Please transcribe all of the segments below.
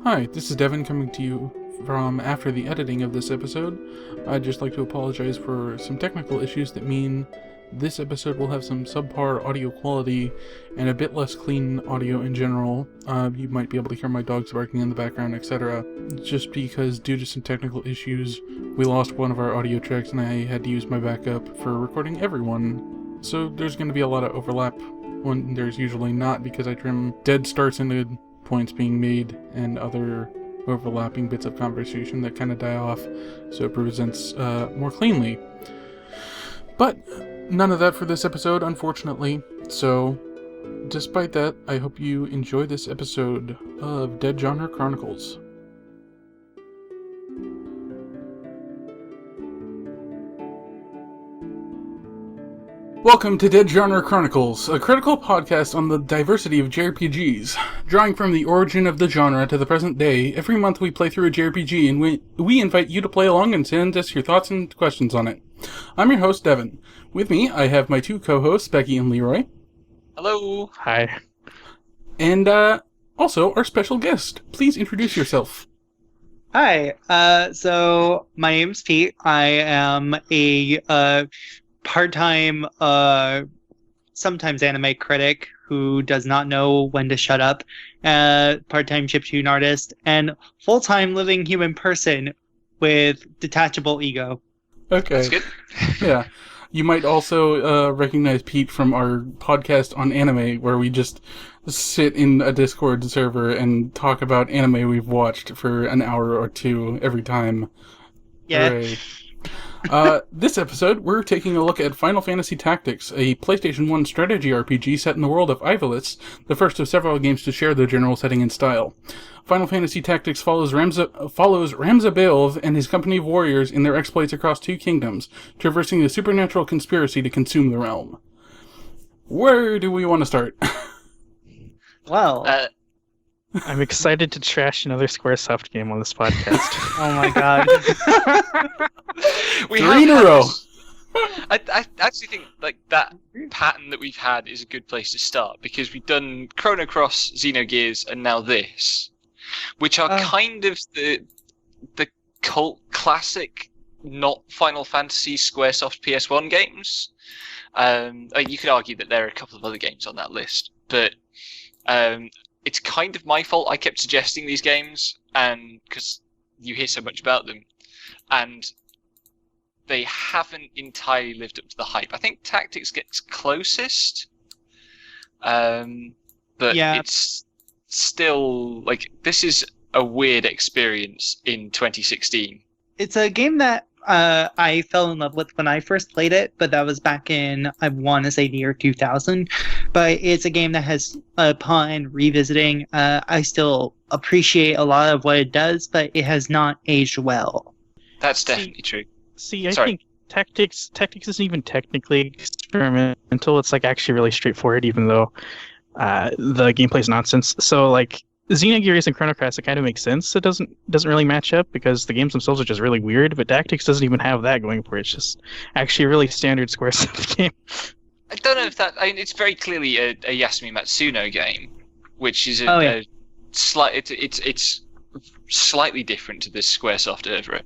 Hi, this is Devin coming to you from after the editing of this episode. I'd just like to apologize for some technical issues that mean this episode will have some subpar audio quality and a bit less clean audio in general. You might be able to hear my dogs barking in the background, etc. Just because due to some technical issues, we lost one of our audio tracks and I had to use my backup for recording everyone. So there's going to be a lot of overlap when there's usually not, because I trim dead starts into points being made and other overlapping bits of conversation that kind of die off, so it presents more cleanly. But none of that for this episode, unfortunately. So, despite that, I hope you enjoy this episode of Dead Genre Chronicles. Welcome to Dead Genre Chronicles, a critical podcast on the diversity of JRPGs. Drawing from the origin of the genre to the present day, every month we play through a JRPG and we invite you to play along and send us your thoughts and questions on it. I'm your host, Devin. With me, I have my two co-hosts, Becky and Leroy. Hello. Hi. And also our special guest. Please introduce yourself. Hi. So my name's Pete. I am a part-time, sometimes anime critic who does not know when to shut up, part-time chiptune artist, and full-time living human person with detachable ego. Okay. That's good. Yeah. You might also recognize Pete from our podcast on anime, where we just sit in a Discord server and talk about anime we've watched for an hour or two every time. Yeah. Hooray. This episode, we're taking a look at Final Fantasy Tactics, a PlayStation 1 strategy RPG set in the world of Ivalice, the first of several games to share the general setting and style. Final Fantasy Tactics follows Ramza Belv and his company of warriors in their exploits across two kingdoms, traversing the supernatural conspiracy to consume the realm. Where do we want to start? Well, I'm excited to trash another Squaresoft game on this podcast. oh my god. We 3 in a row. I actually think like that pattern that we've had is a good place to start, because we've done Chrono Cross, Xenogears, and now this, which are kind of the cult classic, not Final Fantasy Squaresoft PS1 games. You could argue that there are a couple of other games on that list, but it's kind of my fault. I kept suggesting these games, and because you hear so much about them, and they haven't entirely lived up to the hype. I think Tactics gets closest, but Yeah. it's still like this is a weird experience in 2016. It's a game that I fell in love with when I first played it, but that was back in, I want to say, the year 2000. But it's a game that has, upon revisiting, I still appreciate a lot of what it does, but it has not aged well. That's definitely true. See, I think Tactics isn't even technically experimental. It's like actually really straightforward, even though the gameplay's nonsense. So like Xenogears and Chrono Cross, it kind of makes sense. It doesn't really match up because the games themselves are just really weird. But Tactics doesn't even have that going for it. It's just actually a really standard Squaresoft game. I don't know if that. I mean, it's very clearly a Yasumi Matsuno game, which is it's slightly different to this Squaresoft oeuvre.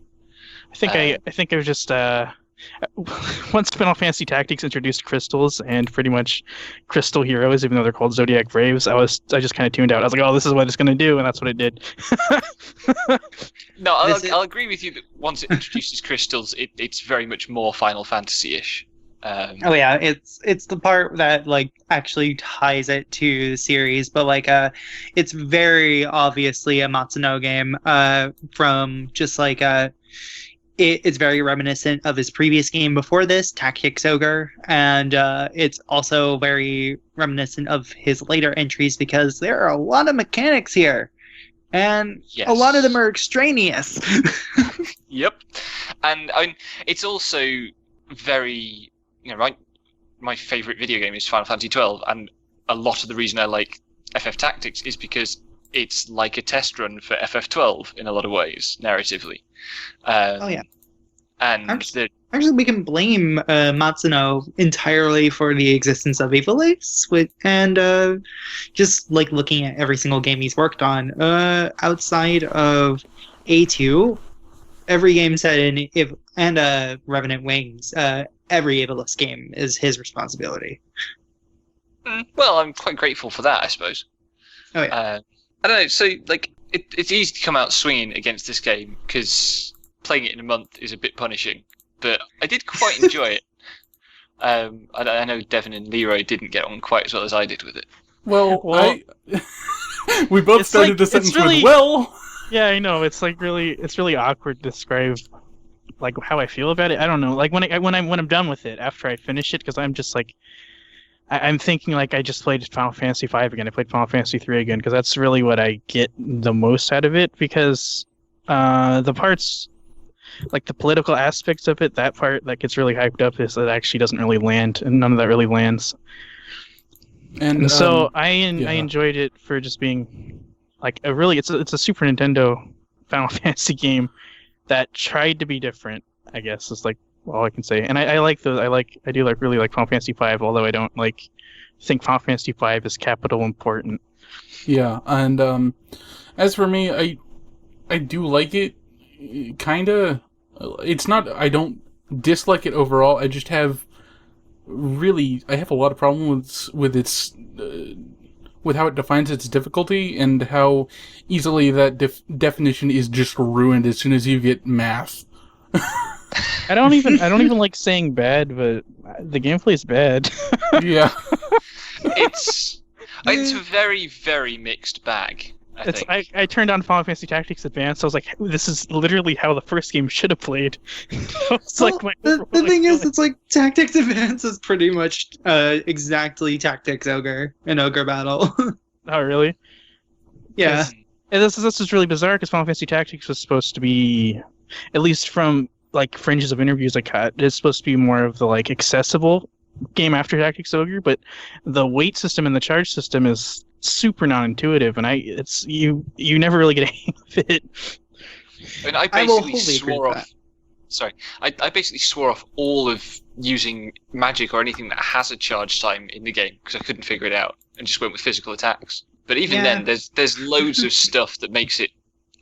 I think it was just once Final Fantasy Tactics introduced crystals and pretty much crystal heroes, even though they're called Zodiac Braves, I just kind of tuned out. I was like, oh, this is what it's going to do, and that's what it did. No, I'll agree with you that once it introduces crystals, it's very much more Final Fantasy-ish. It's the part that like actually ties it to the series, but like it's very obviously a Matsuno game from just like it's very reminiscent of his previous game before this, Tactics Ogre, and it's also very reminiscent of his later entries because there are a lot of mechanics here, and a lot of them are extraneous. Yep, and I mean, it's also very, my favorite video game is Final Fantasy 12, and a lot of the reason I like FF Tactics is because it's like a test run for FF12 in a lot of ways, narratively. And Actually, we can blame Matsuno entirely for the existence of Ivalice, and just like looking at every single game he's worked on, outside of A2, every game set in Revenant Wings, every Ivalice game is his responsibility. Well, I'm quite grateful for that, I suppose. Oh yeah. I don't know. So like, it's easy to come out swinging against this game because playing it in a month is a bit punishing. But I did quite enjoy it. I know Devin and Leroy didn't get on quite as well as I did with it. Well, we both started the sentence with "well." Yeah, I know. It's really awkward to describe like how I feel about it. I don't know. Like when I'm done with it after I finish it, because I'm just like I'm thinking like I just played Final Fantasy V again. I played Final Fantasy 3 again because that's really what I get the most out of it. Because the parts, like the political aspects of it, that part that gets really hyped up is that actually doesn't really land, and none of that really lands. And so I enjoyed it for just being like it's a Super Nintendo Final Fantasy game that tried to be different, I guess, is like all I can say. And I like those. I do really like Final Fantasy V, although I don't think Final Fantasy V is capital important. Yeah, and as for me, I do like it. Kinda. It's not. I don't dislike it overall. I just have I have a lot of problems with its with how it defines its difficulty and how easily that definition is just ruined as soon as you get math. I don't even like saying bad, but the gameplay is bad. Yeah. It's a very, very mixed bag. I turned on Final Fantasy Tactics Advance. I was like, this is literally how the first game should have played. The thing is, it's like Tactics Advance is pretty much exactly Tactics Ogre, an Ogre battle. Oh, really? Yeah. And this is really bizarre because Final Fantasy Tactics was supposed to be, at least from like fringes of interviews I caught, it's supposed to be more of the like accessible game after Tactics Ogre, but the weight system and the charge system is super non-intuitive, and you never really get a hang of it. I basically swore off. Sorry, I basically swore off all of using magic or anything that has a charge time in the game because I couldn't figure it out, and just went with physical attacks. But even then, there's loads of stuff that makes it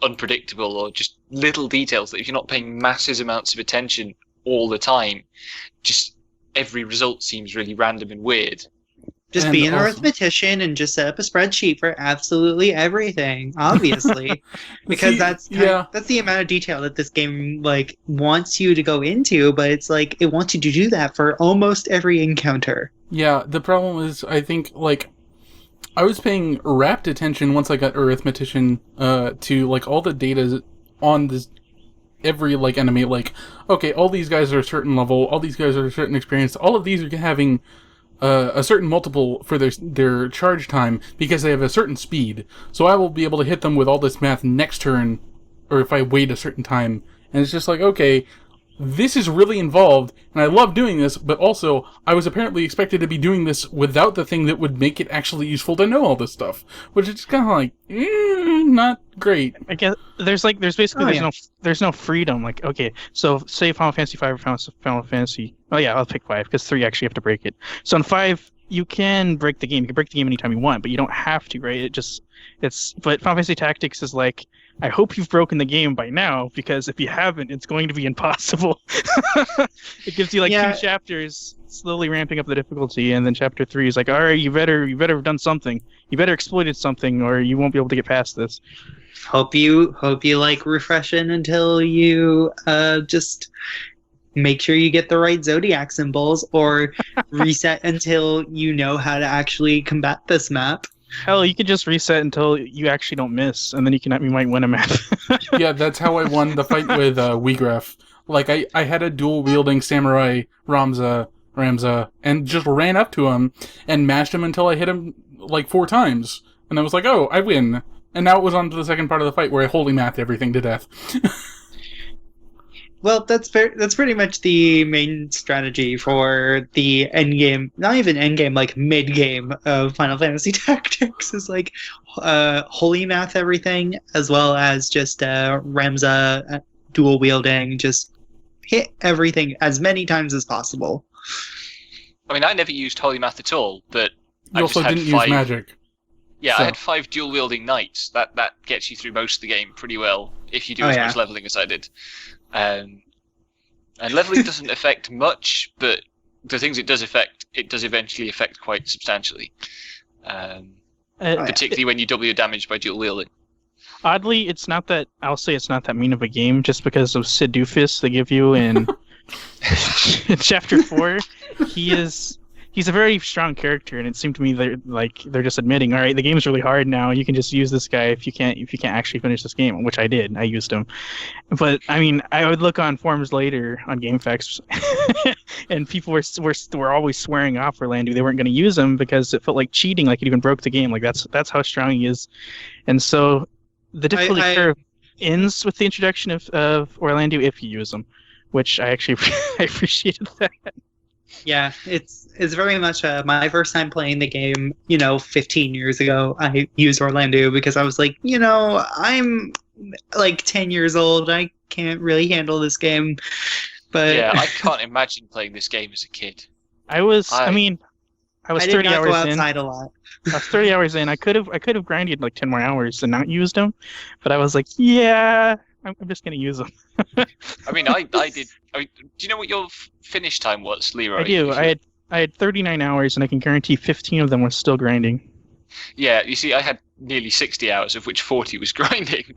unpredictable, or just little details that if you're not paying massive amounts of attention all the time, just every result seems really random and weird. Just be an arithmetician and just set up a spreadsheet for absolutely everything, obviously, because that's the amount of detail that this game like wants you to go into, but it's like it wants you to do that for almost every encounter. Yeah, the problem is I think like I was paying rapt attention once I got arithmetician to like all the data on this every like enemy. Like, okay, all these guys are a certain level, all these guys are a certain experience, all of these are having a certain multiple for their charge time because they have a certain speed. So I will be able to hit them with all this math next turn, or if I wait a certain time. And it's just like, okay, this is really involved, and I love doing this, but also I was apparently expected to be doing this without the thing that would make it actually useful to know all this stuff, which is kind of like, not great. I guess there's no freedom. Like, okay, so say Final Fantasy 5 or Final Fantasy. Oh yeah, I'll pick 5 because 3 actually have to break it. So in 5, you can break the game. You can break the game anytime you want, but you don't have to, right? But Final Fantasy Tactics is like, I hope you've broken the game by now, because if you haven't, it's going to be impossible. It gives you like 2 chapters, slowly ramping up the difficulty, and then chapter 3 is like, all right, you better have done something. You better exploited something, or you won't be able to get past this. Hope you like refreshing until you just make sure you get the right zodiac symbols, or reset until you know how to actually combat this map. Hell, you could just reset until you actually don't miss, and then you might win a map. Yeah, that's how I won the fight with Weegraf. Like, I had a dual-wielding samurai Ramza, and just ran up to him and mashed him until I hit him like 4 times. And I was like, oh, I win. And now it was on to the second part of the fight where I holy mathed everything to death. Well, that's pretty much the main strategy for the end game. Not even end game, like mid game of Final Fantasy Tactics is like holy math everything, as well as just Ramza dual wielding, just hit everything as many times as possible. I mean, I never used Holy Math at all, but You also didn't use magic. Yeah, So- I had 5 dual-wielding knights. That gets you through most of the game pretty well, if you do as much leveling as I did. And leveling doesn't affect much, but the things it does affect, it does eventually affect quite substantially. Particularly when you double your damage by dual-wielding. Oddly, I'll say it's not that mean of a game, just because of Sid Doofus they give you in Chapter 4. He's a very strong character, and it seemed to me they're just admitting, all right, the game's really hard now. You can just use this guy if you can't actually finish this game, which I did. I used him, but I mean, I would look on forums later on GameFAQs, and people were always swearing off Orlando. They weren't going to use him because it felt like cheating, like it even broke the game. Like that's how strong he is, and so the difficulty curve ends with the introduction of Orlando if you use him, which I actually I appreciated that. Yeah, it's very much my first time playing the game, 15 years ago. I used Orlando because I was like, I'm like 10 years old. I can't really handle this game. But yeah, I can't imagine playing this game as a kid. I was I 30 did not hours go outside in. a lot. I was 30 hours in. I could have grinded like 10 more hours and not used them, but I was like, yeah, I'm just gonna use them. I mean, I did. I mean, do you know what your finish time was, Leroy? I do. I had 39 hours, and I can guarantee 15 of them were still grinding. Yeah, you see, I had nearly 60 hours, of which 40 was grinding.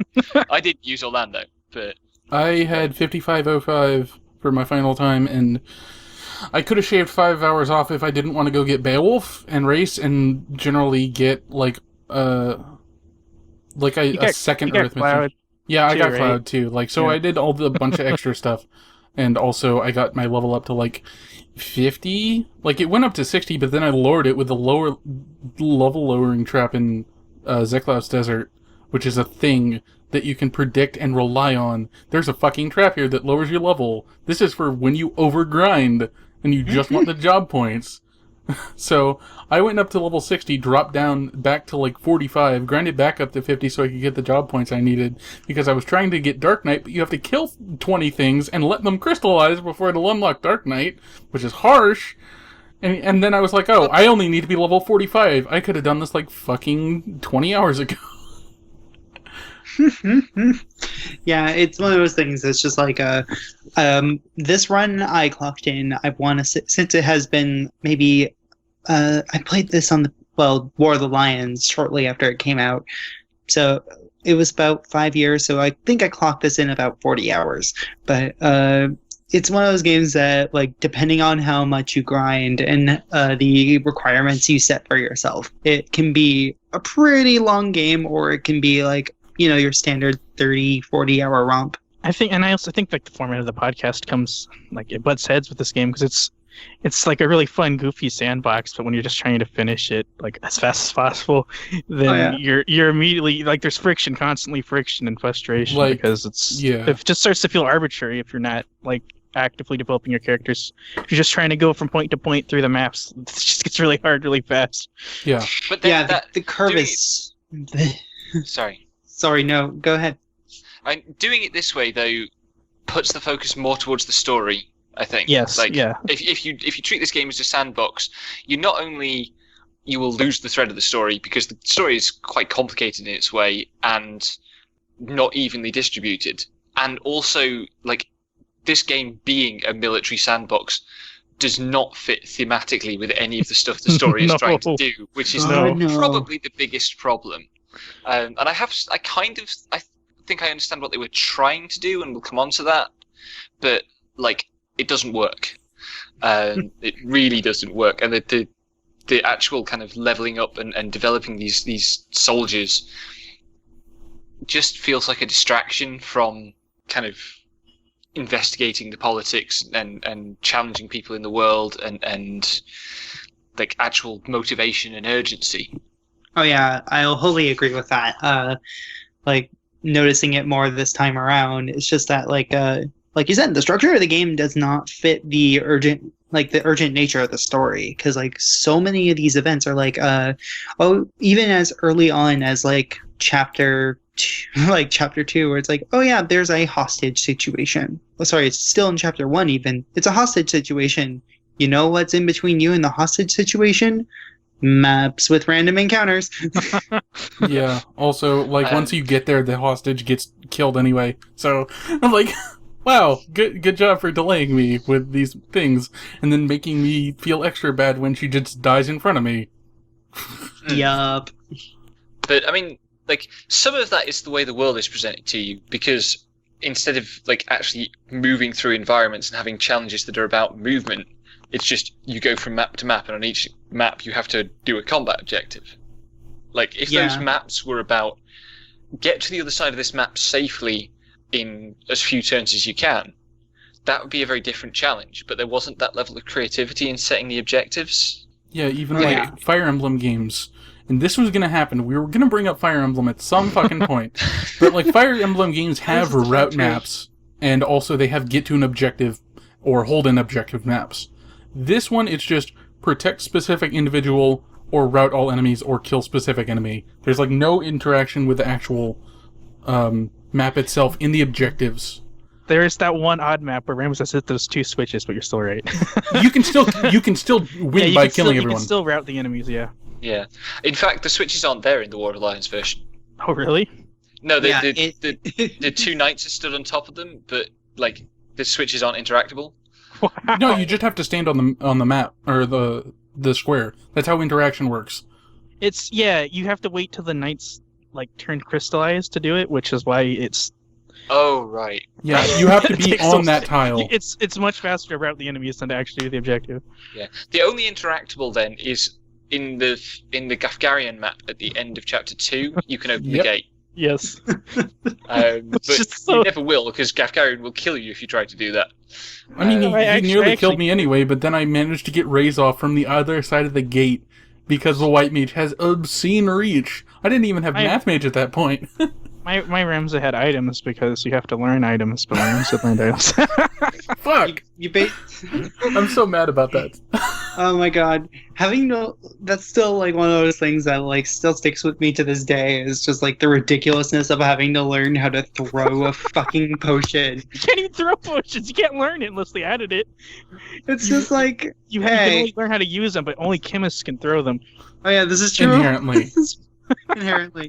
I did use Orlando, but I had 55:05 for my final time, and I could have shaved 5 hours off if I didn't want to go get Beowulf and race and generally get like a second Earth mission. Yeah, I got Cloud too. Like, so I did all the bunch of extra stuff, and also I got my level up to like 50. Like, it went up to 60, but then I lowered it with the lower level lowering trap in Zeklaus Desert, which is a thing that you can predict and rely on. There's a fucking trap here that lowers your level. This is for when you overgrind and you just want the job points. So I went up to level 60, dropped down back to like 45, grinded back up to 50 so I could get the job points I needed, because I was trying to get Dark Knight, but you have to kill 20 things and let them crystallize before it'll unlock Dark Knight, which is harsh. And then I was like, oh, I only need to be level 45. I could have done this like fucking 20 hours ago. Yeah, it's one of those things that's just like this run I clocked in, I want to, since it has been maybe I played this on War of the Lions shortly after it came out, so it was about 5 years, so I think I clocked this in about 40 hours. But it's one of those games that, like, depending on how much you grind and the requirements you set for yourself, it can be a pretty long game, or it can be like, your standard 30, 40-hour romp. I also think like the format of the podcast comes, like, it butts heads with this game because it's like a really fun, goofy sandbox, but when you're just trying to finish it like as fast as possible, then you're immediately like, there's constantly friction and frustration, like, because it just starts to feel arbitrary if you're not like actively developing your characters. If you're just trying to go from point to point through the maps, it just gets really hard really fast. Yeah. But then the curve is... Sorry, no, go ahead. Doing it this way, though, puts the focus more towards the story, I think. Yes, If you treat this game as a sandbox, you will lose the thread of the story, because the story is quite complicated in its way and not evenly distributed. And also, like, this game being a military sandbox does not fit thematically with any of the stuff the story is trying to do, which is probably the biggest problem. And I think I understand what they were trying to do, and we'll come on to that, but like, it doesn't work. It really doesn't work, and the actual kind of leveling up and developing these soldiers just feels like a distraction from kind of investigating the politics and challenging people in the world and like actual motivation and urgency. Oh yeah, I'll wholly agree with that. Like, noticing it more this time around, it's just that like you said, the structure of the game does not fit the urgent nature of the story, because like so many of these events are like even as early on as like chapter like chapter 2, where it's like, oh yeah, there's a hostage situation. Oh, sorry, it's still in chapter 1 even. It's a hostage situation. You know what's in between you and the hostage situation? Maps with random encounters. Yeah. Also, like once you get there, the hostage gets killed anyway. So I'm like, wow, good job for delaying me with these things, and then making me feel extra bad when she just dies in front of me. Yup. But I mean, like, some of that is the way the world is presented to you, because instead of like actually moving through environments and having challenges that are about movement, it's just you go from map to map, and on each map you have to do a combat objective. Like, if those maps were about get to the other side of this map safely in as few turns as you can, that would be a very different challenge. But there wasn't that level of creativity in setting the objectives. Yeah, even like Fire Emblem games. And this was going to happen. We were going to bring up Fire Emblem at some fucking point. But like Fire Emblem games have route maps, and also they have get to an objective or hold an objective maps. This one, it's just protect specific individual or route all enemies or kill specific enemy. There's like no interaction with the actual map itself in the objectives. There is that one odd map where Ramos has hit those 2 switches, but you're still right. you can still win by killing everyone. You can still route the enemies, yeah. Yeah. In fact, the switches aren't there in the War Alliance version. Oh, really? No, the 2 knights are stood on top of them, but like the switches aren't interactable. Wow. No, you just have to stand on the map or the square. That's how interaction works. You have to wait till the knights like turn crystallized to do it, which is why it's. Oh right. Yeah, you have to be on that tile. It's much faster to route the enemies than to actually do the objective. Yeah, the only interactable then is in the Gafgarian map at the end of chapter 2. You can open the gate. Yes. But you never will, because Gafgarian will kill you if you try to do that. I mean, he nearly killed me anyway, but then I managed to get Raze off from the other side of the gate because the white mage has obscene reach. I didn't even have math mage at that point. My Ramza had items because you have to learn items, but my Ramza learned items. Fuck! I'm so mad about that. Oh my god. That's still like one of those things that like still sticks with me to this day, is just like the ridiculousness of having to learn how to throw a fucking potion. You can't even throw potions. You can't learn it unless they added it. It's just like, you can only learn how to use them, but only chemists can throw them. Oh yeah, this is true. Inherently.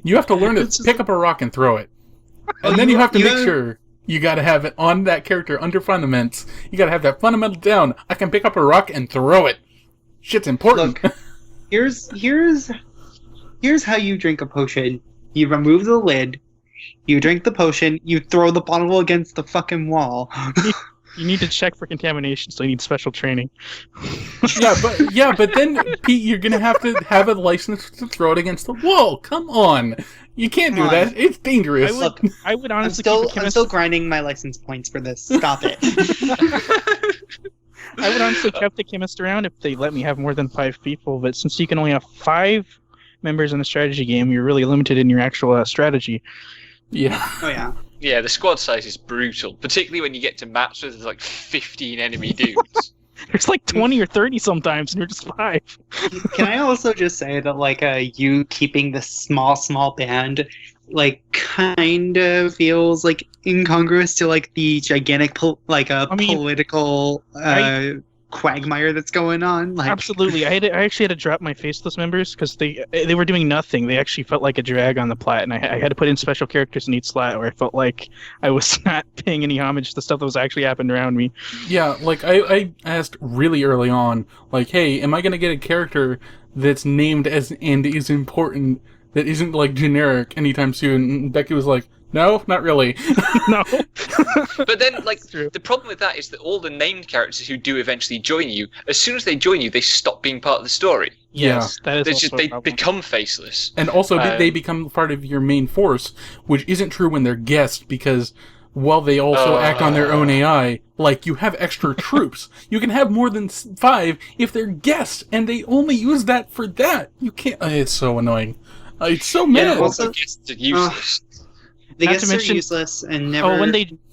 You have to learn to pick up a rock and throw it. And then you have to make sure you gotta have it on that character under fundamentals. You gotta have that fundamental down. I can pick up a rock and throw it. Shit's important. Look, here's how you drink a potion. You remove the lid, you drink the potion, you throw the bottle against the fucking wall. You need to check for contamination, so you need special training. but then, Pete, you're gonna have to have a license to throw it against the wall. Come on, you can't do that. It's dangerous. I would honestly. I'm still grinding my license points for this. Stop it. I would honestly keep the chemist around if they let me have more than 5 people, but since you can only have 5 members in a strategy game, you're really limited in your actual strategy. Yeah. Oh yeah. Yeah, the squad size is brutal, particularly when you get to maps where there's like 15 enemy dudes. There's like 20 or 30 sometimes, and you're just 5. Can I also just say that like you keeping this small band like kind of feels like incongruous to like the gigantic political quagmire that's going on. Like, absolutely, I actually had to drop my faceless members because they were doing nothing. They actually felt like a drag on the plat, and I had to put in special characters in each slot where I felt like I was not paying any homage to stuff that was actually happening around me. Yeah, like I asked really early on, like, hey, am I gonna get a character that's named as and is important that isn't like generic anytime soon? And Becky was like, no, not really. No. But then, like, the problem with that is that all the named characters who do eventually join you, as soon as they join you, they stop being part of the story. Yes, that is they become faceless. And also, they become part of your main force, which isn't true when they're guests, because while they also act on their own AI, like, you have extra troops. You can have more than 5 if they're guests, and they only use that for that. You can't... it's so annoying. It's so mad. Yeah, also, guests are useless. The guests are useless and never... Oh,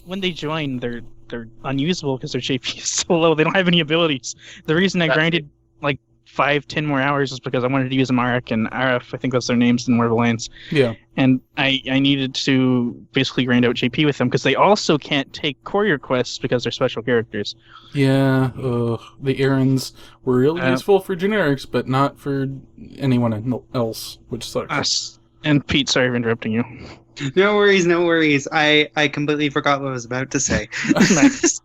when they join, they're unusable because their JP is so low. They don't have any abilities. The reason I grinded like 5-10 more hours just because I wanted to use Marek and RF, I think that's their names in War of Alliance. Yeah. And I needed to basically grind out JP with them because they also can't take courier quests because they're special characters. Yeah, the errands were really useful for generics, but not for anyone else, which sucks. And Pete, sorry for interrupting you. No worries. I completely forgot what I was about to say. Nice.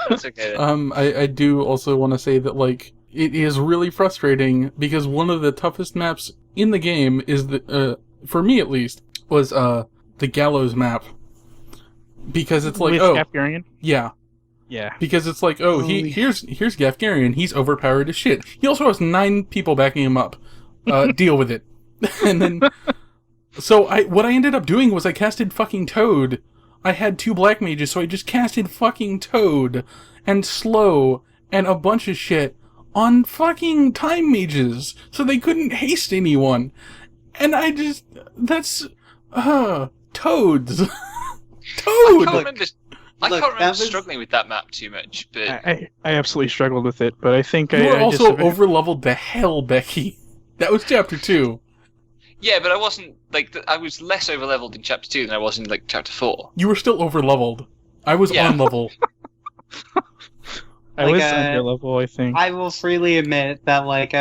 That's okay. I do also want to say that, like, it is really frustrating because one of the toughest maps in the game is for me at least, was the Gallows map. Because it's like, with Gafgarian? Yeah. Yeah. Because it's like, here's Gafgarian, he's overpowered as shit. He also has 9 people backing him up. Deal with it. And then... So what I ended up doing was I casted fucking Toad. I had 2 black mages, so I just casted fucking Toad and Slow and a bunch of shit on fucking time mages, so they couldn't haste anyone. And I just... That's... Toads. Toad! I can't remember struggling with that map too much, but... I absolutely struggled with it, but I think You were also over-leveled to hell, Becky. That was Chapter 2. Yeah, but I wasn't, like, I was less over-leveled in Chapter 2 than I was in, like, Chapter 4. You were still over-leveled. I was on level. I was under level, I think. I will freely admit that, like,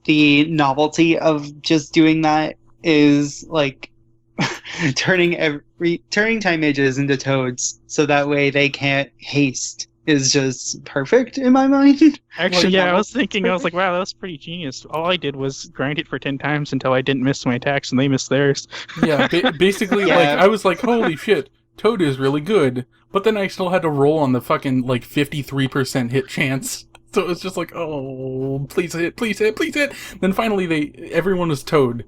the novelty of just doing that is, like, turning time mages into toads, so that way they can't haste, is just perfect in my mind. Actually, I was thinking, I was like, wow, that was pretty genius. All I did was grind it for 10 times until I didn't miss my attacks and they missed theirs. Yeah, basically, like, I was like, holy shit, Toad is really good. But then I still had to roll on the fucking, like, 53% hit chance. So it was just like, oh, please hit. Then finally, everyone was Toad.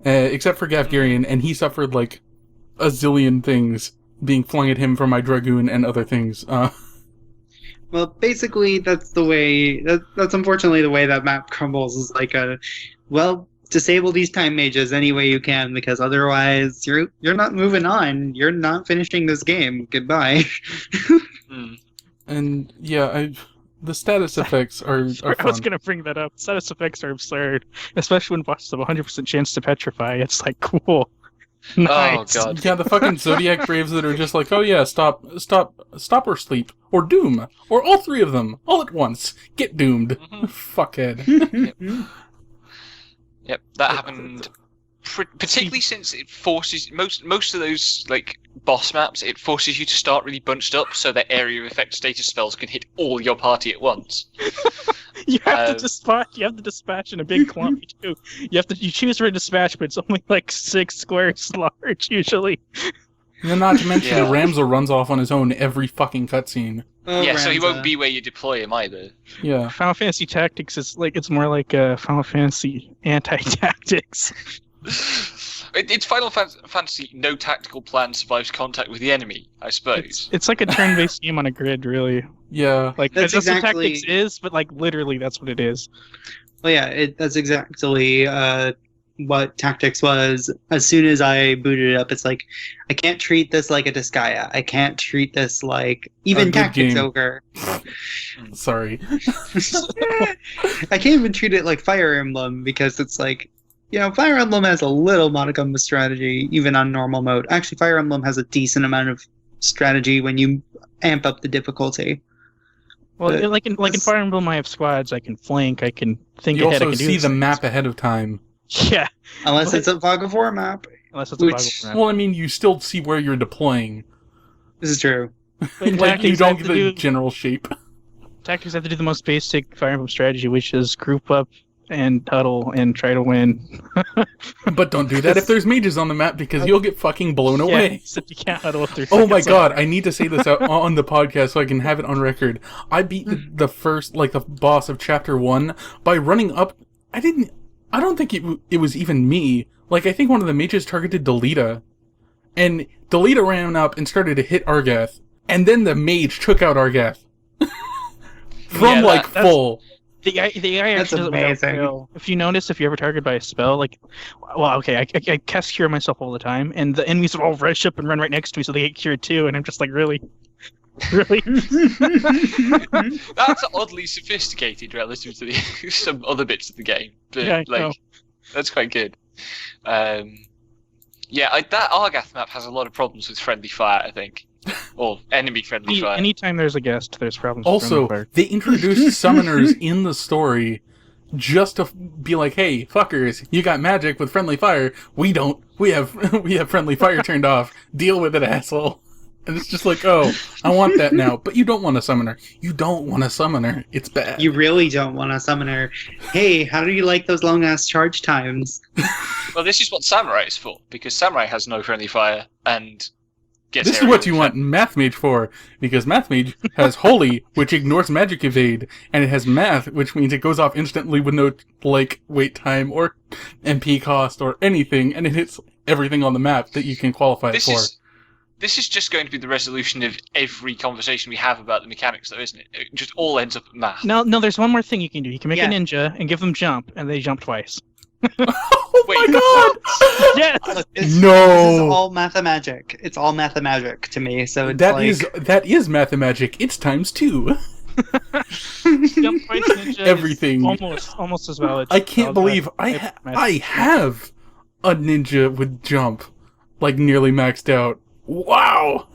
Except for Gafgarian, and he suffered, like, a zillion things being flung at him from my Dragoon and other things. Well, basically, that's the way... That's unfortunately the way that map crumbles, is like disable these time mages any way you can, because otherwise you're not moving on. You're not finishing this game. Goodbye. And, yeah, the status effects are fun. I was going to bring that up. Status effects are absurd, especially when bosses have a 100% chance to petrify. It's like, cool. Nice. Oh, God. Yeah, the fucking Zodiac Braves that are just like, oh yeah, stop or sleep, or doom, or all 3 of them, all at once. Get doomed. Mm-hmm. Fuckhead. Yep, that happened. Particularly since it forces most of those, like, boss maps, it forces you to start really bunched up so that area of effect status spells can hit all your party at once. You have to dispatch in a big clump too. You choose for a dispatch, but it's only like 6 squares large usually. And not to mention that Ramza runs off on his own every fucking cutscene. Yeah, so he won't be where you deploy him either. Yeah. Final Fantasy Tactics is like, it's more like Final Fantasy anti-tactics. It's Final Fantasy. No tactical plan survives contact with the enemy, I suppose. It's like a turn-based game on a grid, really. Yeah. Like that's what Tactics is, but like literally, that's what it is. Well, yeah, that's exactly what Tactics was. As soon as I booted it up, it's like, I can't treat this like a Disgaea. I can't treat this like even Tactics game. Ogre. Sorry. I can't even treat it like Fire Emblem, because it's like, you know, Fire Emblem has a little modicum of strategy, even on normal mode. Actually, Fire Emblem has a decent amount of strategy when you amp up the difficulty. Well, like in Fire Emblem, I have squads. I can flank. I can think You ahead. I also can do see the things. map ahead of time. Yeah. Unless it's a Fog of War map. Unless it's a Which- map. Well, I mean, you still see where you're deploying. This is true. Like, you don't get the general shape. Tactics have to do the most basic Fire Emblem strategy, which is group up and huddle and try to win. But don't do that if there's mages on the map, because you'll get fucking blown away. Except you can't huddle if there's Oh my seconds god, I need to say this out on the podcast so I can have it on record. I beat the first, like, the boss of Chapter 1 by running up... I don't think it was even me. Like, I think one of the mages targeted Delita. And Delita ran up and started to hit Argath. And then the mage took out Argath. Full. The AI That's actually doesn't amazing. fail. If you notice, if you're ever targeted by a spell, like, well, okay, I cast Cure myself all the time, and the enemies will all rush up and run right next to me, so they get cured too, and I'm just like, really? Really? That's oddly sophisticated relative to some other bits of the game. But Yeah, I know. that's quite good. That Argath map has a lot of problems with friendly fire, I think. Or enemy friendly fire. Anytime there's a guest, there's problems with Also, friendly fire. they introduced summoners in the story just to be like, hey, fuckers, you got magic with friendly fire. We don't. We have friendly fire turned off. Deal with it, asshole. And it's just like, oh, I want that now. But you don't want a summoner. You don't want a summoner. It's bad. You really don't want a summoner. Hey, how do you like those long-ass charge times? Well, this is what Samurai is for, because Samurai has no friendly fire and gets This is what you want Math Mage for, because Math Mage has Holy, which ignores magic evade, and it has Math, which means it goes off instantly with no, wait time or MP cost or anything, and it hits everything on the map that you can qualify it for. This is just going to be the resolution of every conversation we have about the mechanics, though, isn't it? It just all ends up at math. No, there's one more thing you can do. You can make a ninja and give them jump, and they jump twice. Oh Wait, my god! Yes! Look, this is No! all mathemagic. It's all mathemagic to me, so it's That like... is Mathemagic. It's times 2. Jump twice ninja Everything. is almost as valid. I can't believe I have a ninja with jump, nearly maxed out. Wow!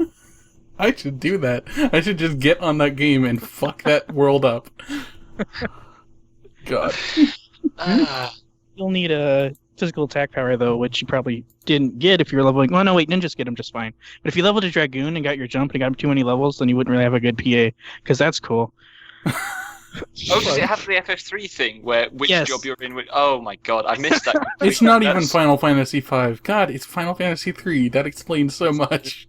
I should do that. I should just get on that game and fuck that world up. God. You'll need a physical attack power, though, which you probably didn't get if you were leveling... Oh, no, wait, ninjas get them just fine. But if you leveled a Dragoon and got your jump and got too many levels, then you wouldn't really have a good PA, because that's cool. Oh, does it have the FF3 thing, where which job you're in? Oh my god, I missed that completely. It's not even Final Fantasy V. God, it's Final Fantasy 3. That explains so much.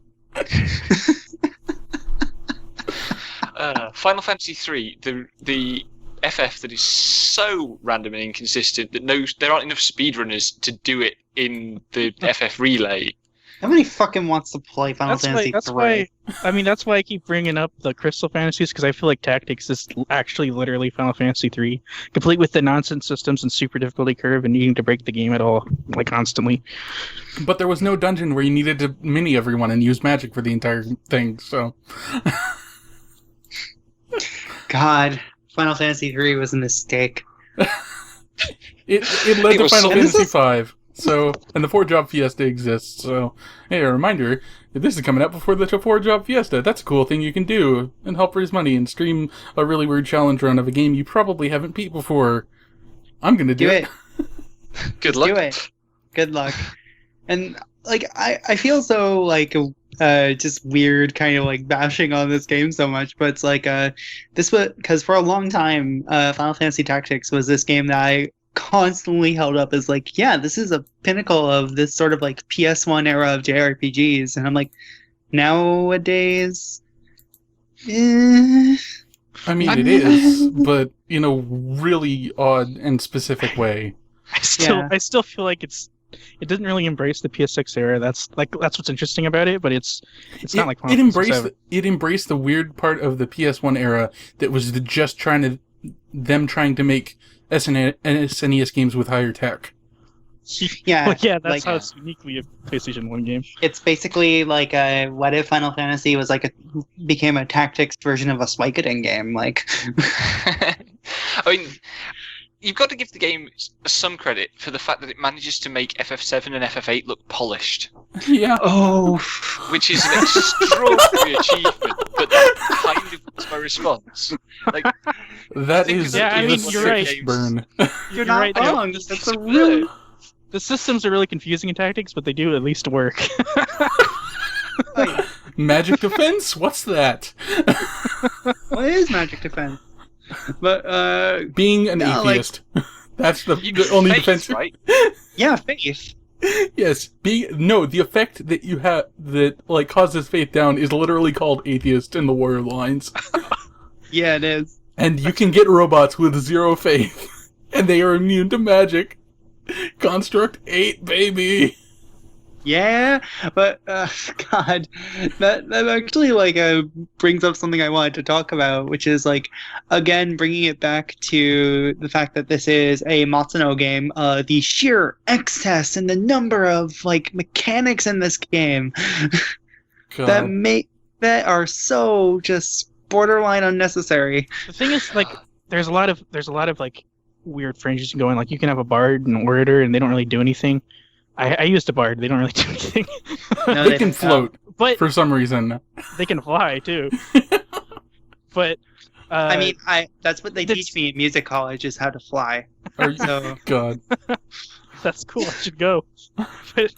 Final Fantasy 3, the FF that is so random and inconsistent that there aren't enough speedrunners to do it in the FF relay. Nobody fucking wants to play Final Fantasy 3. That's why I keep bringing up the Crystal Fantasies, because I feel like Tactics is actually literally Final Fantasy 3, complete with the nonsense systems and super difficulty curve and needing to break the game at all, constantly. But there was no dungeon where you needed to mini everyone and use magic for the entire thing, so... God, Final Fantasy 3 was a mistake. It led to Final Fantasy V. So, and the 4-job Fiesta exists, so, hey, a reminder, this is coming out before the 4-job Fiesta. That's a cool thing you can do, and help raise money, and stream a really weird challenge run of a game you probably haven't beat before. I'm gonna do it. Good luck. Do it. Good luck. And, I feel so, just weird kind of, bashing on this game so much, but it's this was, because for a long time, Final Fantasy Tactics was this game that I constantly held up as this is a pinnacle of this sort of PS1 era of JRPGs, and I'm nowadays I mean it is, but in a really odd and specific way. I still feel like it doesn't really embrace the PS6 era. That's what's interesting about it, but it's not like Final Fantasy VII. It embraced the weird part of the PS1 era that was just trying to make SNES games with higher tech. Yeah, that's how it's uniquely a PlayStation 1 game. It's basically what if Final Fantasy was became a tactics version of a Suikoden game, I mean, you've got to give the game some credit for the fact that it manages to make FF7 and FF8 look polished. Yeah. Oh. Which is an extraordinary achievement, but that kind of was my response. That is you're right. Burn. You're not right. wrong. That's a real... The systems are really confusing in Tactics, but they do at least work. Magic defense? What's that? What is magic defense? But being an atheist. That's the only defense, right? Yeah, faith. Yes, the effect that you have that causes faith down is literally called atheist in the warrior lines. Yeah, it is. And you can get robots with 0 faith, and they are immune to magic. Construct 8, baby. Yeah, but God, that actually brings up something I wanted to talk about, which is again bringing it back to the fact that this is a Matsuno game. The sheer excess and the number of mechanics in this game that that are so just borderline unnecessary. The thing is, like, there's a lot of like weird fringes you can go in. Like, you can have a bard and orator, and they don't really do anything. I used a bard; they don't really do anything. No, They can float But for some reason. they can fly too. But I mean, that's what they teach me in music college is how to fly. Are you, So God. that's cool. I should go. But,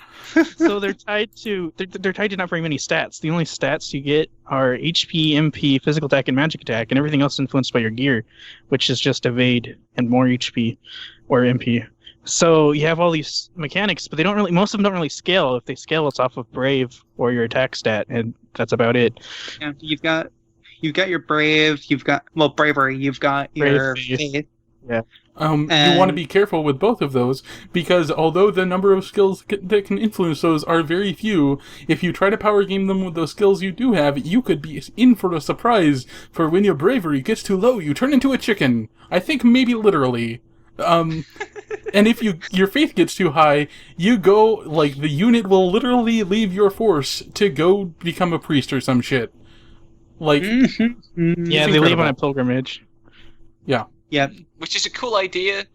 so they're tied to not very many stats. The only stats you get are HP, MP, physical attack, and magic attack, and everything else influenced by your gear, which is just evade and more HP or MP. So you have all these mechanics, but most of them don't really scale. If they scale, it's off of Brave or your attack stat, and that's about it. yeah, you've got your brave, you've got bravery, you've got your Brave, faith. You want to be careful with both of those, because although the number of skills that can influence those are very few, if you try to power game them with those skills you do have, you could be in for a surprise, for when your bravery gets too low, you turn into a chicken. I think maybe literally. And if your faith gets too high, you go, like, the unit will literally leave your force to go become a priest or some shit. Like, Yeah, they leave on a pilgrimage. yeah. Yep. Which is a cool idea,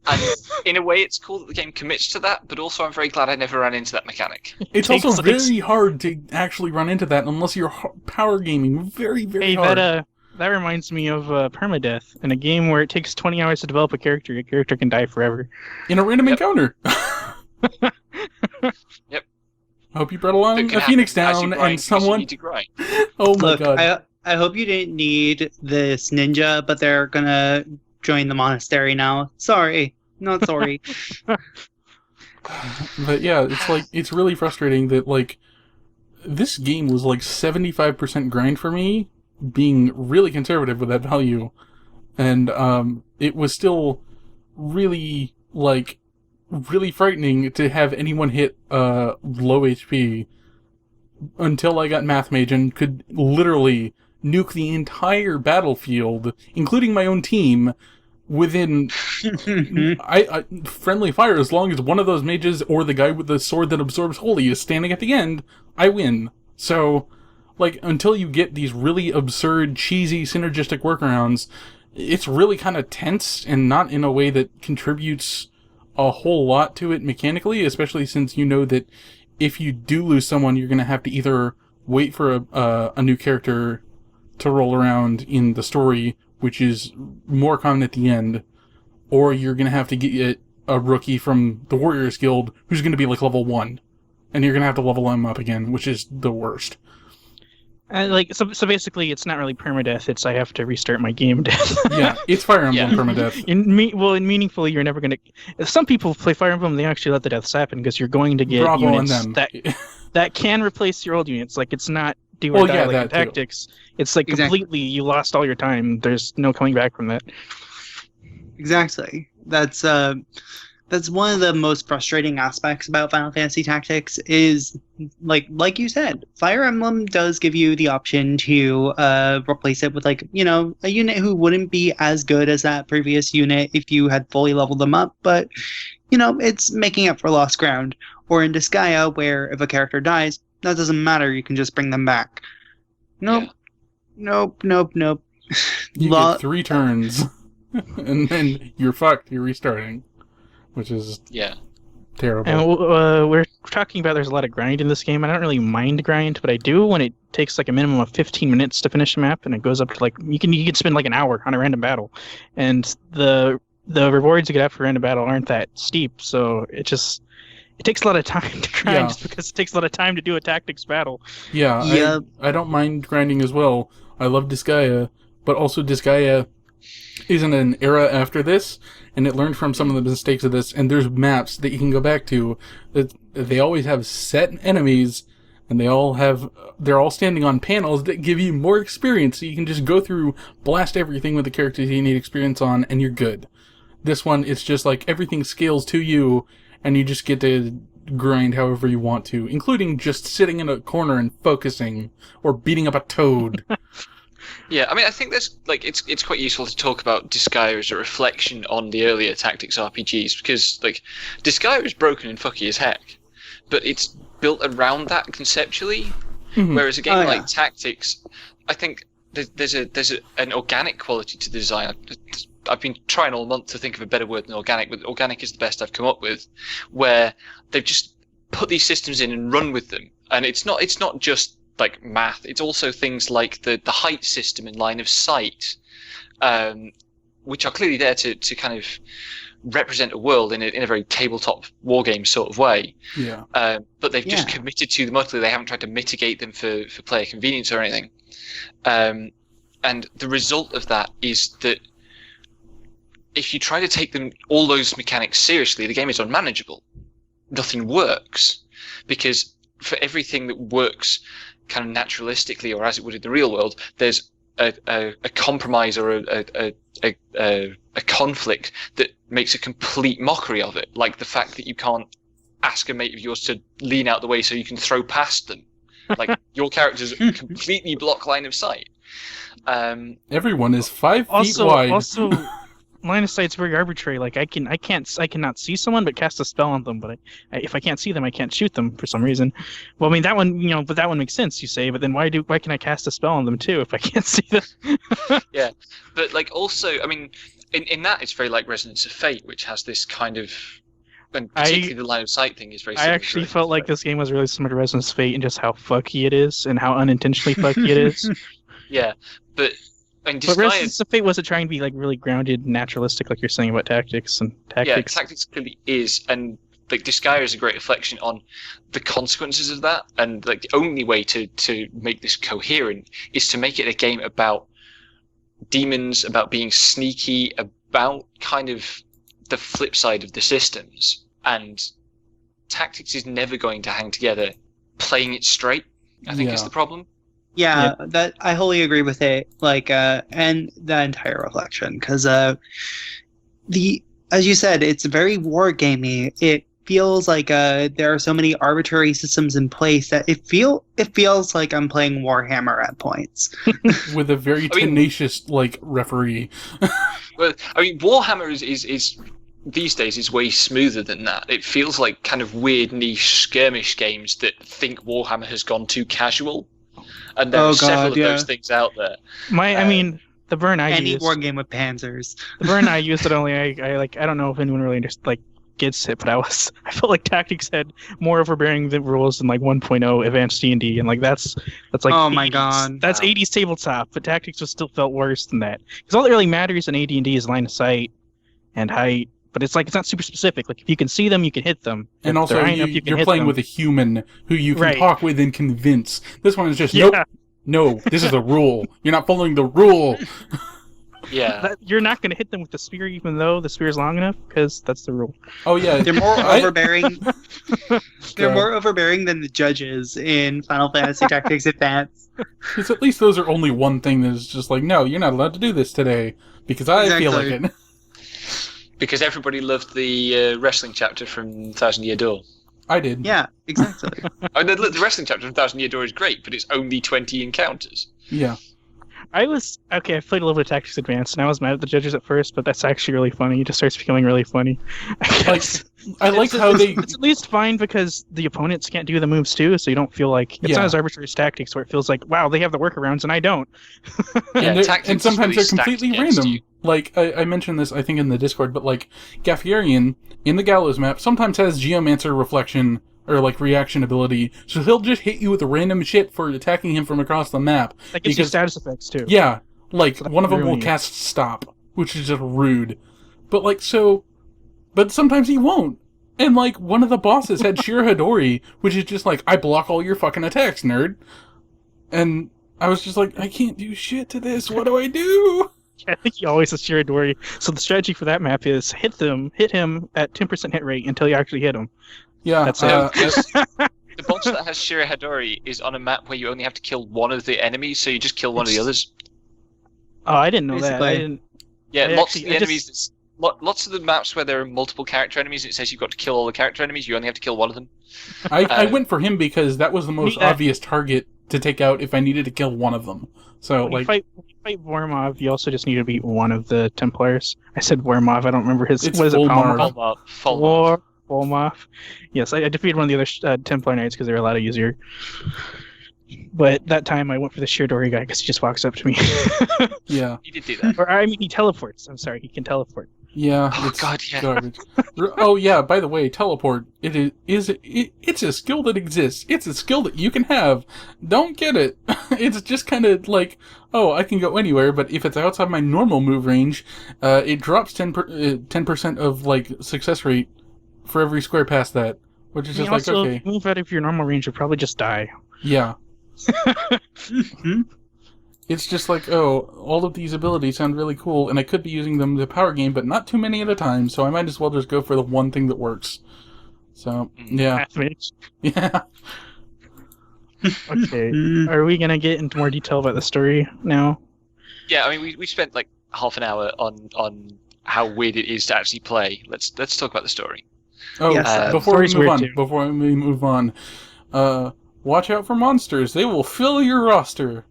and in a way it's cool that the game commits to that, but also I'm very glad I never ran into that mechanic. It's also very hard to actually run into that unless you're power gaming very, very hard. That reminds me of permadeath. In a game where it takes 20 hours to develop a character, your character can die forever. In a random Yep. encounter. Yep. I hope you brought along That a can Phoenix happen as you down grind, and because you someone... need to grind. Oh my Look, god. I hope you didn't need this ninja, but they're gonna join the monastery now. Sorry. Not sorry. But yeah, it's really frustrating that, like, this game was like 75% grind for me, being really conservative with that value. And it was still really, like, really frightening to have anyone hit low HP until I got Math Mage and could literally nuke the entire battlefield, including my own team, within friendly fire. As long as one of those mages or the guy with the sword that absorbs holy is standing at the end, I win. So, like, until you get these really absurd, cheesy, synergistic workarounds, it's really kind of tense and not in a way that contributes a whole lot to it mechanically, especially since you know that if you do lose someone, you're going to have to either wait for a new character to roll around in the story, which is more common at the end, or you're going to have to get a rookie from the Warriors Guild who's going to be like level 1, and you're going to have to level him up again, which is the worst. So basically, it's not really permadeath. It's I have to restart my game death. Yeah, it's Fire Emblem permadeath. In meaningfully, you're never going to... Some people play Fire Emblem, they actually let the deaths happen, because you're going to get Bravo units on them. that can replace your old units. Like, it's not do or die like in too. Tactics. It's like completely, you lost all your time. There's no coming back from that. Exactly. That's one of the most frustrating aspects about Final Fantasy Tactics is, like you said, Fire Emblem does give you the option to replace it with, like, you know, a unit who wouldn't be as good as that previous unit if you had fully leveled them up, but, you know, it's making up for lost ground. Or in Disgaea, where if a character dies, that doesn't matter, you can just bring them back. Nope. Yeah. Nope. You get 3 turns, and then you're fucked, you're restarting. Which is terrible. And we're talking about there's a lot of grind in this game. I don't really mind grind, but I do when it takes like a minimum of 15 minutes to finish a map, and it goes up to like you can spend like an hour on a random battle, and the rewards you get after a random battle aren't that steep, so it takes a lot of time to grind just because it takes a lot of time to do a tactics battle. Yeah. I don't mind grinding as well. I love Disgaea, but also Disgaea is in an era after this, and it learned from some of the mistakes of this, and there's maps that you can go back to that they always have set enemies, and they're all standing on panels that give you more experience, so you can just go through, blast everything with the characters you need experience on, and you're good. This one, it's just like everything scales to you, and you just get to grind however you want to, including just sitting in a corner and focusing, or beating up a toad. Yeah, I mean, I think there's it's quite useful to talk about Disgaea as a reflection on the earlier tactics RPGs, because like Disgaea is broken and fucky as heck, but it's built around that conceptually. Whereas a game Oh, like yeah. Tactics, I think there's an organic quality to the design. I've been trying all month to think of a better word than organic, but organic is the best I've come up with, where they've just put these systems in and run with them. And it's not just like math, it's also things like the height system and line of sight, which are clearly there to kind of represent a world in a very tabletop wargame sort of way. Yeah. But they've just committed to them utterly. They haven't tried to mitigate them for player convenience or anything. And the result of that is that if you try to take all those mechanics seriously, the game is unmanageable. Nothing works, because for everything that works kind of naturalistically or as it would in the real world, there's a compromise or a conflict that makes a complete mockery of it, like the fact that you can't ask a mate of yours to lean out the way so you can throw past them. Like, your characters completely block line of sight. Everyone is 5 feet wide. Also, line of sight's very arbitrary. Like, I cannot see someone but cast a spell on them. But if I can't see them, I can't shoot them for some reason. Well, I mean that one, but that one makes sense. You say, but then why can I cast a spell on them too if I can't see them? Yeah, but like also, I mean, in that it's very like Resonance of Fate, which has this kind of, and particularly the line of sight thing is very. I actually felt like this game was really similar to Resonance of Fate and just how fucky it is and how unintentionally fucky it is. Yeah, but. But Resonance of Fate wasn't trying to be like really grounded, naturalistic, like you're saying about Tactics and Tactics. Yeah, Tactics clearly is, and like Disgaea is a great reflection on the consequences of that. And like the only way to make this coherent is to make it a game about demons, about being sneaky, about kind of the flip side of the systems. And Tactics is never going to hang together. Playing it straight, I think, is the problem. Yeah, that I wholly agree with it. Like, and the entire reflection, because as you said, it's very war gamey. It feels like there are so many arbitrary systems in place that it feels like I'm playing Warhammer at points. With a very tenacious referee. Well, I mean, Warhammer is these days is way smoother than that. It feels like kind of weird niche skirmish games that think Warhammer has gone too casual. And there are several of those things out there. I mean, the burn I any used. war game with panzers. The burn I used it only. I don't know if anyone really gets it, but I felt like Tactics had more overbearing rules than 1.0 Advanced D&D, and that's like. Oh 80s. my god, that's 80s tabletop, but Tactics still felt worse than that, because all that really matters in AD&D is line of sight and height. But it's not super specific. Like, if you can see them, you can hit them. And also, you're playing with a human who you can talk with and convince. This one is just, nope, no, this is a rule. You're not following the rule. Yeah. You're not going to hit them with the spear, even though the spear is long enough, because that's the rule. Oh, yeah. They're more overbearing. They're more overbearing than the judges in Final Fantasy Tactics Advance. Because at least those are only one thing that is just like, no, you're not allowed to do this today, because I feel like it. Because everybody loved the wrestling chapter from Thousand Year Door. I did. Yeah, exactly. The wrestling chapter from Thousand Year Door is great, but it's only 20 encounters. Yeah. I played a little bit of Tactics Advanced, and I was mad at the judges at first, but that's actually really funny. It just starts becoming really funny. I like how it's at least fine because the opponents can't do the moves too, so you don't feel like it's not as arbitrary as Tactics, where it feels like, wow, they have the workarounds and I don't. And sometimes they're completely random. Like, I mentioned this, I think, in the Discord, but Gaffierian, in the Gallows map, sometimes has Geomancer reflection, or reaction ability, so he'll just hit you with random shit for attacking him from across the map. That gives you status effects too. Yeah, one of them will cast Stop, which is just rude. But but sometimes he won't. And one of the bosses had Shira Hadori, which is just I block all your fucking attacks, nerd. And I was just I can't do shit to this, what do I do? I think he always has Shira Hadori, so the strategy for that map is hit him at 10% hit rate until you actually hit him. Yeah, that's it. The boss that has Shira Hadori is on a map where you only have to kill one of the enemies, so you just kill one of the others. Oh, I didn't know that. I didn't. Yeah, lots of the enemies. Lots of the maps where there are multiple character enemies, it says you've got to kill all the character enemies. You only have to kill one of them. I went for him because that was the most obvious target to take out if I needed to kill one of them. So when you fight Vormov, you also just need to beat one of the Templars. I said Vormov. I don't remember his. It's what is it? Volmov. Volmov. Yes, I defeated one of the other Templar Knights because they were allowed to use your But that time I went for the Shirodori guy because he just walks up to me. Yeah. You did do that. Or I mean, he teleports. I'm sorry, he can teleport. Yeah. Oh, It's God, yeah. garbage. Oh yeah. By the way, teleport. It's a skill that exists. It's a skill that you can have. Don't get it. It's just kind of like, oh, I can go anywhere, but if it's outside my normal move range, it drops 10% of like success rate for every square past that, which is And just like also, okay. if you move out of your normal range, you'll probably just die. Yeah. Mhm. It's just like, oh, all of these abilities sound really cool, and I could be using them to power game, but not too many at a time, so I might as well just go for the one thing that works. So, yeah. Math mage. Yeah. Okay. Are we gonna get into more detail about the story now? Yeah, I mean, we spent like half an hour on how weird it is to actually play. Let's talk about the story. Oh, Yes, before we story's move weird on, too. watch out for monsters. They will fill your roster.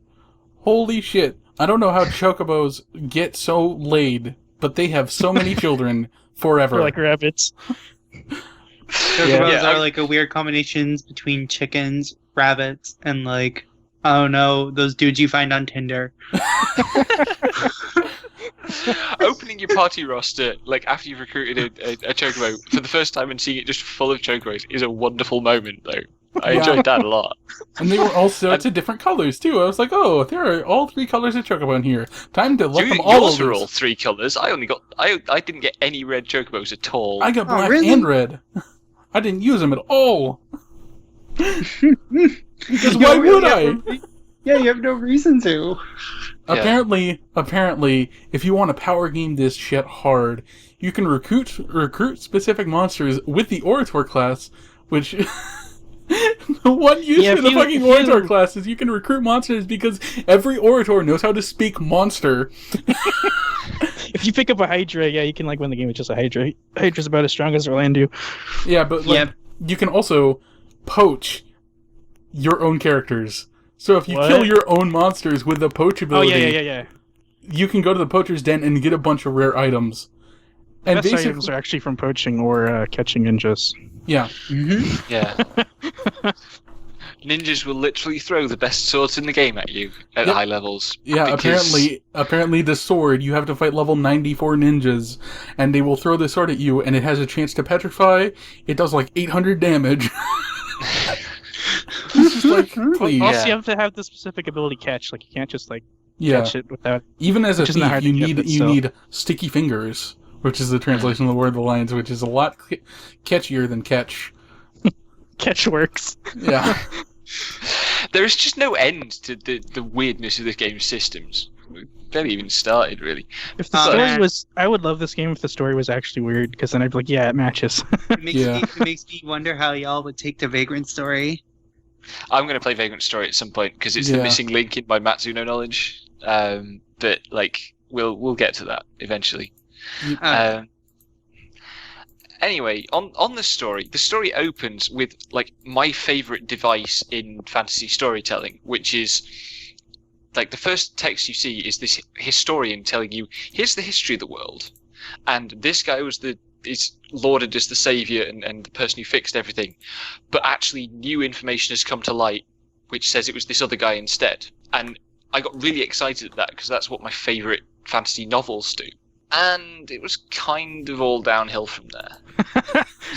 Holy shit. I don't know how chocobos get so laid, but they have so many children forever. Or like rabbits. Chocobos Yeah, are like a weird combinations between chickens, rabbits, and like, I don't know, those dudes you find on Tinder. Opening your party roster, like after you've recruited a chocobo for the first time and seeing it just full of chocobos is a wonderful moment, though. I Yeah. enjoyed that a lot. And they were all sorts of different colors, too. I was like, oh, there are all 3 colors of chocobo in here. Time to let them all Yours over. are all 3 colours. I didn't get any red chocobos at all. I got Oh, black really? and red. I didn't use them at all. Because You why don't really would have I? no re- Yeah, you have no reason to. Apparently, if you want to power game this shit hard, you can recruit specific monsters with the Orator class, which the one use Yeah, for the if fucking you- Orator class is you can recruit monsters because every Orator knows how to speak monster. If you pick up a Hydra, yeah, you can like win the game with just a Hydra. Hydra's about as strong as Orlando. Yeah, but like, Yep. you can also poach your own characters. So if you What? kill your own monsters with the poach Oh ability, yeah. you can go to the poacher's den and get a bunch of rare items. And Best basically, items are actually from poaching or catching ninjas. yeah, Mm-hmm. Yeah. Ninjas will literally throw the best swords in the game at you at Yep. high levels. yeah. because- Apparently, the sword you have to fight level 94 ninjas, and they will throw the sword at you, and it has a chance to petrify. It does like 800 damage. It's just like, please, Also, Yeah. you have to have the specific ability catch. Like you can't just like yeah. catch it without. Even as a Which isn't that thief, hard you to get, need but you still. need sticky fingers, which is the translation of the word of the lines, which is a lot catchier than catch. Catch works. Yeah. There is just no end to the weirdness of this game's systems. We barely even started, really. If the Oh, story man. was, I would love this game if the story was actually weird, because then I'd be like, yeah, it matches. It makes me wonder how y'all would take the Vagrant story. I'm going to play Vagrant Story at some point because it's Yeah. the missing link in my Matsuno knowledge. But like, we'll get to that eventually. Anyway, on the story opens with like my favorite device in fantasy storytelling, which is like the first text you see is this historian telling you, here's the history of the world, and this guy is lauded as the savior and the person who fixed everything, but actually new information has come to light which says it was this other guy instead. And I got really excited at that because that's what my favorite fantasy novels do. And it was kind of all downhill from there.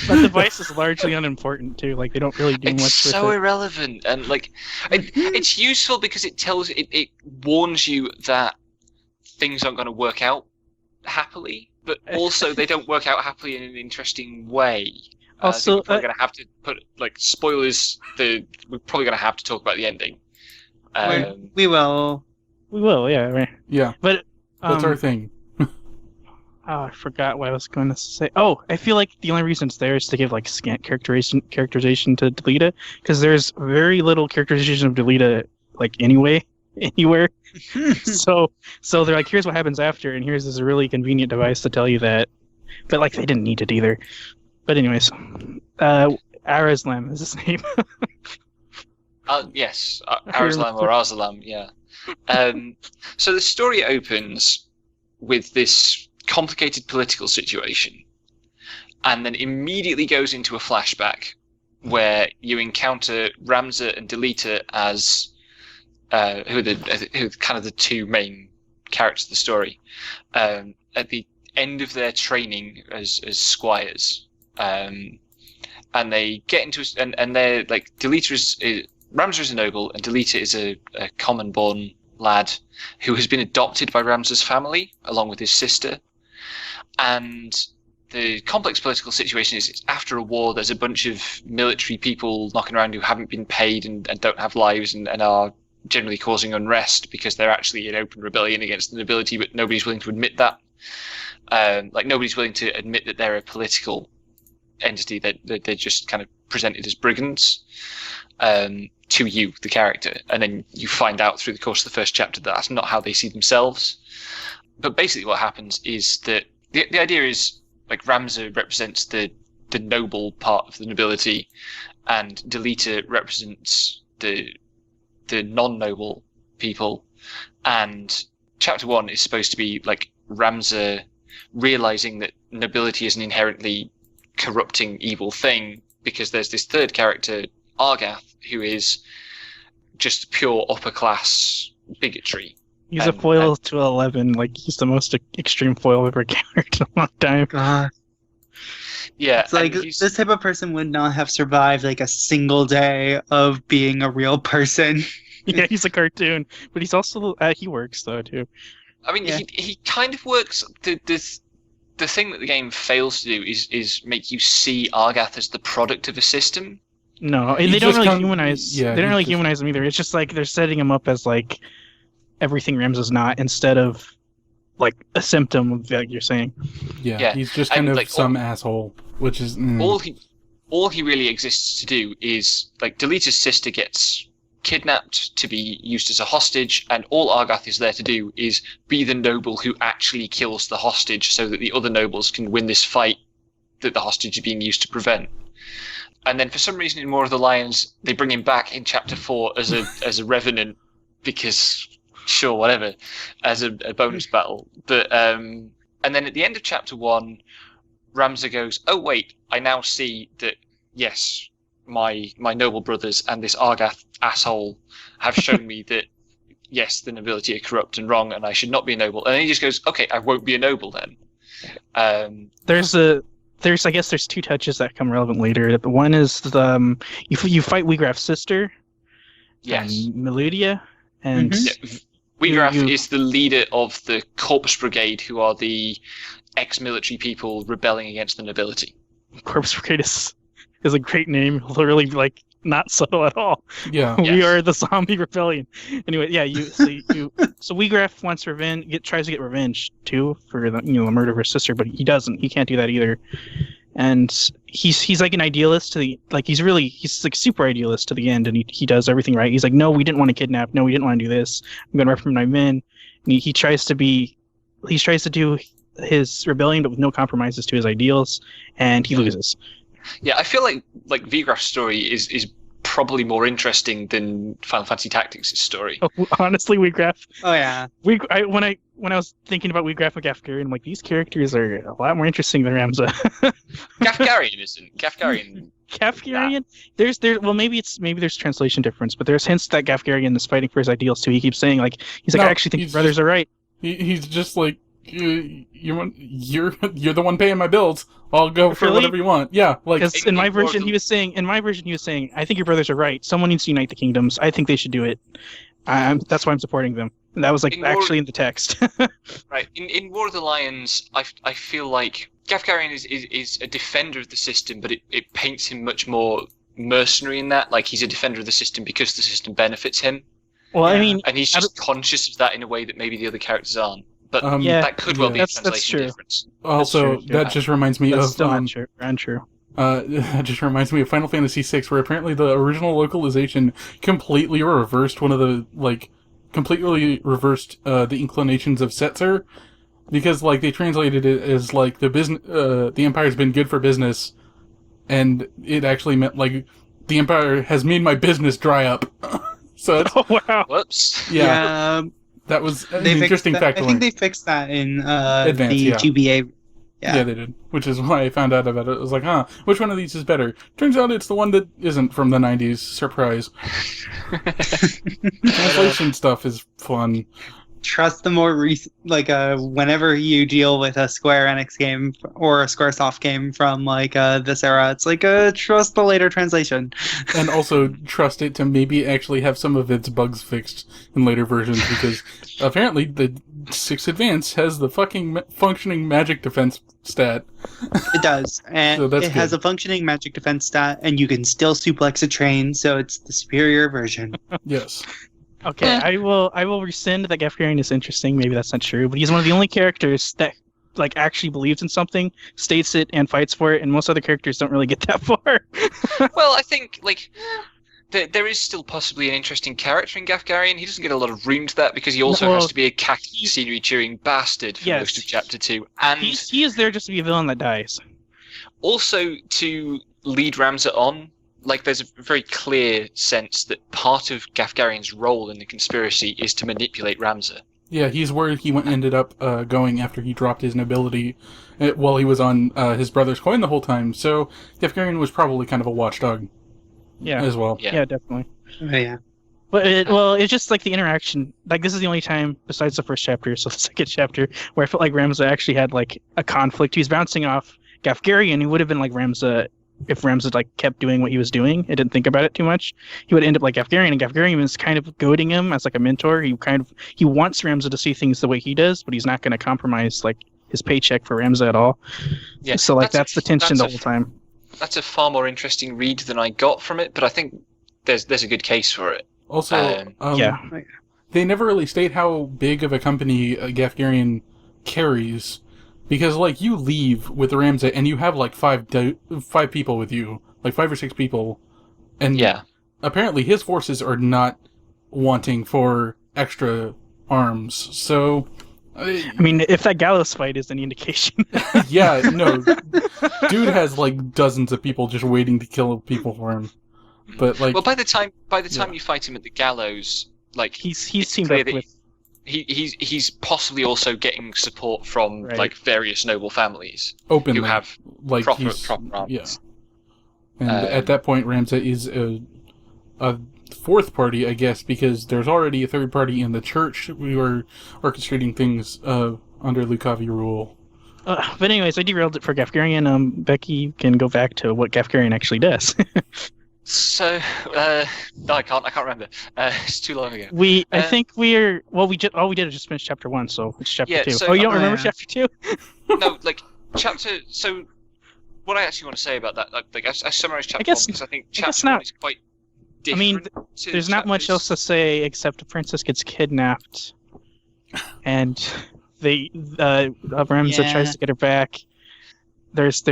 That device is largely unimportant too. Like they don't really do It's much so with it. irrelevant, and like it's useful because it warns you that things aren't going to work out happily, but also they don't work out happily in an interesting way. I think Also, we're probably going to have to put like spoilers. We're probably going to have to talk about the ending. We will. We will, yeah. Right. Yeah. But That's our thing. Oh, I forgot what I was going to say. Oh, I feel like the only reason it's there is to give like scant characterization to Delita, because there's very little characterization of Delita like anywhere. So they're like, here's what happens after, and here's this really convenient device to tell you that. But like they didn't need it either. But anyways, Arazlam is his name. Yes, Arazlam or Arzalam, yeah. So the story opens with this complicated political situation, and then immediately goes into a flashback where you encounter Ramza and Delita as who are kind of the two main characters of the story at the end of their training as squires, and they get into and they're like Delita is Ramza is a noble and Delita is a common born lad who has been adopted by Ramza's family along with his sister. And the complex political situation is it's after a war. There's a bunch of military people knocking around who haven't been paid and don't have lives and are generally causing unrest because they're actually in open rebellion against the nobility, but nobody's willing to admit that. Nobody's willing to admit that they're a political entity, that they're just kind of presented as brigands to you, the character. And then you find out through the course of the first chapter that that's not how they see themselves. But basically what happens is that the idea is like Ramza represents the noble part of the nobility and Delita represents the non-noble people. And chapter 1 is supposed to be like Ramza realizing that nobility is an inherently corrupting evil thing because there's this third character, Argath, who is just pure upper class bigotry. He's a foil to 11. Like, he's the most extreme foil I've ever encountered in a long time. God. Yeah, it's like this type of person would not have survived like a single day of being a real person. Yeah, he's a cartoon, but he's also he works though too. I mean, yeah. he kind of works. The thing that the game fails to do is make you see Argath as the product of a system. No, they don't really humanize. Yeah, they don't really humanize him either. It's just like they're setting him up as like everything Ramza's not, instead of like a symptom of like you're saying. Yeah, he's just kind of like, some asshole, which is all he really exists to do is like Delita's sister gets kidnapped to be used as a hostage, and all Argath is there to do is be the noble who actually kills the hostage so that the other nobles can win this fight that the hostage is being used to prevent. And then for some reason in War of the Lions they bring him back in chapter 4 as a revenant because sure, whatever, as a bonus battle. But and then at the end of chapter 1 Ramza goes, oh wait, I now see that yes, my noble brothers and this Argath asshole have shown me that yes, the nobility are corrupt and wrong and I should not be a noble. And then he just goes, okay, I won't be a noble then. There's I guess there's two touches that come relevant later. The one is you fight Wheatgraff's sister, yes, Meludia, and Wheatgraff is the leader of the Corpse Brigade, who are the ex-military people rebelling against the nobility. Corpse Brigade is a great name, literally like not subtle at all. Yeah, we are the zombie rebellion. Anyway, yeah, so Wheatgraff wants revenge, tries to get revenge too for the the murder of her sister, but he doesn't. He can't do that either. And he's like an idealist to the he's like super idealist to the end, and he does everything right. He's like, no, we didn't want to kidnap. No, we didn't want to do this. I'm going to reprimand my men. And he tries to do his rebellion, but with no compromises to his ideals, and he loses. Yeah, I feel like Wheatgraff's story is probably more interesting than Final Fantasy Tactics' story. Oh, honestly, Wheatgraff. Oh yeah. When I was thinking about Wheatgraff and Gafgarian, I'm like, these characters are a lot more interesting than Ramza. Gafgarian isn't. Gafgarian. Gafgarian? Well, maybe there's translation difference, but there's hints that Gafgarian is fighting for his ideals too. He keeps saying I actually think your brothers are right. He's just like, you're the one paying my bills. I'll go for whatever you want. Yeah, like in my version he was saying, I think your brothers are right. Someone needs to unite the kingdoms. I think they should do it. That's why I'm supporting them. And that was in the text. Right. In War of the Lions, I feel like Gafgarian is a defender of the system, but it paints him much more mercenary in that. Like he's a defender of the system because the system benefits him. Well, I mean, and he's just conscious of that in a way that maybe the other characters aren't. But that could well be a translation difference. Also, that just reminds me of still untrue. That just reminds me of Final Fantasy VI, where apparently the original localization completely reversed the inclinations of Setzer, because they translated it as the Empire's been good for business, and it actually meant the Empire has made my business dry up. So it's, oh wow! Whoops. Yeah. That was an interesting fact. I think they fixed that in the GBA Yeah, they did. Which is why I found out about it. I was like, which one of these is better? Turns out it's the one that isn't from the 90s. Surprise. Translation stuff is fun. Trust the more recent, whenever you deal with a Square Enix game or a Squaresoft game from this era, it's trust the later translation. And also trust it to maybe actually have some of its bugs fixed in later versions, because apparently the 6 Advance has the fucking functioning magic defense stat. It does, and So that's it has a functioning magic defense stat, and you can still suplex a train, so it's the superior version. Yes. Okay, I will rescind that Gafgarian is interesting. Maybe that's not true, but he's one of the only characters that actually believes in something, states it, and fights for it, and most other characters don't really get that far. Well, I think there is still possibly an interesting character in Gafgarian. He doesn't get a lot of room to that because he also has to be a khaki scenery chewing bastard for most of Chapter 2, and he is there just to be a villain that dies. Also to lead Ramza on. There's a very clear sense that part of Gafgarian's role in the conspiracy is to manipulate Ramza. Yeah, he's where he ended up going after he dropped his nobility while he was on his brother's coin the whole time. So Gafgarian was probably kind of a watchdog as well. Yeah, definitely. Oh, yeah. But it's just the interaction. This is the only time, besides the first chapter, so the second chapter, where I felt like Ramza actually had a conflict. He was bouncing off Gafgarian. He would have been like Ramza if Ramza kept doing what he was doing and didn't think about it too much. He would end up like Gafgarian, and Gafgarian is kind of goading him as a mentor. He wants Ramza to see things the way he does, but he's not going to compromise his paycheck for Ramza at all. Yeah, so that's the tension the whole time. That's a far more interesting read than I got from it, but I think there's a good case for it. Also, they never really state how big of a company Gafgarian carries. Because, you leave with Ramza and you have, 5 people with you. 5 or 6 people. And apparently his forces are not wanting for extra arms. So... I mean, if that Gallows fight is any indication. Yeah, no. Dude has, dozens of people just waiting to kill people for him. But, Well, by the time you fight him at the Gallows, he's teamed up with... He's possibly also getting support from various noble families openly, who have proper armies. Yeah, and at that point, Ramza is a fourth party, I guess, because there's already a third party in the church. We were orchestrating things under Lucavi rule. But anyways, I derailed it for Gafgarian. Becky can go back to what Gafgarian actually does. So, no, I can't remember. It's too long ago. I think all we did is just finish chapter 1, so it's chapter 2. So, you don't remember chapter 2? No, so what I actually want to say about that, I summarized chapter 1 because I think chapter 1 is quite different. I mean, there's not much else to say except the princess gets kidnapped, and Ramza tries to get her back. There's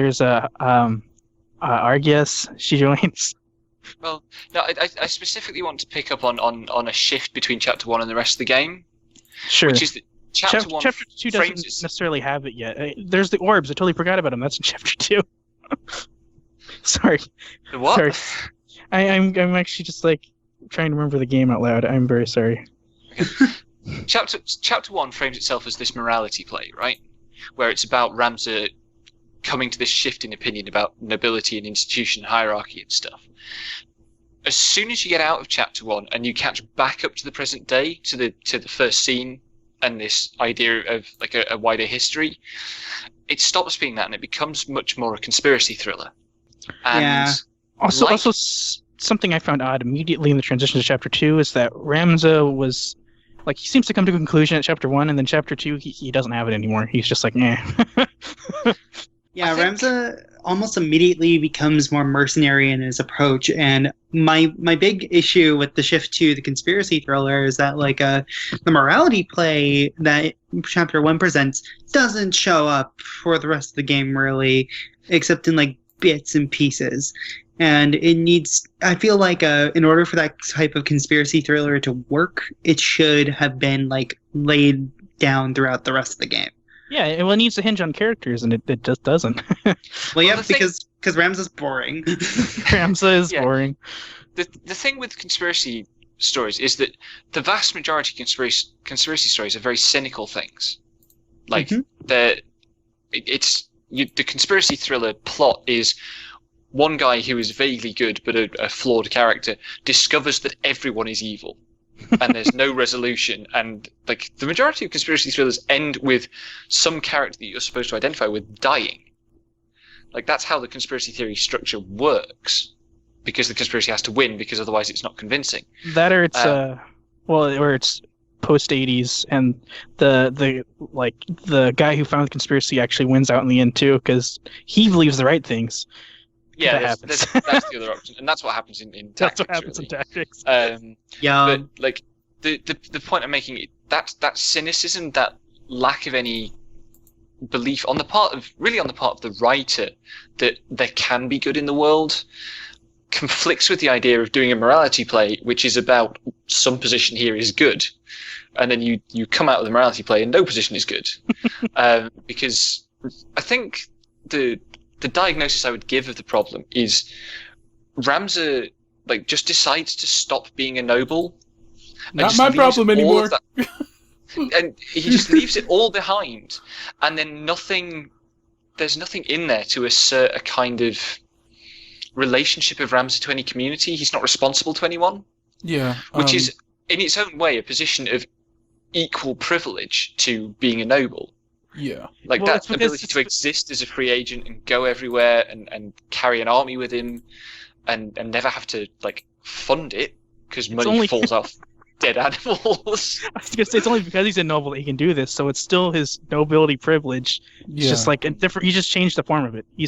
Argias, she joins. Well, no, I specifically want to pick up on a shift between Chapter 1 and the rest of the game. Sure. Which is that Chapter 1 Chapter 2 doesn't necessarily have it yet. There's the orbs. I totally forgot about them. That's in Chapter 2. Sorry. The what? Sorry. I'm actually just trying to remember the game out loud. I'm very sorry. Okay. Chapter 1 frames itself as this morality play, right? Where it's about Ramza coming to this shift in opinion about nobility and institution hierarchy and stuff. As soon as you get out of chapter 1 and you catch back up to the present day, to the first scene and this idea of a wider history, it stops being that and it becomes much more a conspiracy thriller. And Also something I found odd immediately in the transition to chapter 2 is that Ramza was he seems to come to a conclusion at chapter 1, and then chapter 2 he doesn't have it anymore. He's just Yeah, Ramza almost immediately becomes more mercenary in his approach, and my big issue with the shift to the conspiracy thriller is that the morality play that Chapter 1 presents doesn't show up for the rest of the game really, except in bits and pieces. And it needs, I feel in order for that type of conspiracy thriller to work, it should have been laid down throughout the rest of the game. Yeah, it needs to hinge on characters, and it just doesn't. Because Ramza's boring. Ramza is boring. The thing with conspiracy stories is that the vast majority of conspiracy stories are very cynical things. It's the conspiracy thriller plot is one guy who is vaguely good but a flawed character discovers that everyone is evil, and there's no resolution. And like the majority of conspiracy thrillers end with some character that you're supposed to identify with dying. Like that's how the conspiracy theory structure works, because the conspiracy has to win, because otherwise it's not convincing. That or it's or it's post 80s, and the guy who found the conspiracy actually wins out in the end too, because he believes the right things. Yeah, that's the other option, and that's what happens in Tactics. That's what happens in Tactics. But like the point I'm making, that cynicism, that lack of any belief on the part of the writer that there can be good in the world, conflicts with the idea of doing a morality play, which is about some position here is good, and then you come out of the morality play and no position is good, because I think the diagnosis I would give of the problem is Ramza like just decides to stop being a noble. Not my problem anymore. And he just leaves it all behind, and then there's nothing in there to assert a kind of relationship of Ramza to any community. He's not responsible to anyone. Yeah. Which is, in its own way, a position of equal privilege to being a noble. Yeah. Like that ability to exist as a free agent and go everywhere and carry an army with him and never have to like fund it because money falls off dead animals. I was gonna say it's only because he's a noble that he can do this, so it's still his nobility privilege. It's just like a different. He just changed the form of it. He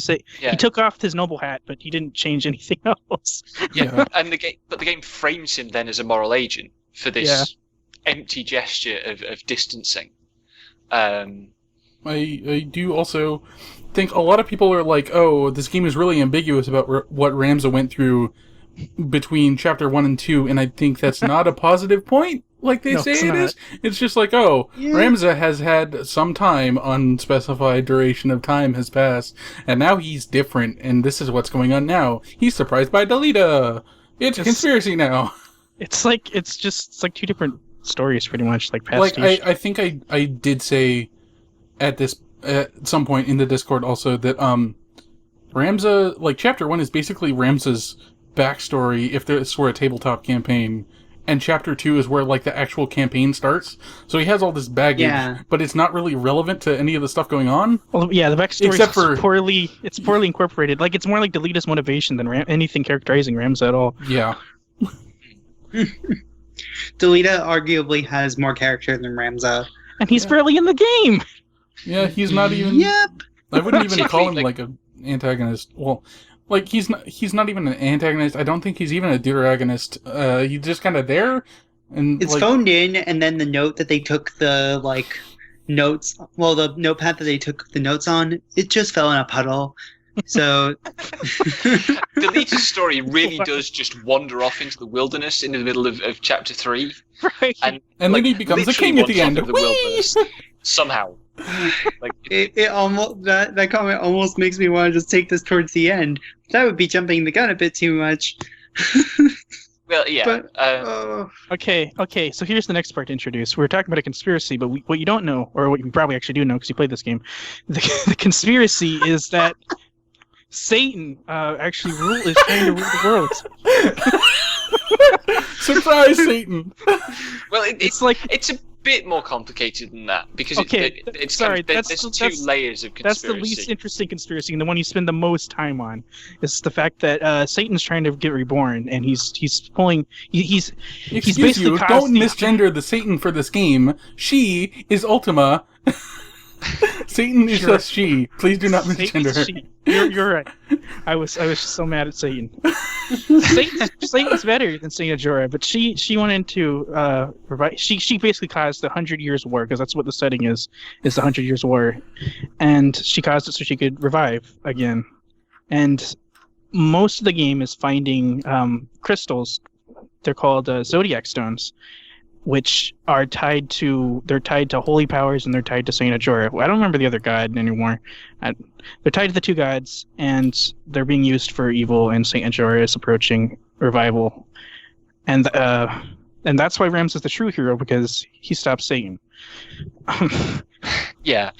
took off his noble hat, but he didn't change anything else. Yeah, and the game frames him then as a moral agent for this empty gesture of distancing. I do also think a lot of people are like, oh, this game is really ambiguous about what Ramza went through between Chapter 1 and 2, and I think that's not a positive point, like they say it is. It's just like, Ramza has had some time, unspecified duration of time has passed, and now he's different, and this is what's going on now. He's surprised by Delita! It's conspiracy now! It's like two different stories, pretty much, like pastiche. Like, I think I did say at some point in the Discord also that, Ramza, like, Chapter 1 is basically Ramza's backstory if this were a tabletop campaign, and Chapter 2 is where like the actual campaign starts. So he has all this baggage, but it's not really relevant to any of the stuff going on. Well, yeah, the backstory is poorly incorporated. Like it's more like Delita's motivation than anything characterizing Ramza at all. Yeah. Delita arguably has more character than Ramza, and he's barely in the game. Yeah, he's not even. Yep. I wouldn't even call him like an antagonist. Well. Like, he's not even an antagonist. I don't think he's even a deuteragonist. He's just kind of there. And it's phoned in, and then the note that they took the, like, notes... Well, the notepad that they took the notes on, it just fell in a puddle. So... Delita's story really does just wander off into the wilderness in the middle of Chapter 3. Right. And like, then he becomes the king at the end. Of the wilderness, somehow. Like it almost that comment almost makes me want to just take this towards the end. That would be jumping the gun a bit too much. Well, yeah. But, Okay. So here's the next part to introduce. We're talking about a conspiracy, but what you don't know, or what you probably actually do know because you played this game, the conspiracy is that Satan actually is trying to rule the world. Surprise, Satan! Well, it's a bit more complicated than that because there's two layers of conspiracy. That's the least interesting conspiracy, and the one you spend the most time on is the fact that Satan's trying to get reborn, and he's basically don't misgender the Satan for this game. She is Ultima. Satan is just she. Please do not misgender her. You're right. I was so mad at Satan. Satan's better than Saint Ajora, but she went into she basically caused the 100 Years' War, because that's what the setting is the 100 Years' War, and she caused it so she could revive again. And most of the game is finding crystals. They're called zodiac stones, which are tied to holy powers, and they're tied to Saint Ajora. I don't remember the other god anymore. They're tied to the two gods, and they're being used for evil, and Saint Ajora is approaching revival. And that's why Ramza is the true hero, because he stopped Satan. Yeah.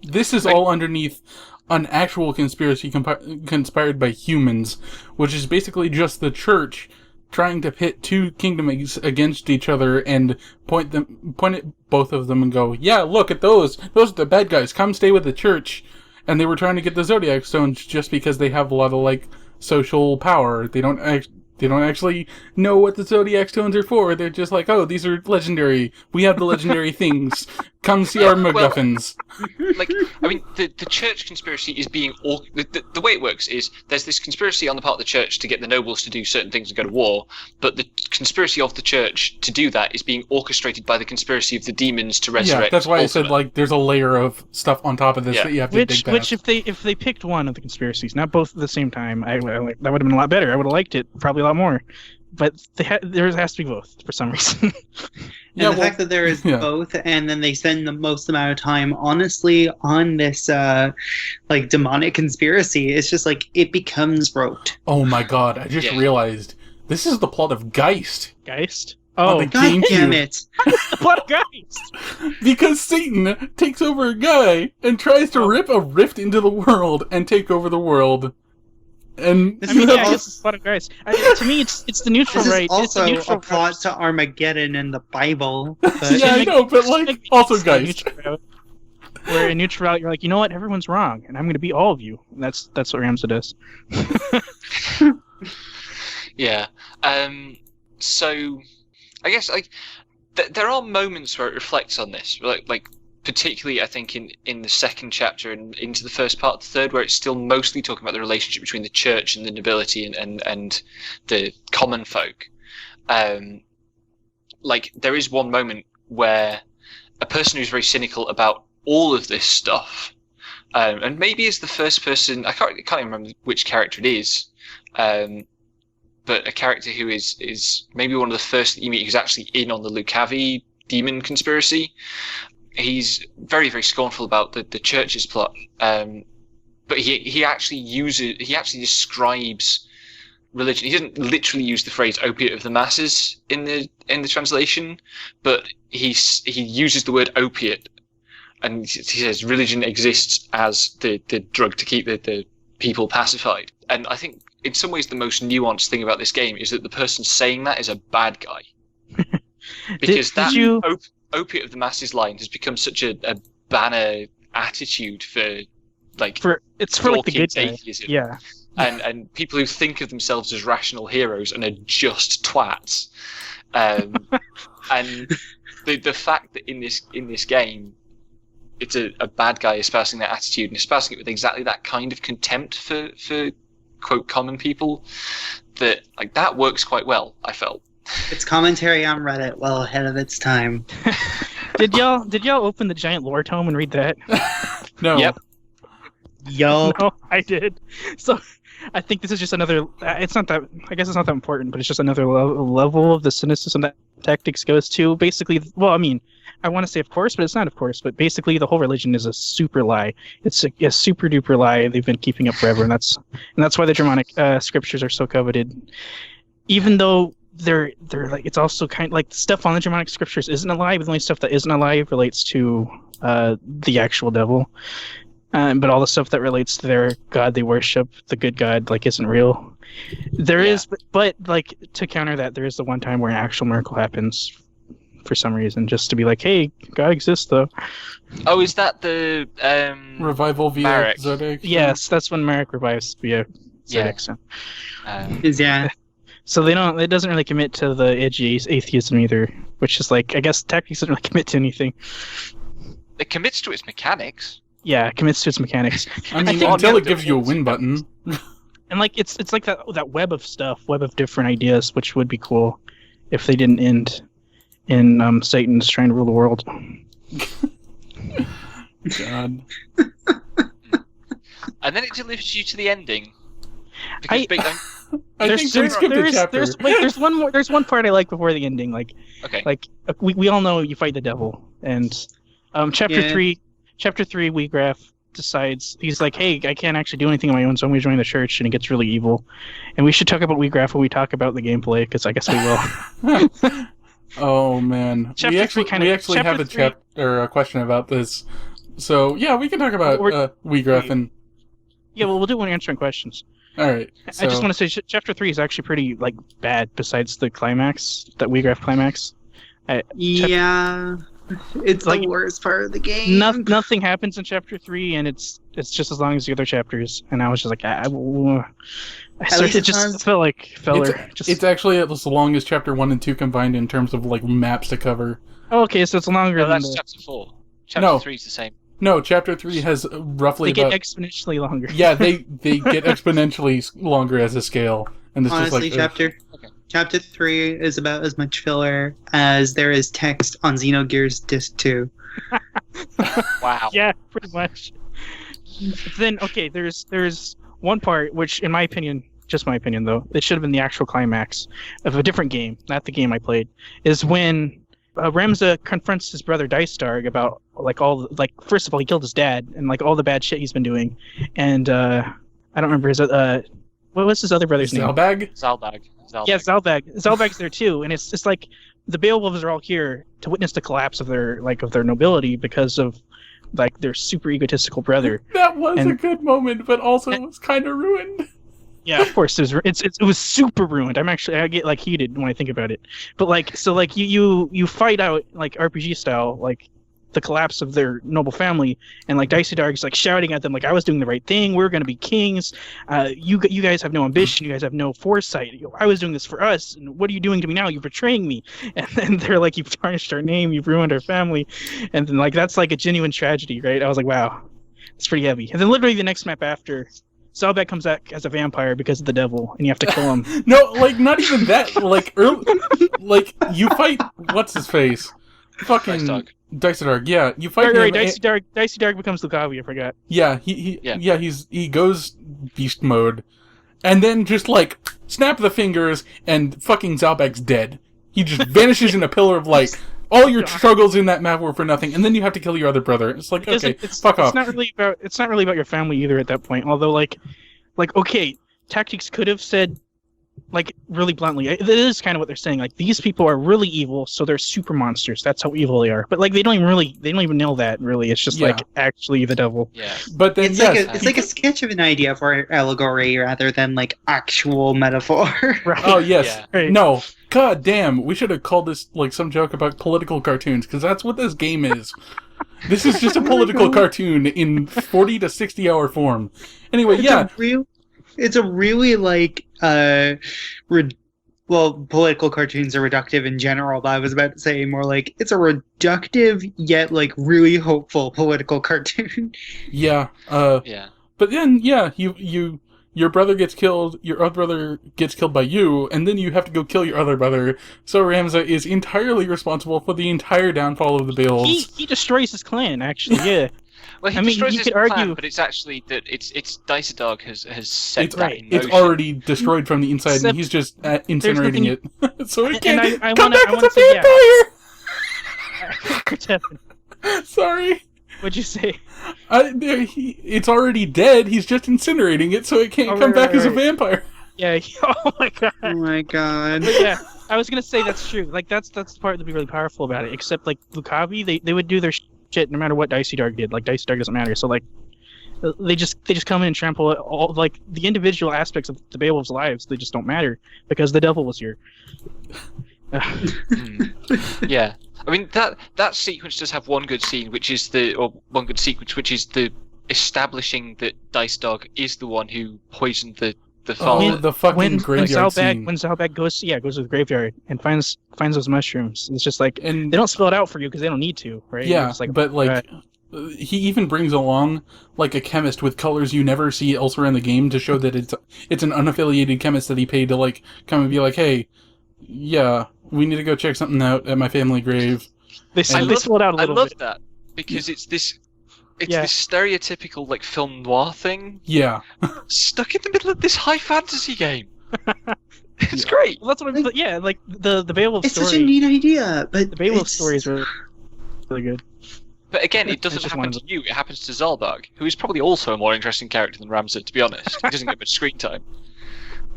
This is all underneath an actual conspiracy conspired by humans, which is basically just the church trying to pit two kingdoms against each other and point at both of them and go, yeah, look at those. Those are the bad guys. Come stay with the church. And they were trying to get the Zodiac Stones just because they have a lot of, like, social power. They don't actually know what the Zodiac Stones are for. They're just like, oh, these are legendary. We have the legendary things. Come see our MacGuffins. Like, I mean, the church conspiracy is being... The way it works is there's this conspiracy on the part of the church to get the nobles to do certain things and go to war, but the conspiracy of the church to do that is being orchestrated by the conspiracy of the demons to resurrect. Yeah, that's why I said, Ultima. like, there's a layer of stuff on top of this that you have to dig past. Which, if they picked one of the conspiracies, not both at the same time, that would have been a lot better. I would have liked it probably a lot more. But there has to be both for some reason. And the fact that there is both, and then they spend the most amount of time, honestly, on this like demonic conspiracy, it's just like it becomes rote. Oh my god! I just realized this is the plot of Geist. Geist? Oh, God damn it! The plot of Geist. Because Satan takes over a guy and tries to rip a rift into the world and take over the world. And I mean, I guess it's a plot of Geist. To me, it's the neutral This is right. also it's the neutral a plot to Armageddon in the Bible. But yeah, I know, but like also Geist. Where in neutral route, you're like, you know what, everyone's wrong, and I'm going to beat all of you. And that's what Ramza does. Yeah. So, I guess like there are moments where it reflects on this, like particularly I think in the second chapter and into the first part of the third, where it's still mostly talking about the relationship between the church and the nobility and the common folk. Like there is one moment where a person who's very cynical about all of this stuff, and maybe is the first person, I can't even remember which character it is, but a character who is maybe one of the first that you meet who's actually in on the Lucavi demon conspiracy. He's very, very scornful about the church's plot, but he actually describes religion. He doesn't literally use the phrase "opiate of the masses" in the translation, but he uses the word opiate, and he says religion exists as the drug to keep the people pacified. And I think in some ways the most nuanced thing about this game is that the person saying that is a bad guy, because opiate of the masses line has become such a banner attitude for like for like the good atheism. Yeah. And people who think of themselves as rational heroes and are just twats. And the fact that in this game it's a bad guy espousing that attitude and espousing it with exactly that kind of contempt for quote common people, that works quite well, I felt. It's commentary on Reddit well ahead of its time. Did y'all open the giant lore tome and read that? No. Yep. Yo. No, I did. So I think this is just another. It's not that. I guess it's not that important, but it's just another level of the cynicism that Tactics goes to. Basically, well, I mean, I want to say of course, but it's not of course. But basically, the whole religion is a super lie. It's a super duper lie they've been keeping up forever, and that's why the Germanic scriptures are so coveted. Even though they're like, it's also kind of like stuff on the Germanic scriptures isn't a lie, but the only stuff that isn't a lie relates to the actual devil. But all the stuff that relates to their god they worship, the good god, like isn't real. There is, but like to counter that, there is the one time where an actual miracle happens for some reason, just to be like, hey, God exists though. Oh, is that the revival via Marek? Zodiac? Yes, that's when Marek revives via Zodiac. Yeah. So it doesn't really commit to the edgy atheism either, which is like, I guess Tactics doesn't really commit to anything. It commits to its mechanics. Yeah, it commits to its mechanics. I mean, until it gives you a win button. And like it's like that web of stuff, web of different ideas, which would be cool if they didn't end in Satan's trying to rule the world. God. And then it delivers you to the ending. I think they skipped a chapter. There's one part I like before the ending. Like, okay. Like we all know you fight the devil, and chapter 3, Wheatgraph decides, he's like, hey, I can't actually do anything on my own, so I'm going to join the church, and it gets really evil. And we should talk about Wheatgraph when we talk about the gameplay, because I guess we will. Oh man, Chapter we actually three kinda- we actually have chapter a question about this. So yeah, we can talk about WeGraph and. Yeah, well, we'll do it when answering questions. All right. I just want to say, Chapter 3 is actually pretty like bad. Besides the climax, that WeGraph climax. Yeah, it's like, the worst part of the game. Nothing happens in Chapter 3, and it's just as long as the other chapters. And I was just like, it just felt like filler. It's actually as long as Chapter 1 and 2 combined in terms of like maps to cover. Oh, okay, so it's longer. No, that's Chapter 4. Chapter 3 is the same. No, Chapter 3 has roughly They get exponentially longer. Yeah, they get exponentially longer as a scale, and it's Honestly, just like Chapter 3 is about as much filler as there is text on Xenogears Disc 2. Wow. Yeah, pretty much. Then okay, there's one part which, in my opinion, just my opinion though, it should have been the actual climax of a different game, not the game I played. Is when Ramza confronts his brother Dark about first of all he killed his dad and like all the bad shit he's been doing, and I don't remember his what was his other brother's name? Zalbag. Yeah, Zalbag. Zalbag's there too, and it's like the Beowulfs are all here to witness the collapse of their nobility because of like their super egotistical brother. That was a good moment, but also it was kind of ruined. Yeah, of course it was super ruined. I get like heated when I think about it. But like so like you fight out like RPG style like the collapse of their noble family, and like Dicey Dark's like shouting at them like I was doing the right thing. We're gonna be kings. You guys have no ambition. You guys have no foresight. I was doing this for us. And what are you doing to me now? You're betraying me. And then they're like, you've tarnished our name. You've ruined our family. And then like that's like a genuine tragedy, right? I was like, wow, it's pretty heavy. And then literally the next map after, Zalbag comes back as a vampire because of the devil, and you have to kill him. No, like not even that. Like like you fight what's his face, fucking Dicey Dark. Yeah, you fight him. Dicey Dark becomes Lucavi. I forgot. Yeah, he goes beast mode, and then just like snap the fingers, and fucking Zalbag's dead. He just vanishes in a pillar of light. All your struggles in that map were for nothing, and then you have to kill your other brother. It's like, okay, fuck off. It's not really about your family either at that point. Although, like, okay, Tactics could have said, like, really bluntly, it is kind of what they're saying. Like, these people are really evil, so they're super monsters. That's how evil they are. But like, they don't even nail that. Really, it's just like actually the devil. Yeah. But then it's like a sketch of an idea for allegory rather than like actual metaphor. Right. Oh yes. Yeah. Right. No. God damn, we should have called this like some joke about political cartoons, because that's what this game is. This is just a political cartoon in 40 to 60 hour form. Anyway, it's a really like political cartoons are reductive in general, but I was about to say more like it's a reductive yet like really hopeful political cartoon. Yeah. Yeah. But then your brother gets killed, your other brother gets killed by you, and then you have to go kill your other brother. So Ramza is entirely responsible for the entire downfall of the Beowulfs. He destroys his clan, actually, yeah. Well, he destroys his plan, but it's actually that it's Dicey Dark has set that in motion. It's already destroyed from the inside, and he's just incinerating it. So it can't come back as a vampire! Sorry. What'd you say? It's already dead. He's just incinerating it, so it can't come back as a vampire. Yeah. Oh my god. Oh my god. But yeah, I was gonna say that's true. Like that's the part that'd be really powerful about it. Except like Lucavi, they would do their shit no matter what Dicey Dark did. Like Dicey Dark doesn't matter. So like, they just come in and trample all like the individual aspects of the Beowulf's lives. They just don't matter because the devil was here. Yeah. I mean that sequence does have one good scene, which is one good sequence, which is the establishing that Dice Dog is the one who poisoned the father. Oh, the fucking graveyard scene. When Zalbag goes to the graveyard and finds those mushrooms. It's just like, and they don't spell it out for you because they don't need to, right? Yeah, but like he even brings along like a chemist with colors you never see elsewhere in the game to show that it's an unaffiliated chemist that he paid to like come and be like, hey, yeah, we need to go check something out at my family grave. They spell it out a little bit. I love that because it's this stereotypical like film noir thing. Yeah. Stuck in the middle of this high fantasy game. It's great. Well, that's what like the Beowulf story. It's such a neat idea, but the Beowulf story is really good. But again, it doesn't happen to you. It happens to Zalbag, who is probably also a more interesting character than Ramza, to be honest. He doesn't get much screen time.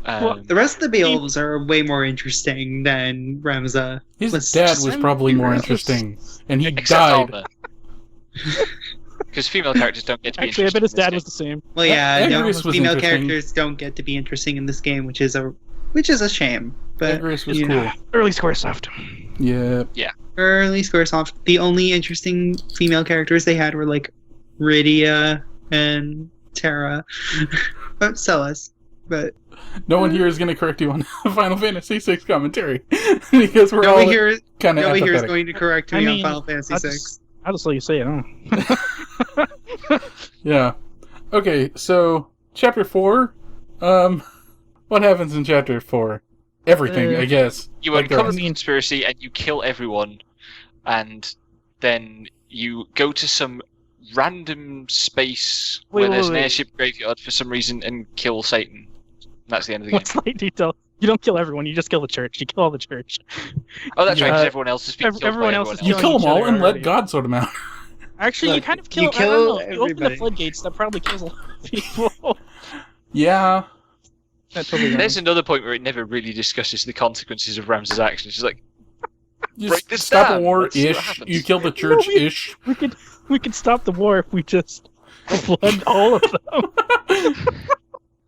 The rest of the Beowulfs are way more interesting than Ramza. His dad was probably more interesting, and he Except died. Alma. Because female characters don't get to be Actually, I interesting. bet his in this dad game. was the same. Well, yeah, no, Agris was female interesting. characters don't get to be interesting in this game, which is a shame. But Agris was you know, cool. Early Squaresoft. Yeah. early Squaresoft, the only interesting female characters they had were like Rydia and Terra, but Celes. But No one here is going to correct you on Final Fantasy VI commentary because we're nobody all here, kind of nobody here is apathetic. going to correct me I on mean, Final Fantasy VI. I'll just let you say it. I don't know. Yeah. Okay, so chapter 4. What happens in chapter 4? Everything, I guess. You Like uncover the- the conspiracy and you kill everyone, and then you go to some random space Wait, where there's wait, an wait. airship graveyard for some reason and kill Satan. That's the end of the game. One slight detail. You don't kill everyone. You just kill the church. You kill all the church. Oh, that's right, Yeah. because everyone else has been killed Everyone by else everyone is else. You killing kill each them all other and let already. God sort them out. Actually, you Look, kind of you kill. I kill don't know. You open the everybody. floodgates. That probably kills a lot of people. Yeah. That totally There's another point where it never really discusses the consequences of Rams's actions. It's like, You Break this stop down. a Let's see what war-ish. happens. You kill the church-ish. we could stop the war if we just flood all of them.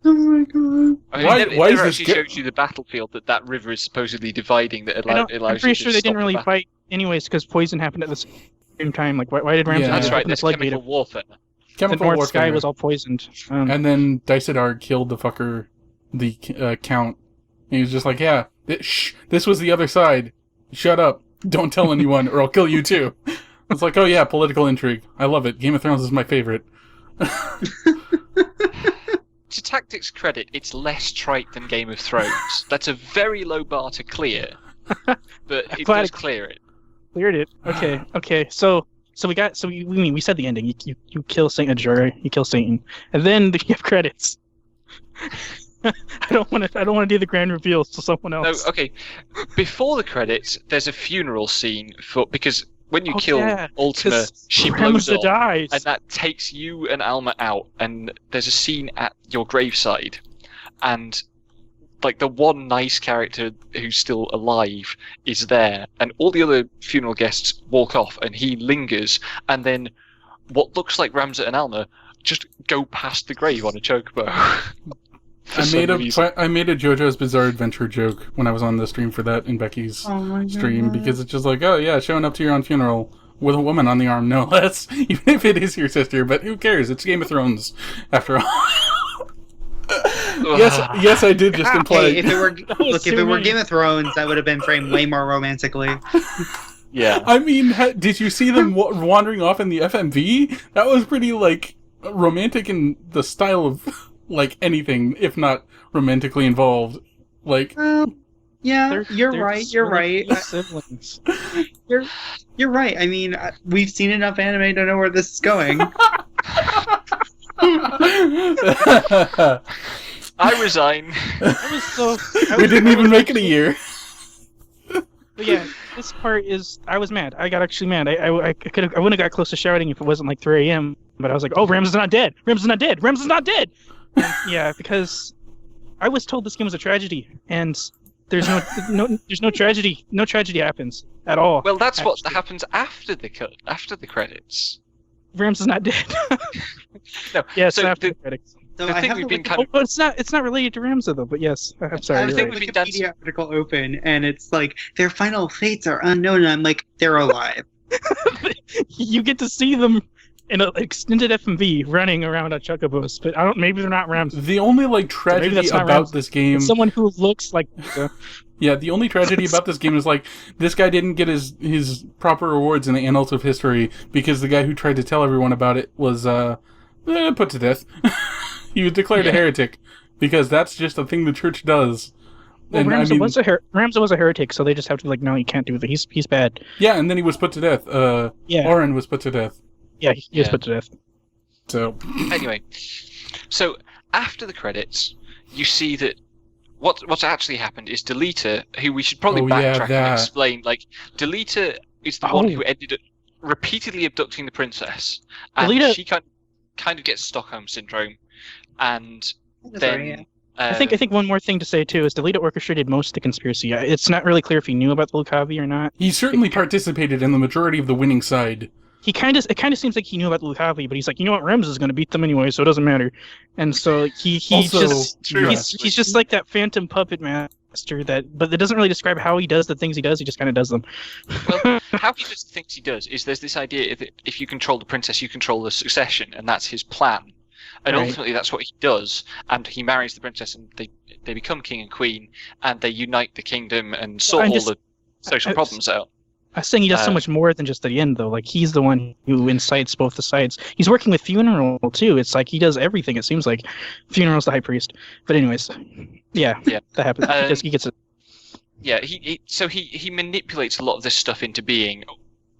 Oh my god! I mean, Why- it never, why it is never this actually ge- shows you the battlefield that river is supposedly dividing that I allows don't, I'm you pretty to sure they stop didn't the really battle. fight anyways because poison happened at the same time. Like, why did Ramsey Yeah. That's just right, open the there's floodgate? chemical warfare. The Chemical North warfare. Sky was all poisoned. And then Daisadar killed the fucker, the count. And he was just like, yeah, this was the other side. Shut up. Don't tell anyone or I'll kill you too. It's like, oh yeah, political intrigue. I love it. Game of Thrones is my favorite. To Tactics' credit, it's less trite than Game of Thrones. That's a very low bar to clear, but it glad does it- clear it. Cleared it. Okay. So we said the ending. You kill Saint Ajura. You kill Satan, and then you have credits. I don't want to do the grand reveals to someone No, else. okay. Before the credits, there's a funeral scene because when you Oh, kill yeah, Ultima, 'Cause she blows Ramza up, dies. and that takes you and Alma out. And there's a scene at your graveside, and like the one nice character who's still alive is there, and all the other funeral guests walk off, and he lingers, and then what looks like Ramza and Alma just go past the grave on a chocobo. For I some made reason. a JoJo's Bizarre Adventure joke when I was on the stream for that in Becky's Oh my stream god! because it's just like, oh yeah, showing up to your own funeral with a woman on the arm, no less. Even if it is your sister, but who cares? It's Game of Thrones, after all. yes, I did just imply. Hey, if it were was if it too were mean. Game of Thrones, that would have been framed way more romantically. Yeah. I mean, did you see them wandering off in the FMV? That was pretty like romantic in the style of like anything, if not romantically involved. Like, Yeah, They're- you're they're right. just You're really right. cute siblings. You're right. I mean, we've seen enough anime to know where this is going. I resign. we didn't even make it a year. But yeah, this part is. I was mad. I got actually mad. I wouldn't have got close to shouting if it wasn't like 3 a.m. But I was like, oh, Rams is not dead. Rams is not dead. Rams is not dead. And, yeah, because I was told this game was a tragedy, and there's no tragedy. No tragedy happens at all. Well, that's what Actually. happens after the credits. Rams is not dead. No, Yes, so after the- the credits. So The I thing have we've the been kind Oh, but it's not related to Ramza though. But yes, I'm sorry. I you're have think the we've been Wikipedia article open, and it's like their final fates are unknown. And I'm like, they're alive. right. You get to see them in an extended FMV running around on chocobos, but I don't. Maybe they're not Ramza. The only like tragedy that's not about Ramsey. this game, It's someone who looks like. yeah, the only tragedy about this game is like this guy didn't get his proper rewards in the annals of history because the guy who tried to tell everyone about it was put to death. He was declared a heretic because that's just a thing the church does. Well, And, Ramza was a heretic, so they just have to be like, no, you can't do that. He's bad. yeah, and then he was put to death. Yeah, Oren was put to death. yeah, he was Yeah. put to death. So Anyway, so after the credits, you see that what's actually happened is Delita, who we should probably Oh, yeah, backtrack and that. explain. Like, Delita is the one who ended up repeatedly abducting the princess, and Delita- she kind of gets Stockholm syndrome, and That's then right, yeah. I think one more thing to say too is Delita orchestrated most of the conspiracy. It's not really clear if he knew about the Lucavi or not. He certainly participated in the majority of the winning side. It kind of seems like he knew about the Lucavi, but he's like, you know what, Rems is going to beat them anyway, so it doesn't matter. And so he's just like that phantom puppet master but it doesn't really describe how he does the things he does. He just kind of does them. Well, how he does the things he does is there's this idea that if you control the princess, you control the succession, and that's his plan. And ultimately, that's what he does. And he marries the princess, and they become king and queen, and they unite the kingdom and sort all the social problems out. I was saying he does so much more than just at the end, though. Like, he's the one who incites both the sides. He's working with Funeral, too. It's like he does everything, it seems like. Funeral's the high priest. But anyways, yeah. that happens. He gets it. Yeah, he manipulates a lot of this stuff into being,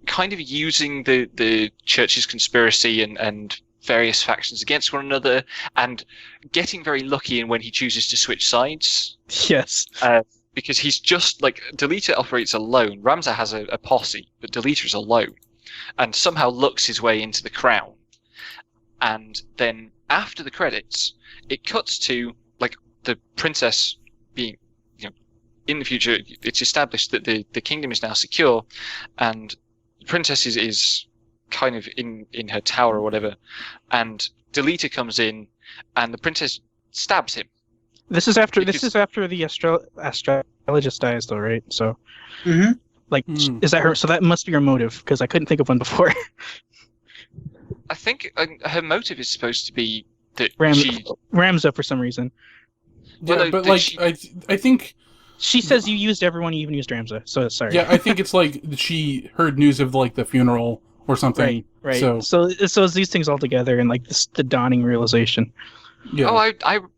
kind of using the church's conspiracy and various factions against one another, and getting very lucky in when he chooses to switch sides. Yes. Because he's just like Delita operates alone. Ramza has a posse, but Delita is alone, and somehow lucks his way into the crown. And then after the credits, it cuts to like the princess being, in the future. It's established that the kingdom is now secure, and the princess is kind of in her tower or whatever, and Delita comes in, and the princess stabs him. This is after the astrologist dies, though, right? So, is that her? So that must be her motive, because I couldn't think of one before. I think her motive is supposed to be that Ramza for some reason. Yeah, but I think she says you used everyone, you even used Ramza. So sorry. Yeah, I think it's like she heard news of like the funeral or something. Right. So it's these things all together, and like the dawning realization. Yeah. Oh,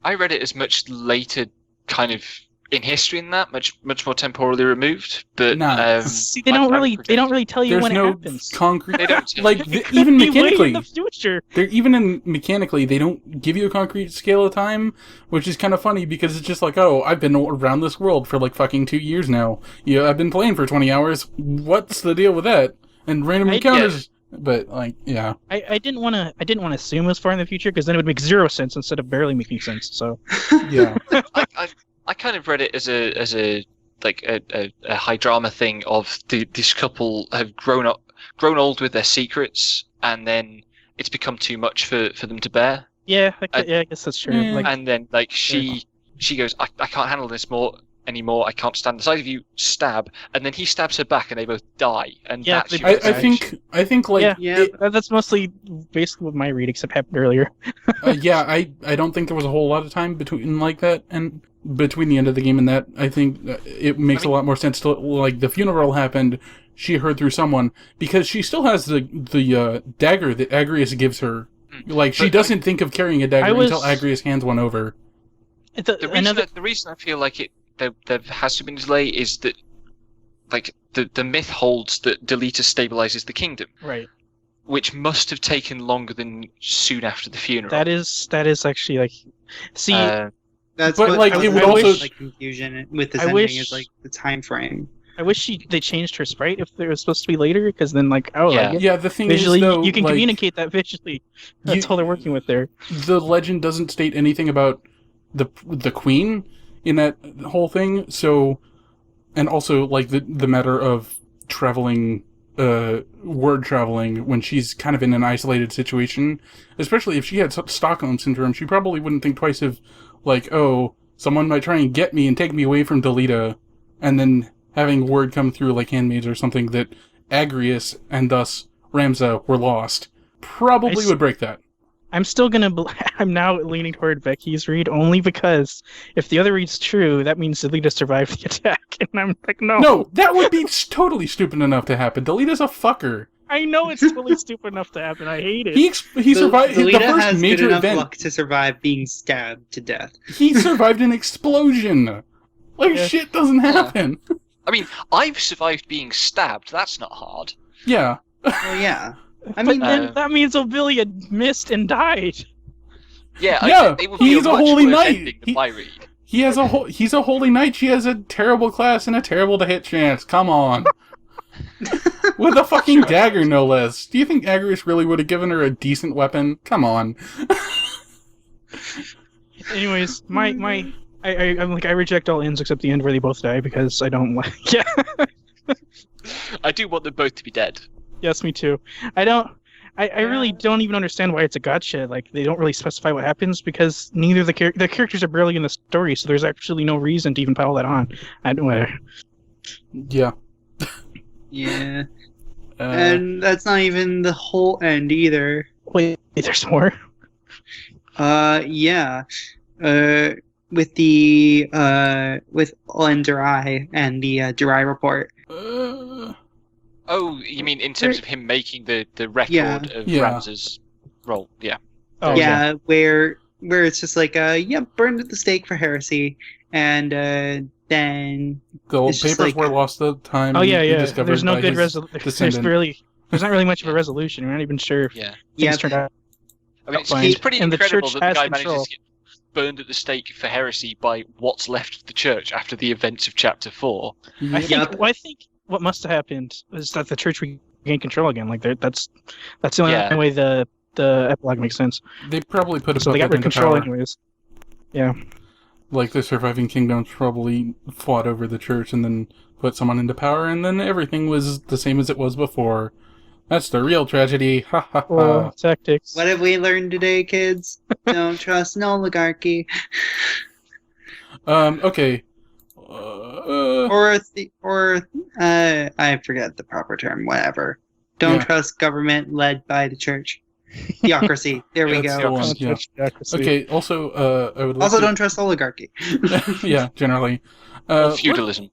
I read it as much later, kind of in history than that, much more temporally removed. But see, they don't really tell you when it happens. Concrete. They don't like even mechanically. In the future. Mechanically, they don't give you a concrete scale of time, which is kind of funny because it's just like, oh, I've been around this world for like fucking 2 years now. Yeah, I've been playing for 20 hours. What's the deal with that? And random encounters. But like, yeah, I didn't want to assume it was far in the future, because then it would make zero sense instead of barely making sense. So yeah, I kind of read it as a high drama thing of this couple have grown old with their secrets, and then it's become too much for them to bear. Yeah, I guess that's true. Yeah. And then like she goes, I can't handle this anymore. I can't stand the sight of you. Stab, and then he stabs her back, and they both die. And that's I think like that's mostly basically what my read, except happened earlier. I don't think there was a whole lot of time between like that and between the end of the game and that. I think it makes a lot more sense to like the funeral happened. She heard through someone because she still has the dagger that Agrius gives her. Like she doesn't think of carrying a dagger until Agrius hands one over. The reason I feel like there has to be a delay is that, like, the myth holds that Delita stabilizes the kingdom, right? Which must have taken longer than soon after the funeral. That is actually like, see, that's but what like it would also like confusion with this ending is like the time frame. I wish they changed her sprite if it was supposed to be later, because then like the thing visually, is though, you can like, communicate that visually. That's all they're working with there. The legend doesn't state anything about the queen in that whole thing, so, and also like the matter of traveling, word traveling when she's kind of in an isolated situation, especially if she had Stockholm syndrome, she probably wouldn't think twice of like, oh, someone might try and get me and take me away from Delita, and then having word come through like handmaids or something that Agrius and thus Ramza were lost probably would break that. I'm still I'm now leaning toward Becky's read, only because if the other read's true, that means Delita survived the attack, and I'm like, no. No, that would be totally stupid enough to happen. Delita's a fucker. I know it's totally stupid enough to happen. I hate it. He survived Delita the first has major good enough event. luck to survive being stabbed to death. He survived an explosion. Like shit doesn't happen. I mean, I've survived being stabbed. That's not hard. Yeah. Well, yeah. I But mean, then that means Ovilia missed and died. Yeah, it would be he's a holy knight. Than my read. He's a holy knight. She has a terrible class and a terrible to hit chance. Come on. With a fucking dagger, no less. Do you think Agrius really would have given her a decent weapon? Come on. Anyways, I'm like I reject all ends except the end where they both die because I don't like. Yeah. I do want them both to be dead. Yes, me too. I really don't even understand why it's a gotcha. Like they don't really specify what happens because neither the characters are barely in the story, so there's actually no reason to even pile that on. I don't know. Yeah. Yeah. And that's not even the whole end either. Wait, there's more. Yeah. With Lenderai and the Durai report. Oh, you mean in terms of him making the record of Yeah. Rams's role? Yeah. Oh, yeah, where it's just like burned at the stake for heresy, and then The old it's just papers like- were lost at the time. Oh yeah, yeah. rediscovered There's no by good his resolution. descendant. There's not really much of a resolution. We're not even sure if Yeah. things turned out. I mean, it's, Fine. it's pretty And the incredible church that the has guy control. manages to get burned at the stake for heresy by what's left of the church after the events of Chapter 4. I Yep. think what must have happened is that the church regained control again. Like that's the only way the epilogue makes sense. They probably put a So they got puppet rid of into control power. anyways. Yeah. Like the surviving kingdoms probably fought over the church and then put someone into power, and then everything was the same as it was before. That's the real tragedy. Ha ha ha. Well, tactics. what have we learned today, kids? Don't trust an oligarchy, Okay. or I forget the proper term. Whatever. Don't Yeah. trust government led by the church. Theocracy. There we That's go. the one, yeah. Okay, also, I would like Also, to... don't trust oligarchy. Yeah, generally. Feudalism.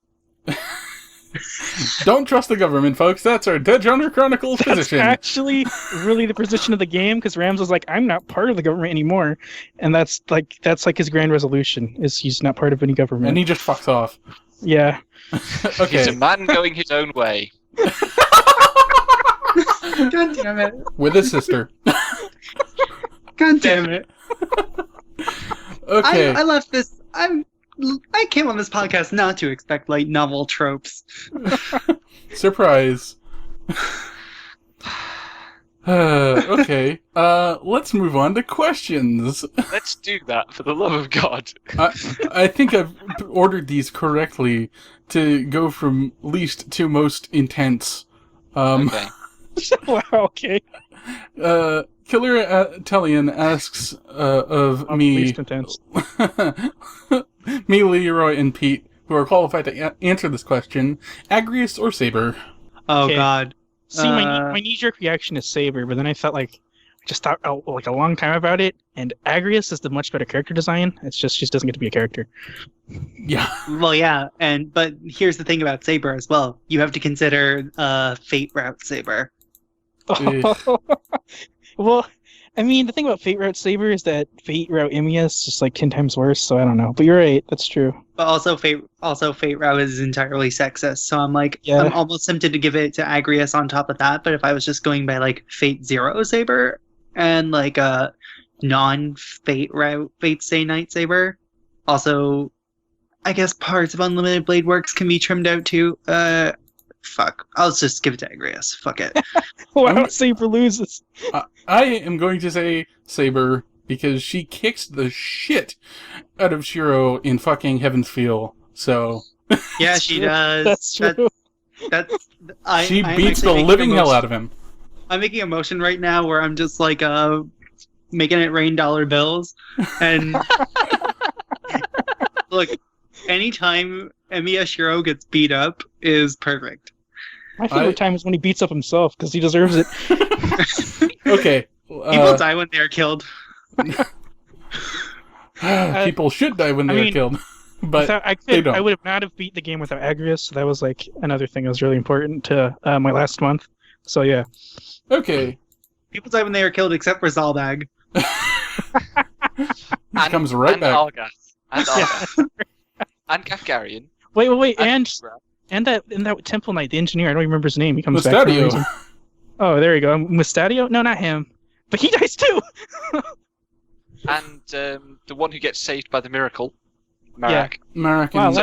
Don't trust the government, folks. That's our Dead Genre Chronicles That's position. actually really the position of the game because Rams was like, I'm not part of the government anymore, and that's like his grand resolution is he's not part of any government. And he just fucks off. Yeah. He's Okay, a man going his own way. God damn it! with his sister. God damn it! Okay. I left this. I came on this podcast not to expect light novel tropes. Surprise. Okay. Let's move on to questions. Let's do that, for the love of God. I think I've ordered these correctly to go from least to most intense. Okay. Wow. Okay. Killer Italian asks of me, Least intense. me, Leroy, and Pete, who are qualified to answer this question: Agrius or Saber? Oh Okay. God. See, my knee-jerk reaction is Saber, but then I felt like just thought like a long time about it, and Agrius is the much better character design. It's just she doesn't get to be a character. Yeah. Well, yeah, but here's the thing about Saber as well. You have to consider Fate Route Saber. Well, I mean, the thing about Fate Route Saber is that Fate Route Emiya is just like 10 times worse. So I don't know, but you're right. That's true. But also Fate Route is entirely sexist. So I'm like, Yeah. I'm almost tempted to give it to Agrius on top of that. But if I was just going by like Fate Zero Saber and like a non-Fate Route Fate Stay Night Saber, also, I guess parts of Unlimited Blade Works can be trimmed out too. Fuck. I'll just give it to Agrius. Fuck it. Wow, Saber loses. I am going to say Saber because she kicks the shit out of Shiro in fucking Heaven's Feel. So Yeah, she does. That's true. she I'm beats actually the making living a hell motion- out of him. I'm making a motion right now where I'm just like making it rain dollar bills. And look, anytime Emiya Shiro gets beat up is perfect. My favorite time is when he beats up himself because he deserves it. Okay. People die when they're killed. People should die when I they're mean, killed. But they don't. I would have not have beat the game without Agrius. So that was like another thing that was really important to my last month. So yeah. Okay. People die when they are killed except for Zalbag. He comes right and back. Argath. And Argath. And Gafgarian. Wait, and And that Temple Knight, the engineer, I don't remember his name. He comes back. For no Mustadio. reason. Oh, there you go. Mustadio? No, not him. But he dies too. And the one who gets saved by the miracle, Marak. Marak Wow, a and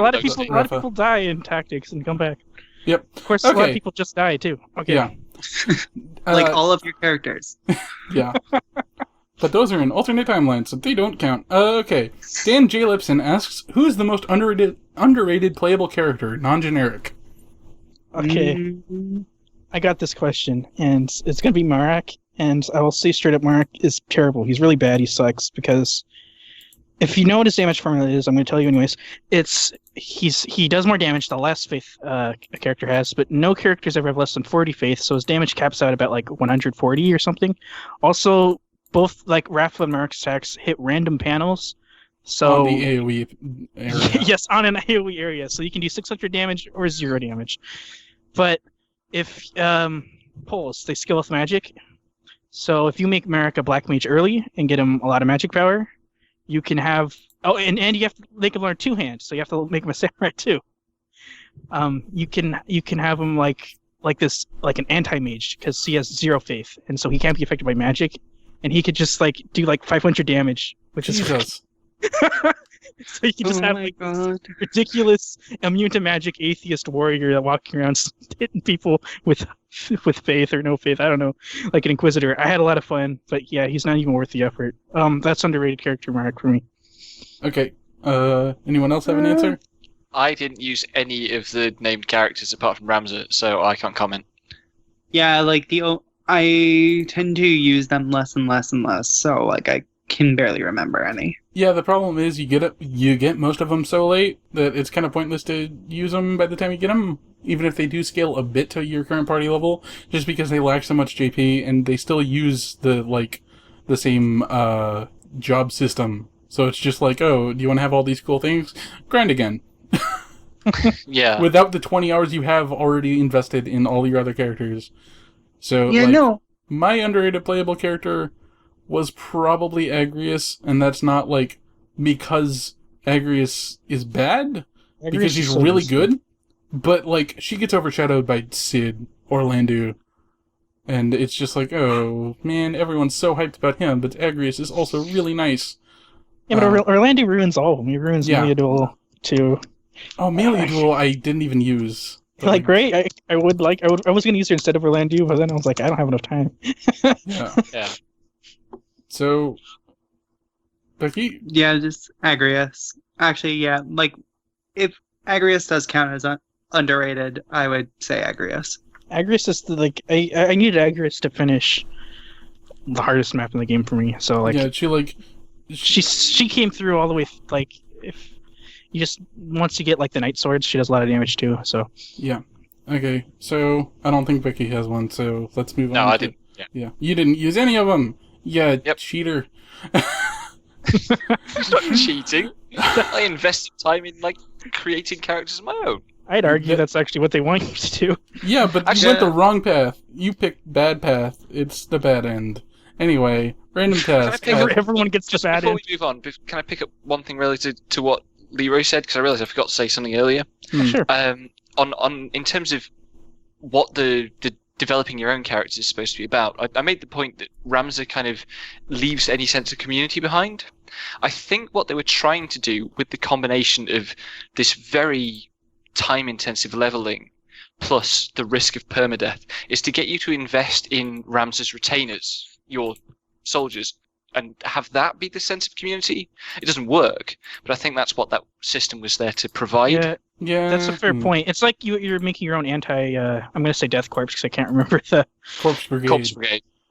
lot of Raph. people die in Tactics and come back. Yep. Of course, a lot Okay. of people just die too. Okay. Yeah. Like all of your characters. Yeah. But those are in alternate timelines, so they don't count. Okay. Dan J. Lipson asks, who's the most underrated playable character, non-generic? Okay, I got this question, and it's going to be Marak, and I will say straight up, Marak is terrible. He's really bad. He sucks, because if you know what his damage formula is, I'm going to tell you anyways. He does more damage the less faith a character has, but no characters ever have less than 40 faith, so his damage caps out about like 140 or something. Also, both like Raffle and Marak's attacks hit random panels. So on the AoE area. Yes, on an AoE area. So you can do 600 damage or 0 damage. But if Pulse, they skill with magic. So if you make Marak a black mage early and get him a lot of magic power, you can have and you have to make him learn two hands, so you have to make him a samurai too. You can have him like this, like an anti-mage, because he has 0 faith, and so he can't be affected by magic, and he could just like do like 500 damage, which is Jesus. so you can just have like this ridiculous immune to magic atheist warrior that walking around hitting people with faith or no faith. I don't know, like an inquisitor. I had a lot of fun, but yeah, he's not even worth the effort. That's underrated character Mark for me. Okay. Anyone else have an answer? I didn't use any of the named characters apart from Ramza, so I can't comment. Yeah, like I tend to use them less and less and less, so like I can barely remember any. Yeah, the problem is you get most of them so late that it's kind of pointless to use them by the time you get them, even if they do scale a bit to your current party level, just because they lack so much JP and they still use the same job system. So it's just like, oh, do you want to have all these cool things? Grind again. Yeah. Without the 20 hours you have already invested in all your other characters. So Yeah, no. My underrated playable character was probably Agrius, and that's not like because Agrius is bad, because she's really good, but like she gets overshadowed by Cid or Landu, and it's just like, oh man, everyone's so hyped about him, but Agrius is also really nice. Yeah, but Orlando ruins all of them. He ruins Melee Duel too. Oh, Melee Duel I didn't even use. Like, great. I was going to use her instead of Orlando, but then I was like, I don't have enough time. Yeah. So, Becky? Yeah, just Agrius. Actually, yeah, like, if Agrius does count as underrated, I would say Agrius. Agrius is I needed Agrius to finish the hardest map in the game for me. So like, yeah, she came through all the way. Like, if you just once you get like the Night Swords, she does a lot of damage too. So yeah. Okay, so I don't think Becky has one. So let's move on. No, I didn't. Yeah, you didn't use any of them. Yeah, Yep. Cheater. It's not cheating. I invested time in like creating characters of my own. I'd argue that's actually what they want you to do. Yeah, but you went the wrong path. You picked bad path. It's the bad end. Anyway, random task. Everyone gets the bad Before end. we move on, can I pick up one thing related to what Leroy said? Because I realised I forgot to say something earlier. Sure. On in terms of what the developing your own characters is supposed to be about, I made the point that Ramza kind of leaves any sense of community behind. I think what they were trying to do with the combination of this very time-intensive leveling plus the risk of permadeath is to get you to invest in Ramza's retainers, your soldiers, and have that be the sense of community. It doesn't work, but I think that's what that system was there to provide. Yeah, that's a fair point. It's like you're making your own anti. I'm going to say Death Corps because I can't remember the Corpse Brigade.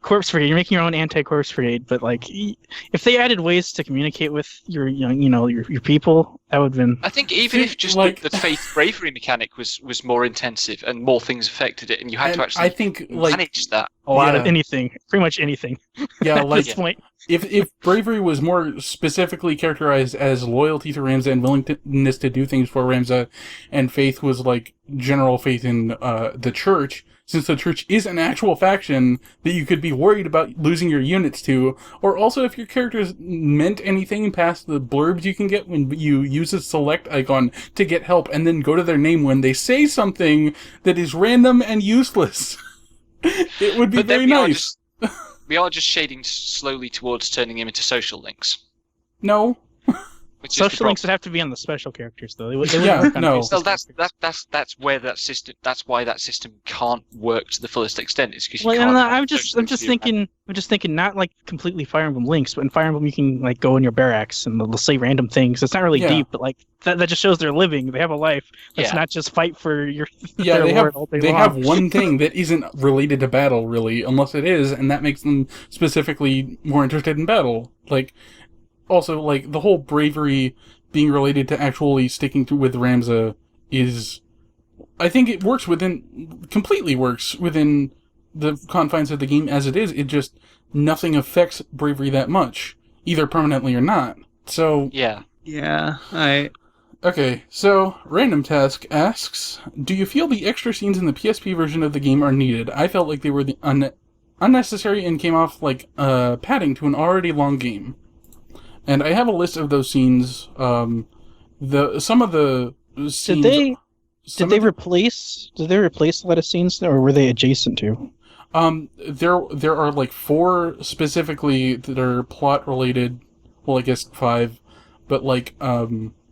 Corpse Brigade. You're making your own anti-Corpse Brigade, but like, if they added ways to communicate with your people, that would have been. I think even if just like the faith bravery mechanic was more intensive and more things affected it, and you had to actually manage that. A lot of anything, pretty much anything. Yeah, like this point. If bravery was more specifically characterized as loyalty to Ramza and willingness to do things for Ramza, and faith was like general faith in the church, since the church is an actual faction that you could be worried about losing your units to, or also if your characters meant anything past the blurbs you can get when you use a select icon to get help and then go to their name when they say something that is random and useless. It would be very nice. We are just shading slowly towards turning him into social links. No. Which is the Social links would have to be on the special characters, though. They wouldn't Yeah, work on no. basic Well, characters. that's where that system. That's why that system can't work to the fullest extent. Is because Well, you and can't. I'm just thinking, not like completely Fire Emblem links, but in Fire Emblem you can like go in your barracks and they'll say random things. It's not really Yeah. deep, but like that just shows they're living. They have a life. It's Yeah. not just fight for your Yeah, their they lord have all day they long. have one thing that isn't related to battle, really, unless it is, and that makes them specifically more interested in battle. Like, also, like, the whole bravery being related to actually sticking with Ramza is... I think it completely works within the confines of the game as it is. It just, nothing affects bravery that much, either permanently or not. So... Yeah. Yeah, Okay, so Random Task asks, do you feel the extra scenes in the PSP version of the game are needed? I felt like they were unnecessary and came off like padding to an already long game. And I have a list of those scenes. Some of the scenes... Did they replace a lot of scenes, or were they adjacent to? There are like 4 specifically that are plot related. Well, I guess 5, but like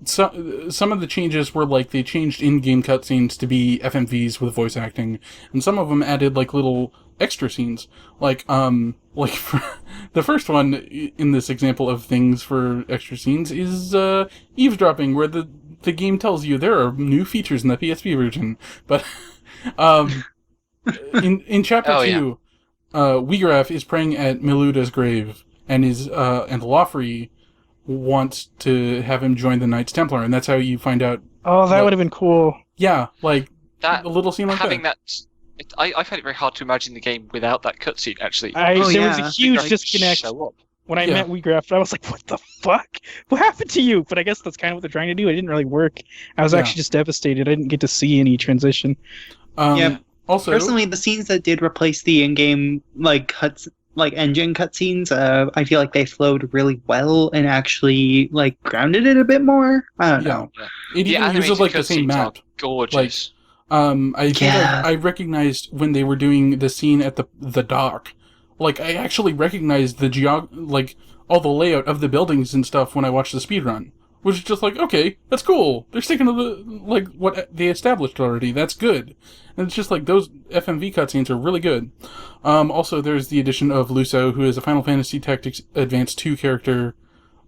some of the changes were like they changed in-game cutscenes to be FMVs with voice acting, and some of them added like little extra scenes. Like for the first one in this example of things for extra scenes is eavesdropping, where the game tells you there are new features in the PSP version, but in chapter 2, Wigraf is praying at Miluda's grave, and and Lofri wants to have him join the Knights Templar, and that's how you find out. Oh, that would have been cool. Yeah, like That a little scene like having that. I find it very hard to imagine the game without that cutscene. Actually, There was yeah. a huge Like, disconnect. show up. When I met WeGraph, I was like, what the fuck? What happened to you? But I guess that's kind of what they're trying to do. It didn't really work. I was actually just devastated. I didn't get to see any transition. Yeah. Also, personally, the scenes that did replace the in-game engine cutscenes, I feel like they flowed really well and actually like grounded it a bit more. I don't know. it The even uses animated like the same cutscenes are map. gorgeous. I think I recognized when they were doing the scene at the dock. Like, I actually recognized all the layout of the buildings and stuff when I watched the speedrun. Which is just like, okay, that's cool. They're sticking to what they established already. That's good. And it's just like, those FMV cutscenes are really good. Also, there's the addition of Luso, who is a Final Fantasy Tactics Advance 2 character,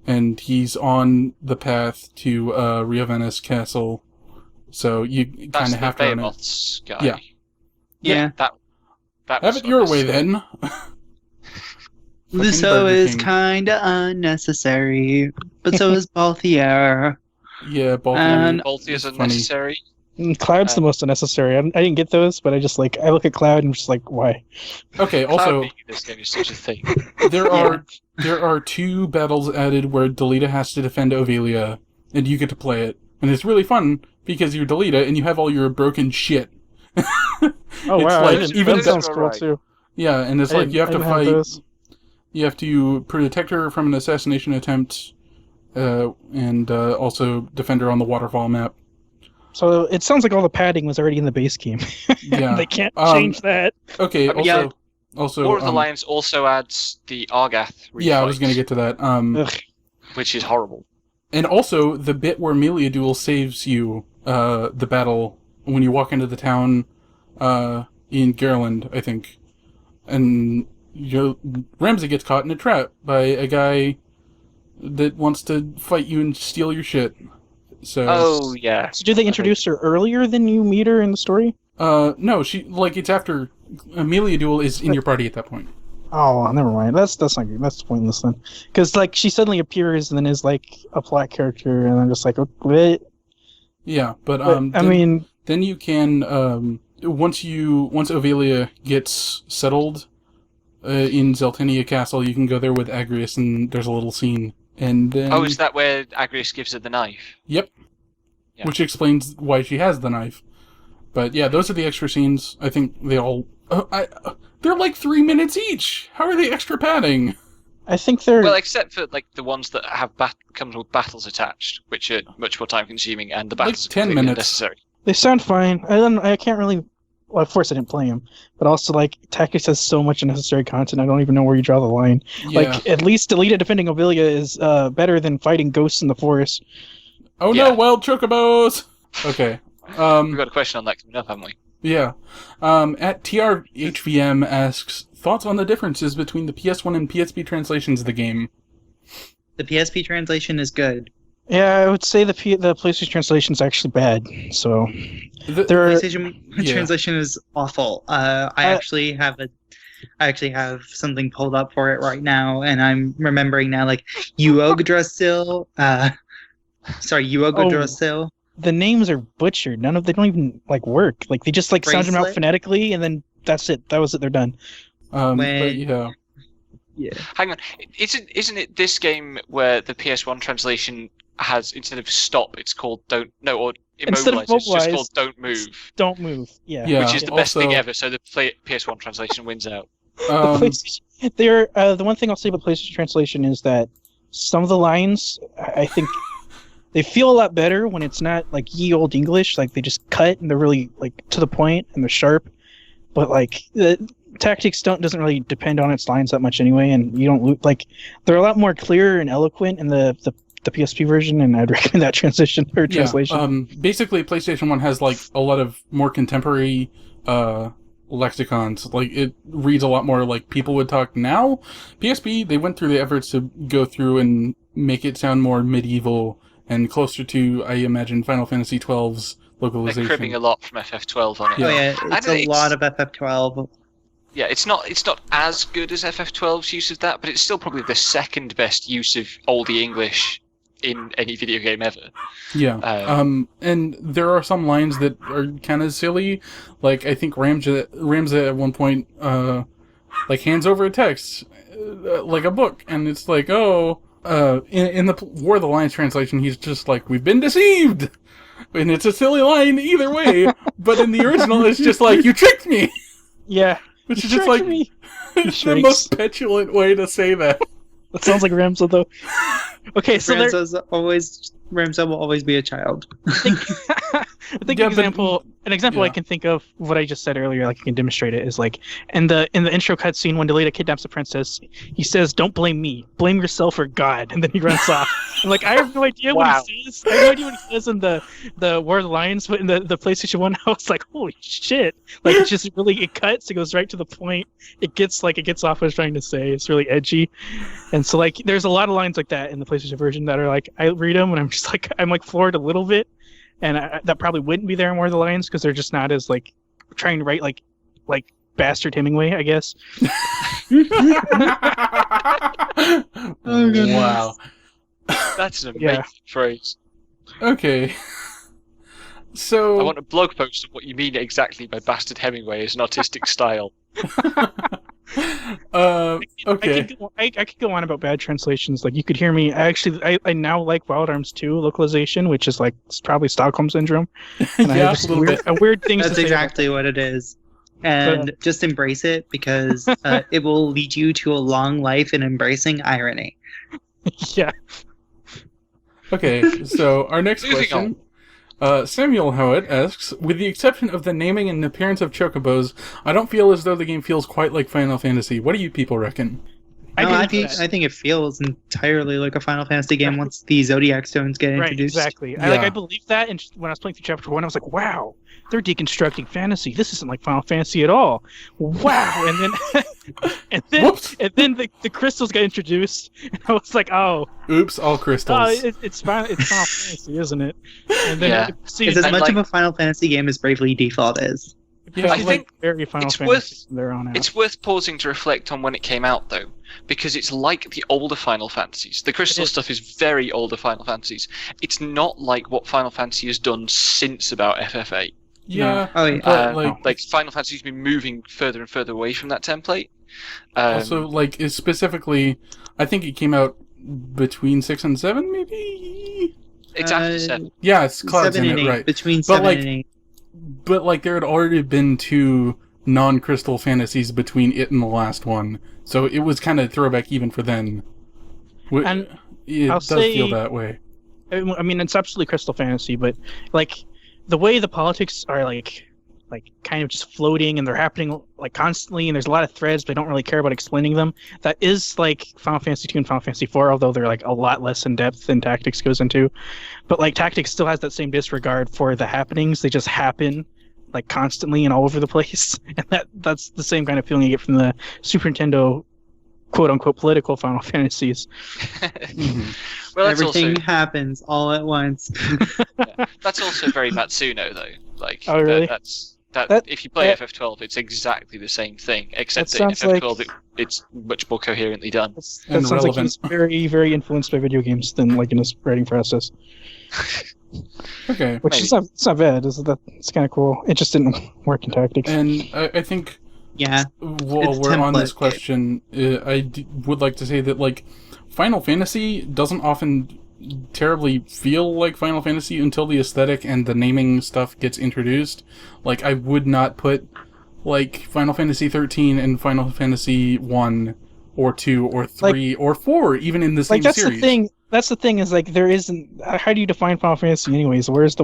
and he's on the path to Riovanes Castle. So you kind of have to run it. Behemoth's guy. Yeah. Yeah. That Have was it your way, unnecessary. then. Luso Burger is King. kinda unnecessary, but so is Balthier. Yeah, And- Balti is Funny. unnecessary. Cloud's the most unnecessary. I didn't get those, but I just I look at Cloud and I'm just like, why? Okay, Cloud also, being in this game is such a thing. there are 2 battles added where Delita has to defend Ovelia, and you get to play it. And it's really fun, because you're Delita, and you have all your broken shit. Oh It's wow, like, that even sounds though- cool right. too. Yeah, and it's I like, didn't- you have I to didn't fight... those. You have to protect her from an assassination attempt, and also defend her on the waterfall map. So it sounds like all the padding was already in the base game. Yeah. They can't change that. Okay, I mean, also... War of the Lions also adds the Argath refight, Yeah, I was going to get to that. Ugh. which is horrible. And also, the bit where Meliadoul saves you, the battle, when you walk into the town, in Garland, I think. And, Ramsey gets caught in a trap by a guy that wants to fight you and steal your shit. So... Oh yeah. So did they introduce her earlier than you meet her in the story? No, it's after... Meliadoul is in your party at that point. Oh, never mind. That's not good. That's pointless then. Because she suddenly appears and then is like a plot character, and I'm just like, what? Yeah, but then you can once Ovelia gets settled in Zeltenia Castle, you can go there with Agrius, and there's a little scene. And then, Oh, is that where Agrius gives her the knife? Yep. Yeah. Which explains why she has the knife. But yeah, those are the extra scenes. I think they all. They're like 3 minutes each. How are they extra padding? I think they're... Well, except for like the ones that have comes with battles attached, which are much more time consuming, and the battles Like are 10 completely minutes. unnecessary. They sound fine. I can't really Well, of course I didn't play them, but also like Tactics has so much unnecessary content. I don't even know where you draw the line. Yeah. Like at least deleted defending Ovilia is better than fighting ghosts in the forest. Oh Yeah. no, wild chocobos! Okay. We've got a question on that coming up, haven't we? Yeah. At TRHVM asks, thoughts on the differences between the PS1 and PSP translations of the game? The PSP translation is good. Yeah, I would say the PlayStation translation is actually bad. So The- there are PlayStation Yeah. translation is awful. I actually have something pulled up for it right now, and I'm remembering now, like Yggdrasil. Yggdrasil. the names are butchered. None of they don't even like work. Like they just like sound them out Bracelet? phonetically, and then that's it. That was it. They're done. but When- yeah. Yeah. Hang on, isn't it this game where the PS1 translation has, instead of stop, it's called don't no, or Instead of immobilize, it's just mobilize- called don't move, Don't move. Yeah. Yeah. which is the best thing also- ever. So the PS1 translation wins out. The PlayStation, the one thing I'll say about PlayStation translation is that some of the lines, I think, they feel a lot better when it's not like ye old English. Like they just cut and they're really like to the point and they're sharp. But like the Tactics doesn't really depend on its lines that much anyway, and you don't like they're a lot more clear and eloquent in the PSP version, and I'd recommend that translation or translation. Basically, PlayStation 1 has like a lot of more contemporary lexicons. Like it reads a lot more like people would talk now. PSP, they went through the efforts to go through and make it sound more medieval and closer to, I imagine, Final Fantasy XII's They're localization. cribbing a lot from FF12 on it. Yeah. Oh yeah, I it's don't- a lot of FF12. Yeah, it's not as good as FF12's use of that, but it's still probably the second best use of oldie English in any video game ever. Yeah. And there are some lines that are kind of silly. Like, I think Ramza at one point, like, hands over a text, like a book, and it's like, oh, in the War of the Lions translation, he's just like, we've been deceived! And it's a silly line either way, but in the original, it's just like, you tricked me! Yeah. Which is You just like, tricked me. the shrinks. most petulant way to say that. That sounds like Ramza though. Okay, so there, Ramza will always be a child. I think Yeah, an example yeah. I can think of what I just said earlier, like I can demonstrate it, is like in the intro cutscene when Delita kidnaps the princess, he says, "Don't blame me, blame yourself or God," and then he runs off. And like I have no idea what he says. I have no idea what he says in the War of the Lions, but in the PlayStation 1, I was like, holy shit! Like it's just really it cuts, it goes right to the point. It gets off what I was trying to say. It's really edgy, and so like there's a lot of lines like that in the PlayStation version that are like I read them and I'm just like I'm like floored a little bit. And that probably wouldn't be there in War of the Lions because they're just not as like trying to write like bastard Hemingway, I guess. Oh, goodness. Wow. That's an amazing Yeah. Okay. phrase. So I want a blog post of what you mean exactly by bastard Hemingway as an artistic style. okay. I could go on about bad translations. Like you could hear me. I now like Wild Arms 2 localization, which is like it's probably Stockholm syndrome. And I Yeah, have a just little bit. weird things That's to say about exactly what it is. And just embrace it because it will lead you to a long life in embracing irony. that. Yeah. Okay, so our next Moving question. Samuel Howitt asks, with the exception of the naming and appearance of chocobos, I don't feel as though the game feels quite like Final Fantasy. What do you people reckon? I think it feels entirely like a Final Fantasy game once the Zodiac Stones get Right, introduced. exactly. Yeah. I believe that, and when I was playing through Chapter 1, I was like, wow, they're deconstructing fantasy. This isn't like Final Fantasy at all. Wow. And then Whoops. and then the crystals got introduced, and I was like, oh, Oops, all crystals. it's Final Fantasy, isn't it? And then Yeah. see, It's as And much like- of a Final Fantasy game as Bravely Default is. Yeah, I think very Final it's Fantasy from there on out. It's worth pausing to reflect on when it came out, though, because it's like the older Final Fantasies. The crystal It is. stuff is very older Final Fantasies. It's not like what Final Fantasy has done since about FF8. yeah. Oh, yeah. But, like, Final Fantasy's been moving further and further away from that template. also, like, it's specifically, I think it came out between 6 and 7, maybe? It's after 7. Yeah, it's Cloud's 7 in and it, 8. right. Between But, 7 like, and 8. But, like, there had already been 2 non-crystal fantasies between it and the last one. So it was kind of throwback even for then. And it I'll does say- feel that way. I mean, it's absolutely Crystal Fantasy, but like the way the politics are like like kind of just floating, and they're happening like constantly, and there's a lot of threads, but I don't really care about explaining them. That is like Final Fantasy 2 and Final Fantasy 4, although they're like a lot less in depth than Tactics goes into. But like Tactics still has that same disregard for the happenings. They just happen like constantly and all over the place. And that's the same kind of feeling you get from the Super Nintendo quote unquote political Final Fantasies. Well, that's Everything also, happens all at once. that's also very Matsuno though. Like, Oh, really? that if you play FF12, it's exactly the same thing, except that in FF12 it's much more coherently done. That And sounds like relevant. he's very, very influenced by video games than like in his writing process. Okay. Which Maybe. is not bad. It's kind of cool. It just didn't work in Tactics. And I think Yeah. while It's we're on this template. question, would like to say that, like, Final Fantasy doesn't often terribly feel like Final Fantasy until the aesthetic and the naming stuff gets introduced. Like, I would not put, like, Final Fantasy 13 and Final Fantasy 1 or 2 or 3 or 4 even in the same Like that's series. the thing. That's the thing is like there isn't. How do you define Final Fantasy anyways? Where's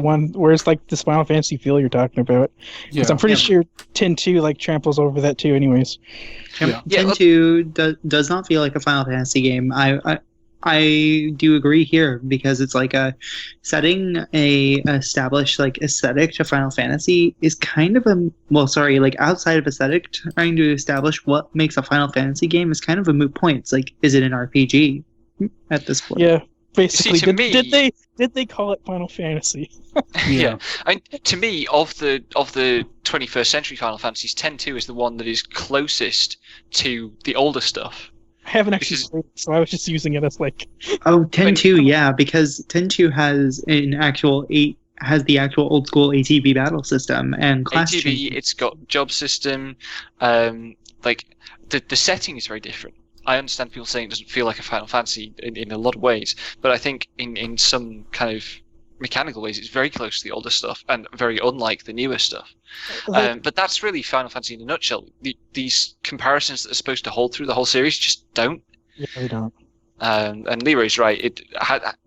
like this Final Fantasy feel you're talking about? Because I'm pretty sure 10-2 like tramples over that too. Anyways, Yeah. Yeah, 10-2 does not feel like a Final Fantasy game. I do agree here because it's like setting a established like aesthetic to Final Fantasy is kind of outside of aesthetic, trying to establish what makes a Final Fantasy game is kind of a moot point. It's like, is it an RPG at this point? yeah. Basically, to me- did they call it Final Fantasy? Yeah. I mean, to me, of the 21st century Final Fantasies, 10-2 is the one that is closest to the older stuff. I haven't actually Because- played it, so I was just using it as like. Oh, 10-2, yeah, because 10-2 has the actual old school ATB battle system and class ATB, changes. it's got job system. Like the setting is very different. I understand people saying it doesn't feel like a Final Fantasy in a lot of ways, but I think in some kind of mechanical ways it's very close to the older stuff and very unlike the newer stuff. But that's really Final Fantasy in a nutshell. These comparisons that are supposed to hold through the whole series just don't. Yeah, they don't. And Leroy's right.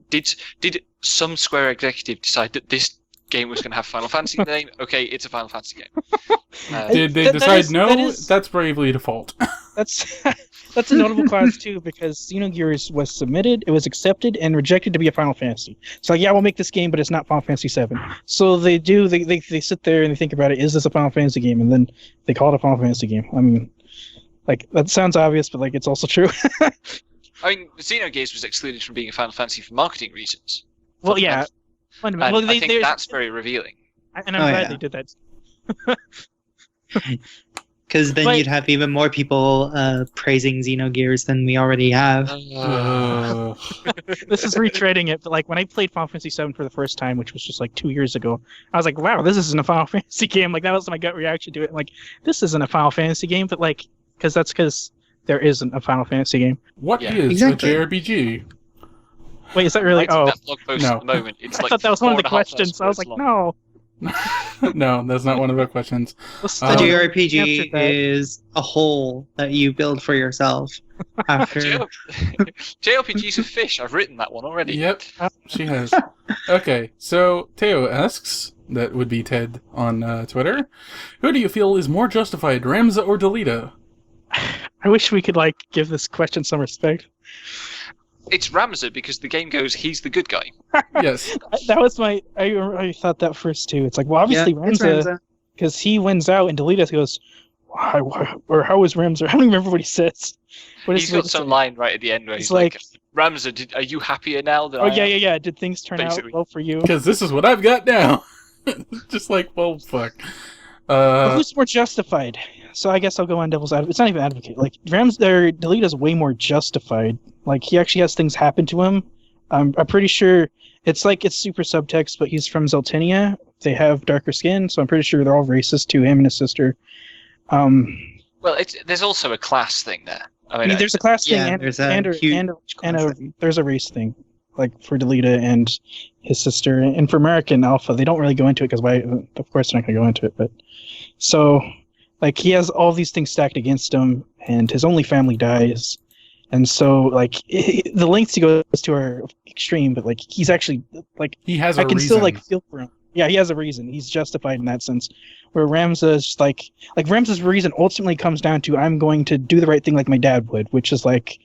Did some Square executive decide that this game was going to have Final Fantasy in the name? Okay, it's a Final Fantasy game. Did they That decide is- no? that is- That's bravely default. That's a notable clause too, because Xenogears was submitted, it was accepted, and rejected to be a Final Fantasy. So like, yeah, we'll make this game, but it's not Final Fantasy VII. So they sit there and they think about it. Is this a Final Fantasy game? And then they call it a Final Fantasy game. I mean, like that sounds obvious, but like it's also true. I mean, Xenogears was excluded from being a Final Fantasy for marketing reasons. Well, yeah. And Fundamentally, I think that's very revealing. and I'm Oh, glad yeah. they did that. Because then But- you'd have even more people praising Xenogears than we already have. This is retreading it, but like when I played Final Fantasy VII for the first time, which was just like 2 years ago, I was like, wow, this isn't a Final Fantasy game. Like that was my gut reaction to it. Like, this isn't a Final Fantasy game, but like, because there isn't a Final Fantasy game. What Yeah. is Exactly. a JRPG? Wait, is that really? Writing Oh, that blog post No. at the moment, it's I like thought that was one of the 4.5 questions. I was like, long. no. No, that's not one of our questions. Let's A Um, JRPG answer that. is a hole that you build for yourself after. JRPGs are fish. I've written that one already. Yep, she has. Okay, so Teo asks, that would be Ted on Twitter, who do you feel is more justified, Ramza or Delita? I wish we could like give this question some respect. It's Ramza because the game goes, he's the good guy. Yes. That was my. I thought that first too. It's like, well, obviously Yeah, it's Ramza, Ramza. because he wins out, and Delita goes, or how was Ramza? I don't even remember what he says. What is He's what got he some says? line right at the end where It's he's like, Ramza, are you happier now than Oh I yeah, am? yeah. Did things turn Basically. out well for you? Because this is what I've got now. Just like, well, fuck. But who's more justified? So I guess I'll go on devil's advocate. It's not even advocate. Like Delita's way more justified. Like he actually has things happen to him. I'm pretty sure it's super subtext, but he's from Zeltinia. They have darker skin, so I'm pretty sure they're all racist to him and his sister. Well, there's also a class thing there. I mean, there's a class thing, Yeah, and there's a and huge class thing. there's a race thing, like for Delita and his sister, and for American Alpha, they don't really go into it because of course they're not going to go into it. But so, like, he has all these things stacked against him, and his only family dies, and so like the lengths he goes to are extreme. But like he's actually like he has a I can reason. still like feel for him. Yeah, he has a reason. He's justified in that sense. Where Ramza's like Ramza's reason ultimately comes down to I'm going to do the right thing like my dad would, which is like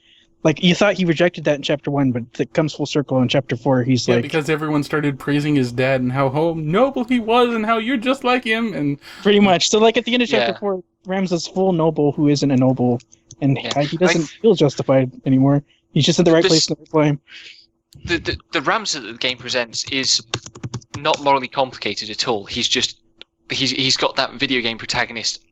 you thought he rejected that in chapter 1, but it comes full circle in chapter 4. He's like, because everyone started praising his dad and how noble he was and how you're just like him, and pretty much. So like at the end of chapter 4, Ramza's full noble who isn't a noble, and he doesn't feel justified anymore. He's just in the right place at the right time. The Ramza that the game presents is not morally complicated at all. He's got that video game protagonist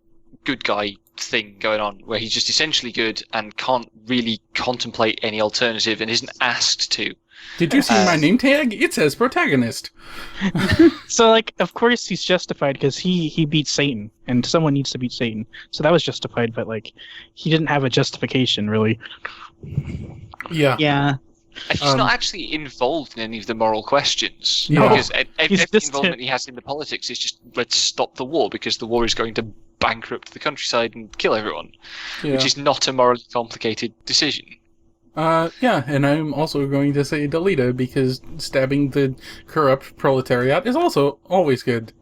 good guy thing going on where he's just essentially good and can't really contemplate any alternative and isn't asked to. Did you see my name tag? It says protagonist. So like of course he's justified because he beats Satan and someone needs to beat Satan. So that was justified, but like he didn't have a justification really. Yeah. Yeah. And he's not actually involved in any of the moral questions. No. Because every just involvement he has in the politics is just, let's stop the war, because the war is going to bankrupt the countryside and kill everyone. Yeah. Which is not a morally complicated decision. Yeah, and I'm also going to say Delita, because stabbing the corrupt proletariat is also always good.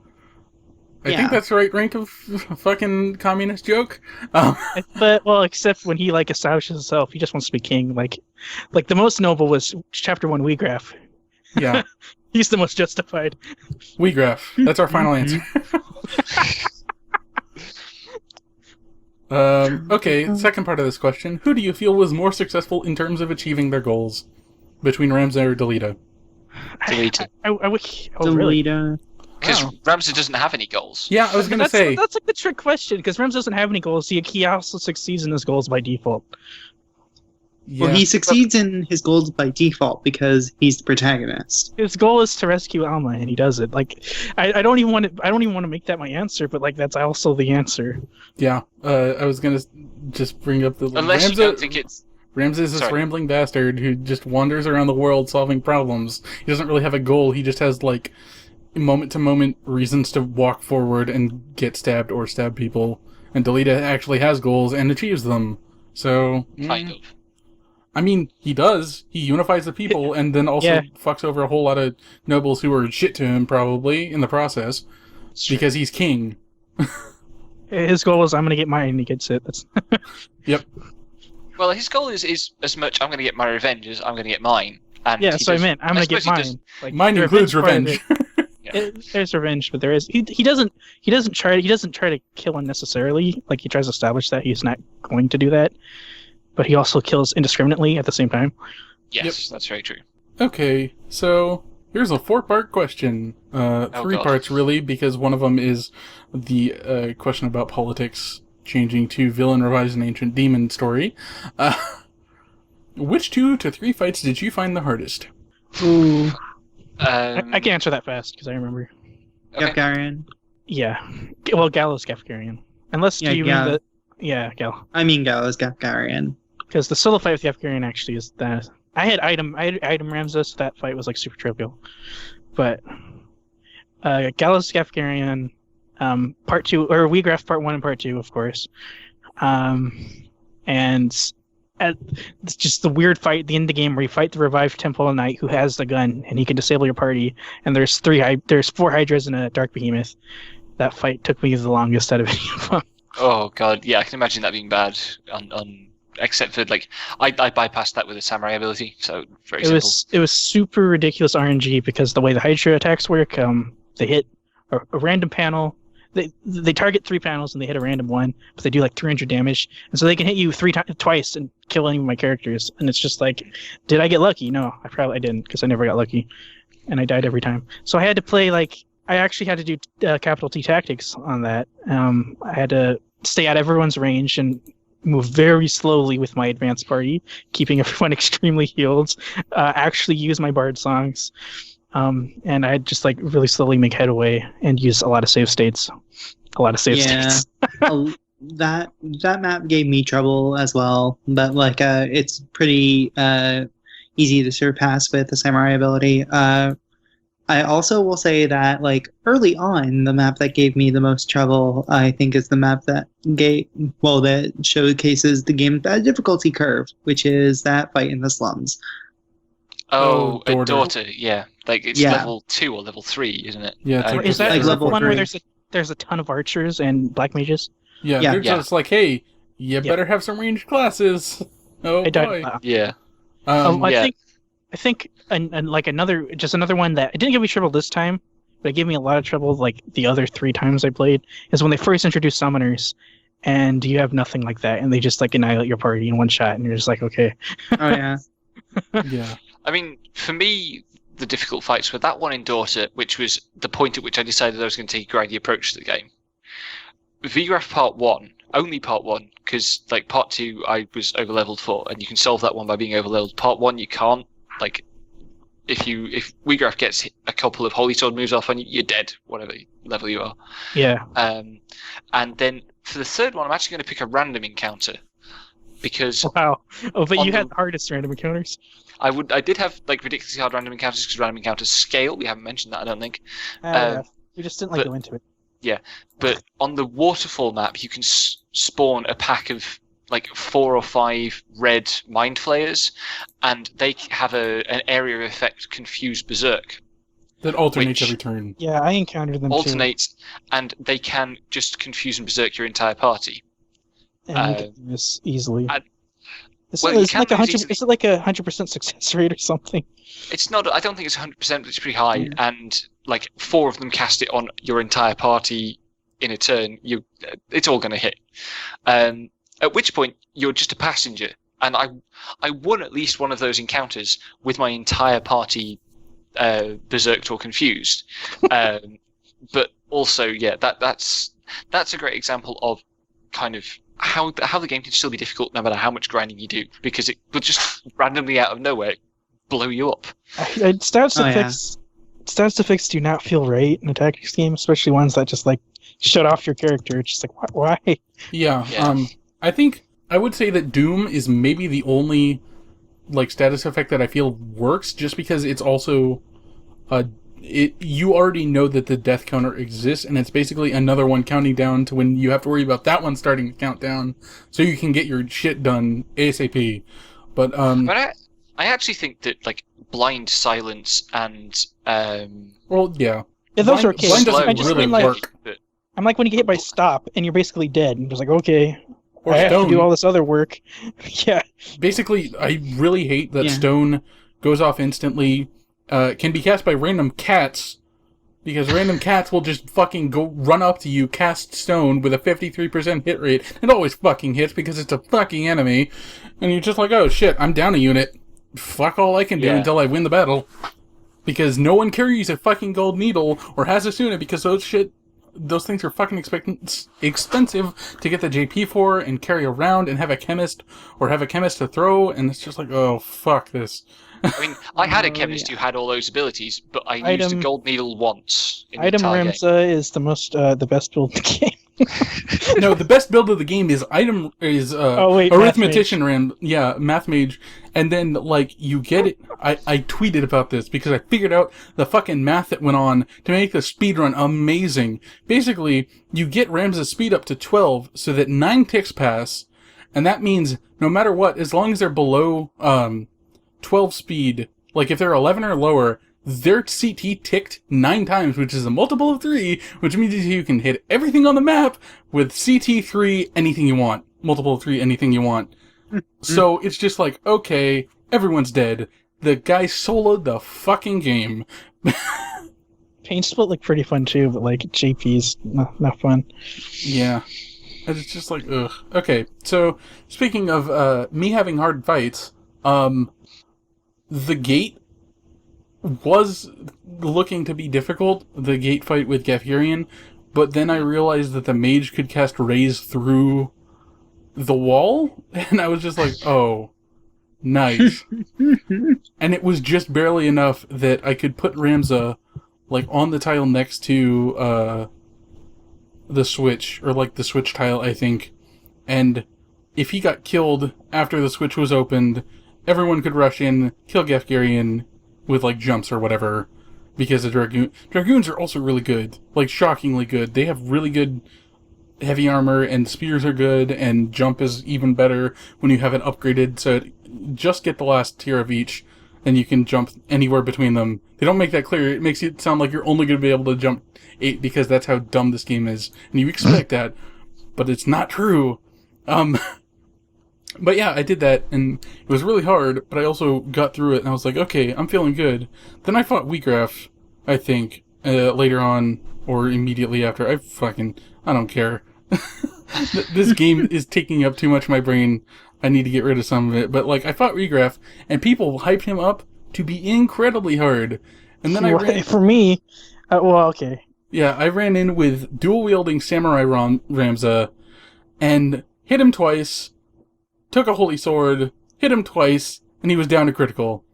I think that's the right rank of fucking communist joke. But well, except when he like establishes himself, he just wants to be king. Like the most noble was chapter 1 Weegraph. Yeah. He's the most justified. Weegraph. That's our final answer. Okay, second part of this question. Who do you feel was more successful in terms of achieving their goals? Between Ramza or Delita? Delita. Really? Delita. Because Ramza doesn't have any goals. Yeah, I was going to say. That's like the trick question, because Ramza doesn't have any goals. He also succeeds in his goals by default. Yeah. Well, he succeeds in his goals by default because he's the protagonist. His goal is to rescue Alma, and he does it. Like, I don't even want to make that my answer, but like that's also the answer. Yeah, I was going to just bring up the... Unless you don't think it's... Ramza is this rambling bastard who just wanders around the world solving problems. He doesn't really have a goal. He just has, like, moment-to-moment reasons to walk forward and get stabbed or stab people. And Delita actually has goals and achieves them. So... Kind of. I mean, he does. He unifies the people and then also fucks over a whole lot of nobles who are shit to him, probably, in the process. Because he's king. His goal is, I'm going to get mine, and he gets it. That's Yep. Well, his goal is as much, I'm going to get my revenge as I'm going to get mine. And yeah, so I meant, I'm going to get mine. Like, mine includes revenge. There's revenge, but there is he doesn't try to kill unnecessarily. Like he tries to establish that he's not going to do that, but he also kills indiscriminately at the same time. Yes, that's very true. Okay, so here's a 4-part question. 3 parts really, because one of them is the question about politics changing to villain revives an ancient demon story. Which 2 to 3 fights did you find the hardest? Ooh. I can answer that fast because I remember. Okay. Gafgarian. Yeah. Well, Gallows Gafgarian. Unless you mean the... Yeah, Gal. I mean Gallows Gafgarian. Because the solo fight with Gafgarian actually is that... I had item Ramza, so that fight was like super trivial. But Gallows Gafgarian, part 2, or Weegraph part 1 and part 2, of course. And... it's just the weird fight at the end of the game where you fight the revived Temple Knight who has the gun and he can disable your party, and there's 4 Hydras and a Dark Behemoth. That fight took me the longest out of any of them. Oh god, yeah, I can imagine that being bad. Except for like, I bypassed that with a samurai ability, so very simple. It was super ridiculous RNG because the way the Hydra attacks work, they hit a random panel. They target 3 panels and they hit a random one, but they do like 300 damage, and so they can hit you twice and kill any of my characters. And it's just like, did I get lucky? No, I didn't, because I never got lucky, and I died every time. So I had to play I actually had to do capital T tactics on that. I had to stay out of everyone's range and move very slowly with my advanced party, keeping everyone extremely healed. Actually use my bard songs. And I'd just really slowly make headway and use a lot of save states. States. That map gave me trouble as well, but it's pretty easy to surpass with the samurai ability. I also will say that early on, the map that gave me the most trouble, I think, is the map that showcases the game's bad difficulty curve, which is that fight in the slums. Oh, a daughter. daughter. Yeah, like it's Yeah. level 2 or level 3, isn't it? Yeah, it's like Is that Like is that the level one where 3. there's a ton of archers and black mages? Yeah, Yeah. they're Yeah. just like, hey, you better have some ranged classes. Oh I boy. died. Yeah. Yeah. I think and like another one that it didn't give me trouble this time, but it gave me a lot of trouble like the other 3 times I played is when they first introduced summoners, and you have nothing like that, and they just like annihilate your party in one shot, and you're just like, okay. Oh yeah. Yeah. I mean, for me, the difficult fights were that one in Daughter, which was the point at which I decided I was going to take a grindy approach to the game. VGraph Part 1, only Part 1, because like Part 2 I was overleveled for, and you can solve that one by being overleveled. Part 1 you can't. Like, if VGraph gets a couple of Holy Sword moves off on you, you're dead, whatever level you are. Yeah. And then for the third one, I'm actually going to pick a random encounter, because Wow. Oh, but On you the- had the hardest random encounters. I did have like ridiculously hard random encounters because random encounters scale. We haven't mentioned that, I don't think. We just didn't like but- go into it. But on the waterfall map, you can spawn a pack of like 4 or 5 red mind flayers, and they have an area of effect Confuse Berserk. That alternates Which- every turn. Yeah, I encountered them Alternates, and they can just confuse and berserk your entire party. too. And you get this easily. Is well, you it can like a lose 100? easily. Is it like a 100% success rate or something? It's not. I don't think it's 100%, but it's pretty high. Yeah. And like 4 of them cast it on your entire party in a turn. It's all going to hit. At which point you're just a passenger. And I won at least one of those encounters with my entire party berserked or confused. But also, yeah, that's a great example of kind of how the game can still be difficult no matter how much grinding you do, because it will just randomly out of nowhere blow you up. It starts to Oh, yeah. fix. It starts to fix. Do not feel right in a tactics game, especially ones that just like shut off your character. It's just like why? Yeah. Yeah. I think I would say that Doom is maybe the only like status effect that I feel works, just because it's also you already know that the death counter exists, and it's basically another one counting down to when you have to worry about that one starting to count down, so you can get your shit done ASAP. But But I actually think that like blind silence and well, yeah, Yeah, those Blind- are okay. blind slow doesn't I just really mean like work. but I'm like when you get hit by stop and you're basically dead, and just like okay, or I have stone. to do all this other work. Yeah, Basically, I really hate that Yeah. stone goes off instantly. Can be cast by random cats, because random cats will just fucking go run up to you, cast stone with a 53% hit rate. It always fucking hits because it's a fucking enemy, and you're just like, oh shit, I'm down a unit. Fuck all I can do Yeah. until I win the battle. Because no one carries a fucking gold needle or has a unit, because those things are fucking expensive to get the JP for and carry around and have a chemist to throw, and it's just like, oh, fuck this. I mean, I had a Oh, chemist yeah. who had all those abilities, but I used a Item- gold needle once in the item entire game. Ramza is the best build in the game. No, the best build of the game is Oh, wait, Arithmetician Ram, yeah, Math Mage, and then, like, you get it, I tweeted about this because I figured out the fucking math that went on to make the speedrun amazing. Basically, you get Ram's speed up to 12 so that 9 ticks pass, and that means no matter what, as long as they're below 12 speed, like if they're 11 or lower, their CT ticked 9 times, which is a multiple of 3, which means you can hit everything on the map with CT3 anything you want. Multiple of 3 anything you want. So it's just like, okay, everyone's dead. The guy soloed the fucking game. Pain split looked pretty fun too, but like JP's not fun. Yeah. And it's just like, ugh. Okay, so speaking of me having hard fights, the gate was looking to be difficult, the gate fight with Gafurian, but then I realized that the mage could cast Raise through the wall, and I was just like, oh, nice. And it was just barely enough that I could put Ramza, like, on the tile next to, the switch, or like the switch tile, I think, and if he got killed after the switch was opened, everyone could rush in, kill Gafgarian with like jumps or whatever, because the Dragoons are also really good, like shockingly good. They have really good heavy armor, and spears are good, and jump is even better when you have it upgraded, so just get the last tier of each, and you can jump anywhere between them. They don't make that clear. It makes it sound like you're only going to be able to jump 8 because that's how dumb this game is. And you expect that, but it's not true. But yeah, I did that, and it was really hard, but I also got through it, and I was like, okay, I'm feeling good. Then I fought Wheatgraph, I think, later on, or immediately after. I don't care. This game is taking up too much of my brain. I need to get rid of some of it. But, like, I fought Wheatgraph, and people hyped him up to be incredibly hard. And then For me, okay. Yeah, I ran in with dual-wielding Samurai Ramza, and hit him twice, took a holy sword, hit him twice, and he was down to critical.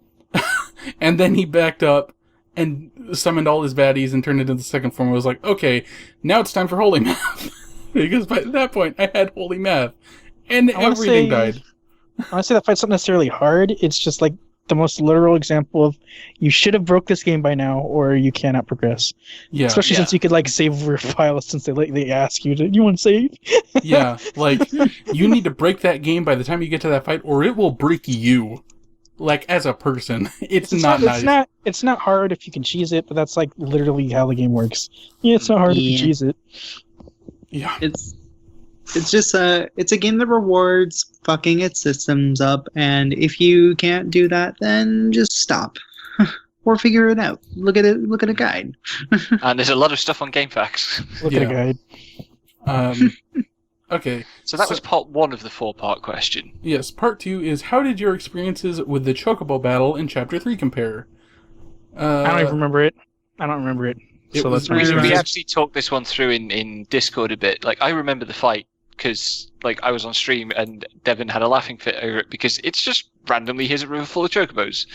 And then he backed up and summoned all his baddies and turned into the second form. I was like, okay, now it's time for holy math. Because by that point, I had holy math. And everything died. I want to say that fight's not necessarily hard. It's just like the most literal example of you should have broke this game by now, or you cannot progress. Yeah, especially since you could like save over your file since they ask you to. You want to save? Yeah, like you need to break that game by the time you get to that fight, or it will break you. Like as a person, it's not nice. It's not hard if you can cheese it, but that's like literally how the game works. Yeah, it's not hard if you cheese it. Yeah, it's just it's a game that rewards fucking its systems up, and if you can't do that, then just stop. Or figure it out. Look at a guide. And there's a lot of stuff on GameFAQs. Look at a guide. Okay. So that was part 1 of the 4-part question. Yes, part 2 is how did your experiences with the Chocobo battle in Chapter 3 compare? I don't even remember it. So let's we actually talked this one through in Discord a bit. Like, I remember the fight because like I was on stream and Devin had a laughing fit over it because it's just randomly here's a river full of chocobos.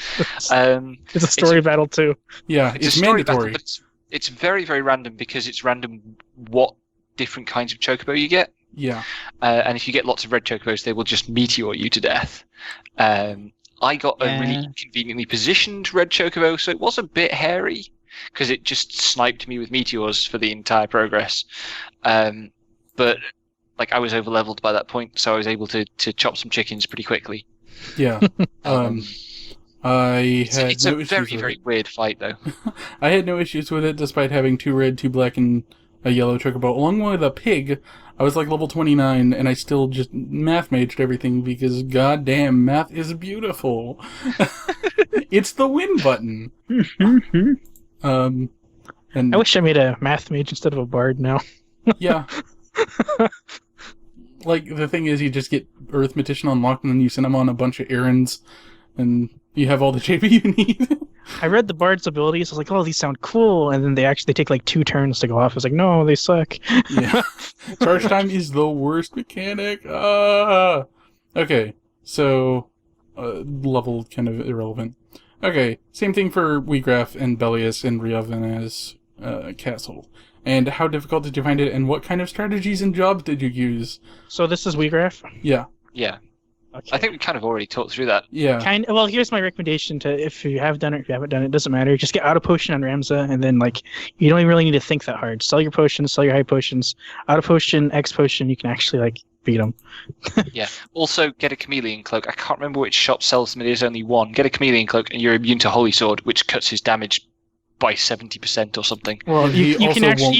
It's a story battle too. Yeah, it's mandatory. Battle, but it's very, very random because it's random what different kinds of chocobo you get. Yeah. And if you get lots of red chocobos, they will just meteor you to death. I got a really conveniently positioned red chocobo, so it was a bit hairy because it just sniped me with meteors for the entire progress. But like I was over leveled by that point, so I was able to chop some chickens pretty quickly. Yeah. It's a very, very weird fight though. I had no issues with it despite having 2 red, 2 black, and a yellow chocobo. Along with a pig, I was like level 29, and I still just math maged everything because goddamn, math is beautiful. It's the win button. And I wish I made a math mage instead of a bard now. Yeah. Like, the thing is, you just get Arithmetician unlocked, and then you send them on a bunch of errands, and you have all the JP you need. I read the bard's abilities, I was like, oh, these sound cool, and then they take like 2 turns to go off. I was like, no, they suck. Yeah. Charge time is the worst mechanic. Okay, so, level kind of irrelevant. Okay, same thing for Wheatgraph and Bellius and Riavan's castle. And how difficult did you find it, and what kind of strategies and jobs did you use? So this is Wheatgraph? Yeah. Yeah. Okay. I think we kind of already talked through that. Yeah. Well, here's my recommendation to if you have done it, if you haven't done it, it doesn't matter. Just get auto potion on Ramza, and then like you don't even really need to think that hard. Sell your potions, sell your high potions, auto potion, X potion. You can actually like beat them. Yeah. Also, get a chameleon cloak. I can't remember which shop sells them. There's only one. Get a chameleon cloak, and you're immune to Holy Sword, which cuts his damage by 70% or something. Well, you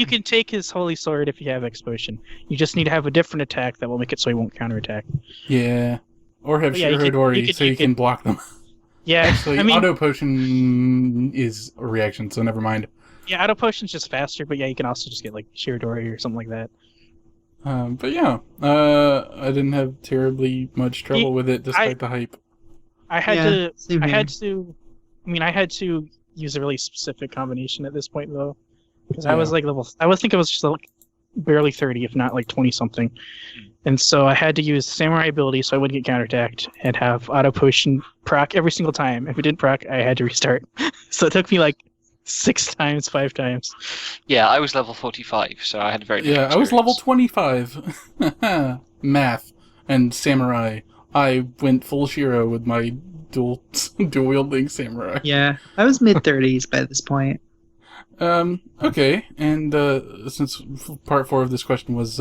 can take his Holy Sword if you have X potion. You just need to have a different attack that will make it so he won't counterattack. Yeah. Or have Shirodori so you can block them. Yeah, actually, auto potion is a reaction, so never mind. Yeah, auto potion's just faster, but yeah, you can also just get like Shirodori or something like that. But yeah, I didn't have terribly much trouble with it despite the hype. I had to use a really specific combination at this point though, because I was like I would think I was just like barely 30, if not like 20 something. And so I had to use Samurai ability so I wouldn't get counterattacked and have auto potion proc every single time. If it didn't proc, I had to restart. So it took me like 5 times. Yeah, I was level 45, so I had a very different experience. I was level 25. Math and Samurai. I went full Shiro with my dual wielding Samurai. Yeah, I was mid-30s by this point. Okay, and since part 4 of this question was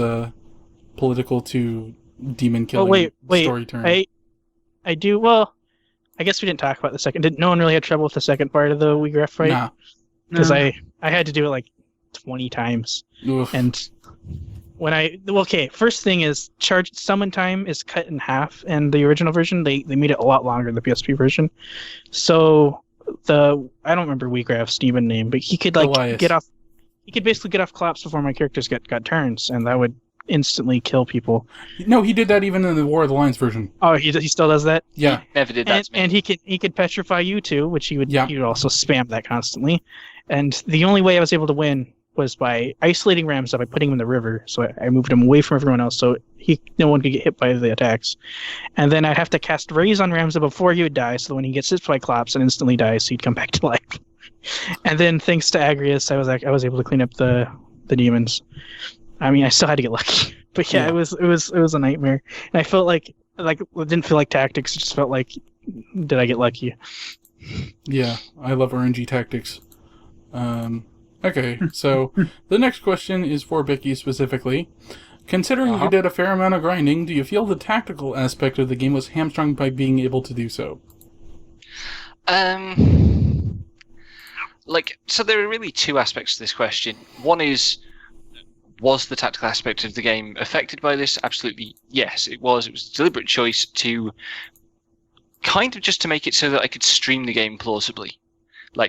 political to demon killing story turn. I I guess we didn't talk about the second. No one really had trouble with the second part of the Wheatgraph fight? Nah. Because No. I had to do it like 20 times. Oof. And first thing is summon time is cut in half in the original version. They made it a lot longer in the PSP version. So I don't remember Wheatgraph's demon name, but he could Elias. he could basically get off collapse before my characters got turns, and that would instantly kill people. No, he did that even in the War of the Lions version. Oh, he still does that? Yeah. Never did that to me. And he could petrify you too, which he would also spam that constantly. And the only way I was able to win was by isolating Ramza by putting him in the river. So I moved him away from everyone else so no one could get hit by the attacks. And then I'd have to cast Raise on Ramza before he would die, so when he gets hit by Clops and instantly dies, he'd come back to life. And then thanks to Agrius, I was able to clean up the demons. I mean, I still had to get lucky. But yeah. It was a nightmare. And I felt like it didn't feel like tactics, it just felt like, did I get lucky? Yeah, I love RNG tactics. Okay, so the next question is for Becky specifically. Considering you did a fair amount of grinding, do you feel the tactical aspect of the game was hamstrung by being able to do so? So there are really two aspects to this question. One is, was the tactical aspect of the game affected by this? Absolutely, yes, it was. It was a deliberate choice to kind of just to make it so that I could stream the game plausibly.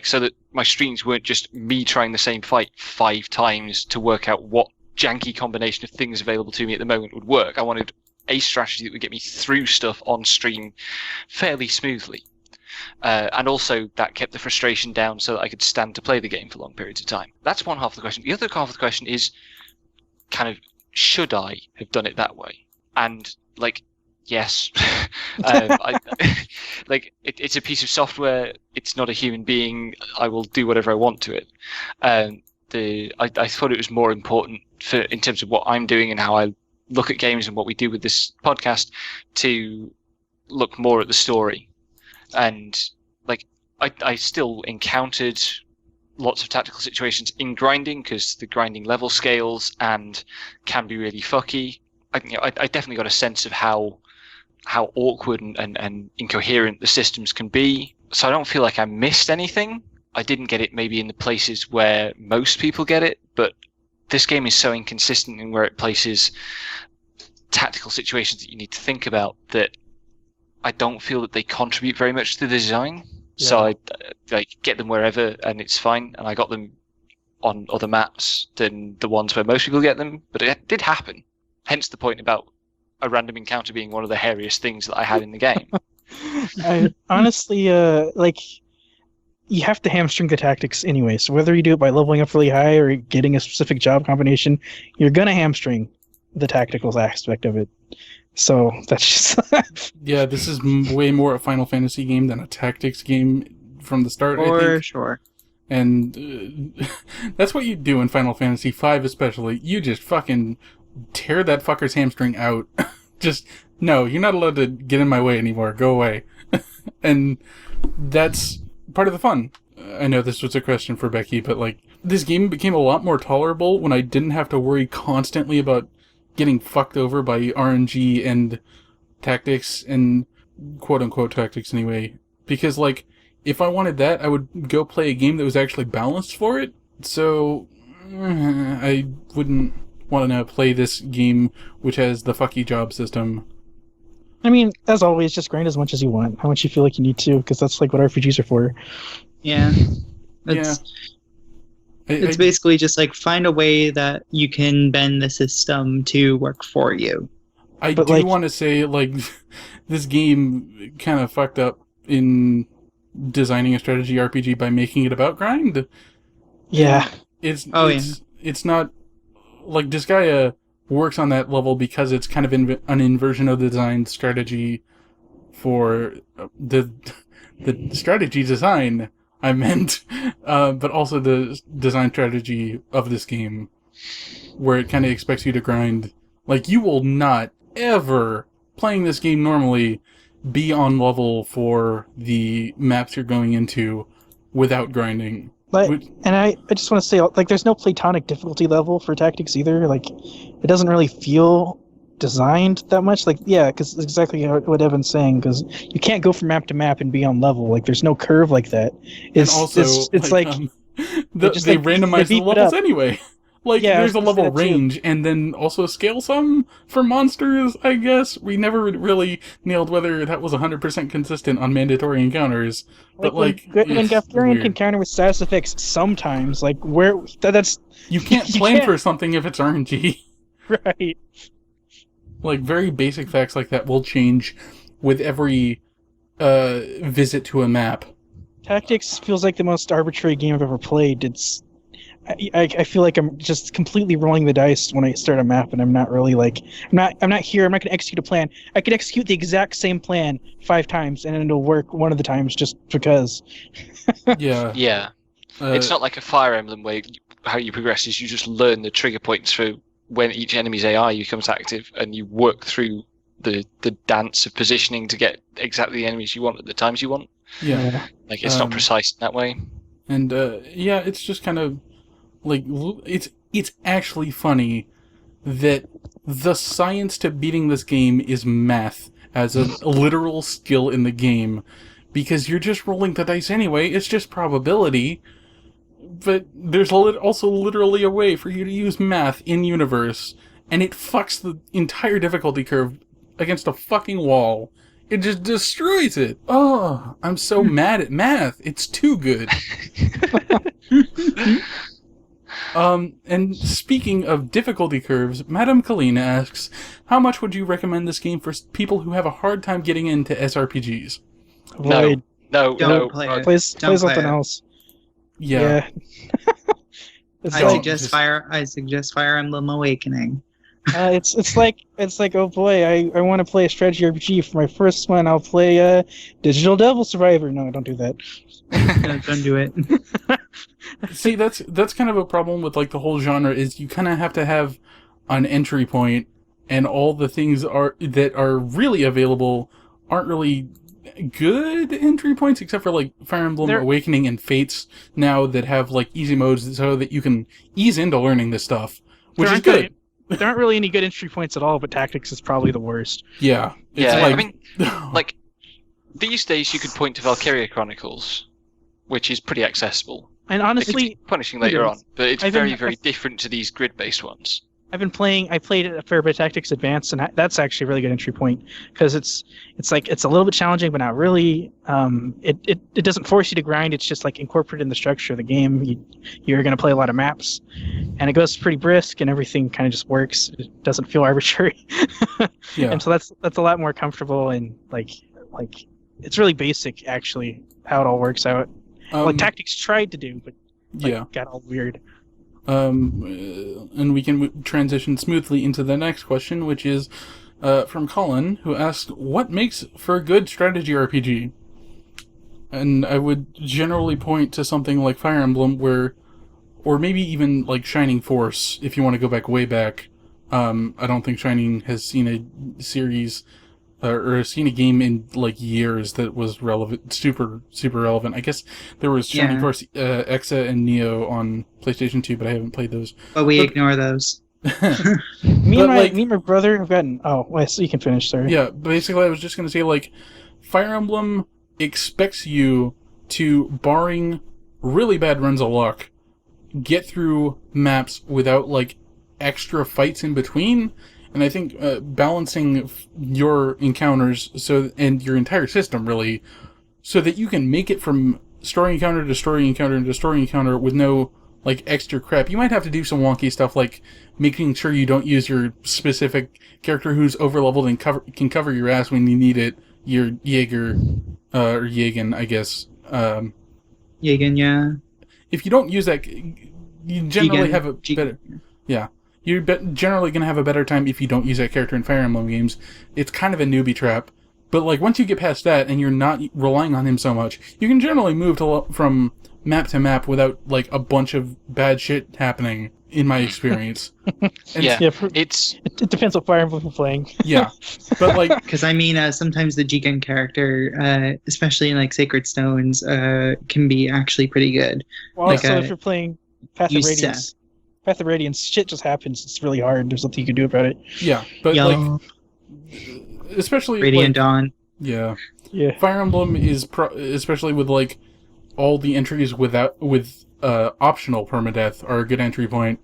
So that my streams weren't just me trying the same fight 5 times to work out what janky combination of things available to me at the moment would work. I wanted a strategy that would get me through stuff on stream fairly smoothly. And also that kept the frustration down so that I could stand to play the game for long periods of time. That's one half of the question. The other half of the question is kind of, should I have done it that way? And yes. It's a piece of software. It's not a human being. I will do whatever I want to it. I thought it was more important in terms of what I'm doing and how I look at games and what we do with this podcast to look more at the story. And I still encountered lots of tactical situations in grinding because the grinding level scales and can be really fucky. I definitely got a sense of how awkward and incoherent the systems can be. So I don't feel like I missed anything. I didn't get it maybe in the places where most people get it, but this game is so inconsistent in where it places tactical situations that you need to think about that I don't feel that they contribute very much to the design. Yeah. So I get them wherever and it's fine, and I got them on other maps than the ones where most people get them, but it did happen. Hence the point about a random encounter being one of the hairiest things that I had in the game. I honestly, you have to hamstring the tactics anyway. So whether you do it by leveling up really high or getting a specific job combination, you're gonna hamstring the tactical aspect of it. So that's just yeah, this is way more a Final Fantasy game than a tactics game from the start. I think. For sure. And that's what you do in Final Fantasy V, especially. You just fucking tear that fucker's hamstring out. Just, no, you're not allowed to get in my way anymore. Go away. And that's part of the fun. I know this was a question for Becky, but this game became a lot more tolerable when I didn't have to worry constantly about getting fucked over by RNG and tactics and quote-unquote tactics anyway. Because, if I wanted that, I would go play a game that was actually balanced for it. So, I wouldn't want to play this game which has the fucky job system. I mean, as always, just grind as much as you want, how much you feel like you need to, because that's what RPGs are for. Yeah. It's basically just find a way that you can bend the system to work for you. I do want to say, this game kind of fucked up in designing a strategy RPG by making it about grind. Yeah. It's not Disgaea works on that level because it's kind of an inversion of the design strategy for the strategy design I meant, but also the design strategy of this game, where it kind of expects you to grind. You will not ever, playing this game normally, be on level for the maps you're going into without grinding. And I just want to say, there's no platonic difficulty level for tactics either. It doesn't really feel designed that much. Like, yeah, because exactly what Evan's saying. Because you can't go from map to map and be on level. Like, there's no curve like that. It's and also, it's like they randomize the beef it levels up. anyway. Like, Yeah, there's a I was gonna say level that too. range, and then also scale some for monsters, I guess. We never really nailed whether that was 100% consistent on mandatory encounters. But, when it's Gafgarian weird. can counter with status effects sometimes, like, where that's You can't you plan can't. for something if it's RNG. right. Like, very basic facts like that will change with every visit to a map. Tactics feels like the most arbitrary game I've ever played. I feel like I'm just completely rolling the dice when I start a map, and I'm not really like I'm not here. I'm not going to execute a plan. I could execute the exact same plan 5 times, and it'll work one of the times just because. Yeah. Yeah. It's not like a Fire Emblem where how you progress is you just learn the trigger points for when each enemy's AI becomes active, and you work through the dance of positioning to get exactly the enemies you want at the times you want. Yeah. Like, it's not precise in that way. And, yeah, it's just kind of, like, it's actually funny that the science to beating this game is math as a literal skill in the game, because you're just rolling the dice anyway, it's just probability, but there's also literally a way for you to use math in-universe, and it fucks the entire difficulty curve against a fucking wall. It just destroys it. Oh, I'm so mad at math. It's too good. And speaking of difficulty curves, Madame Colleen asks, how much would you recommend this game for people who have a hard time getting into SRPGs? Avoid. No. Don't play it. Play Don't something play it. else. Yeah. It's I like suggest Fire Emblem Awakening. it's like oh boy, I want to play a strategy RPG. For my first one, I'll play Digital Devil Survivor. No, don't do that. No, don't do it. See, that's kind of a problem with, like, the whole genre, is you kind of have to have an entry point, and all the things that are really available aren't really good entry points, except for, like, Fire Emblem Awakening and Fates now that have, like, easy modes so that you can ease into learning this stuff, which is good. There aren't really any good entry points at all, but Tactics is probably the worst. Yeah. Yeah, like, I mean, like, these days you could point to Valkyria Chronicles, which is pretty accessible. And It honestly, gets punishing later on, but it's I've very, been- very different to these grid-based ones. I played a fair bit of Tactics Advanced, and that's actually a really good entry point because it's a little bit challenging, but not really. It doesn't force you to grind. It's just like incorporated in the structure of the game. You're going to play a lot of maps, and it goes pretty brisk, and everything kind of just works. It doesn't feel arbitrary, Yeah. and so that's a lot more comfortable, and like it's really basic actually how it all works out. Like Tactics tried to do, but got all weird. And we can transition smoothly into the next question, which is from Colin, who asks, what makes for a good strategy RPG? And I would generally point to something like Fire Emblem, or maybe even like Shining Force, if you want to go back way back. I don't think Shining has seen a series or seen a game in like years that was relevant, super relevant. I guess there was Shining Force Exa and Neo on PlayStation 2, but I haven't played those. But we ignore those. Me and my brother have gotten. Oh, well, so you can finish, sorry. Yeah, basically, I was just going to say, like, Fire Emblem expects you to, barring really bad runs of luck, get through maps without, like, extra fights in between. And I think balancing your encounters and your entire system, really, so that you can make it from story encounter to story encounter to story encounter with no, like, extra crap. You might have to do some wonky stuff, like making sure you don't use your specific character who's overleveled and can cover your ass when you need it, your Jaeger, or Jagen, I guess. Jagen, yeah. If you don't use that, you generally have a better... Yeah. You're generally going to have a better time if you don't use that character in Fire Emblem games. It's kind of a newbie trap. But, like, once you get past that and you're not relying on him so much, you can generally move from map to map without, like, a bunch of bad shit happening, in my experience. It depends what Fire Emblem you're playing. Yeah. But, like... Because, I mean, sometimes the Jigen character, especially in, like, Sacred Stones, can be actually pretty good. Well, like also, if you're playing Path of Radiance... Path of Radiance, shit just happens. It's really hard. There's nothing you can do about it. Yeah, but Young, especially Radiant Dawn. Yeah. Yeah. Fire Emblem is especially with all the entries with optional permadeath are a good entry point.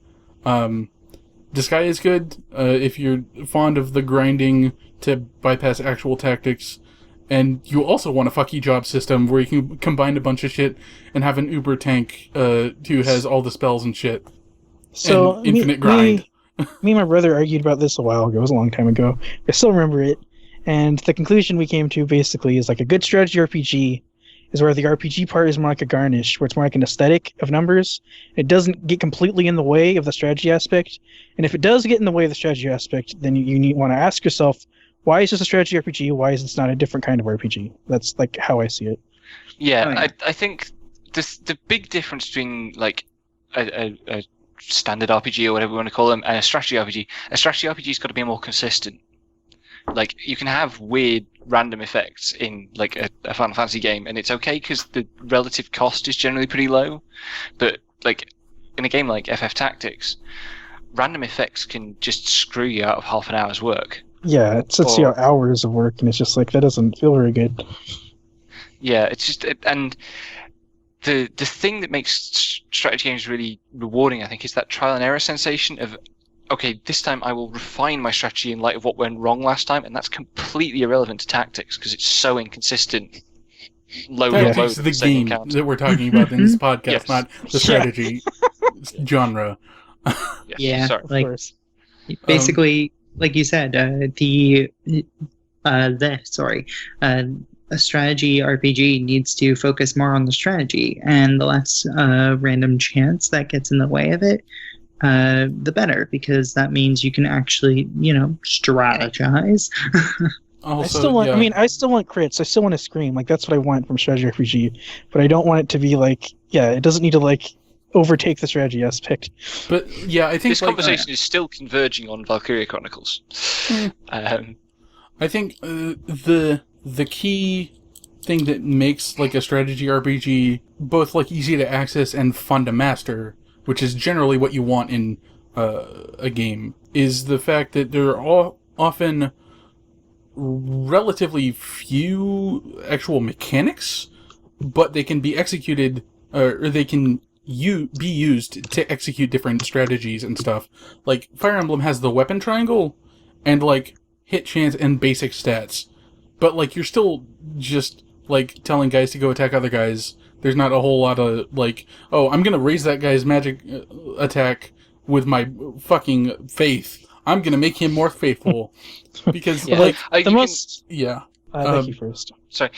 Disguise is good if you're fond of the grinding to bypass actual tactics, and you also want a fucky job system where you can combine a bunch of shit and have an uber tank who has all the spells and shit. So and infinite grind. Me and my brother argued about this a while ago. It was a long time ago. I still remember it. And the conclusion we came to basically is like a good strategy RPG is where the RPG part is more like a garnish, where it's more like an aesthetic of numbers. It doesn't get completely in the way of the strategy aspect. And if it does get in the way of the strategy aspect, then you want to ask yourself, why is this a strategy RPG? Why is this not a different kind of RPG? That's like how I see it. Yeah, I think the big difference between like a standard RPG or whatever we want to call them and a strategy RPG's got to be more consistent. Like, you can have weird random effects in like a Final Fantasy game, and it's okay because the relative cost is generally pretty low. But like in a game like FF Tactics, random effects can just screw you out of half an hour's work. Yeah, it sets you out hours of work, and it's just like, that doesn't feel very good. Yeah, it's just, and the thing that makes strategy games really rewarding, I think, is that trial and error sensation of, okay, this time I will refine my strategy in light of what went wrong last time, and that's completely irrelevant to tactics because it's so inconsistent. Tactics is the game that we're talking about in this podcast, Yes. not the strategy genre. Yeah, sorry. like basically, like you said, a strategy RPG needs to focus more on the strategy, and the less random chance that gets in the way of it, the better, because that means you can actually, strategize. Also, I still want. yeah. I mean, I still want crits. I still want to scream. Like, that's what I want from strategy RPG. But I don't want it to be like, it doesn't need to like overtake the strategy aspect. But yeah, I think This conversation is still converging on Valkyria Chronicles. I think the key thing that makes like a strategy RPG both like easy to access and fun to master, which is generally what you want in a game, is the fact that there are often relatively few actual mechanics, but they can be executed, or they can be used to execute different strategies and stuff. Like, Fire Emblem has the weapon triangle, and like hit chance and basic stats. But like, you're still just like telling guys to go attack other guys. There's not a whole lot of like, oh, I'm gonna raise that guy's magic attack with my fucking faith. I'm gonna make him more faithful. Because Thank you first. Sorry,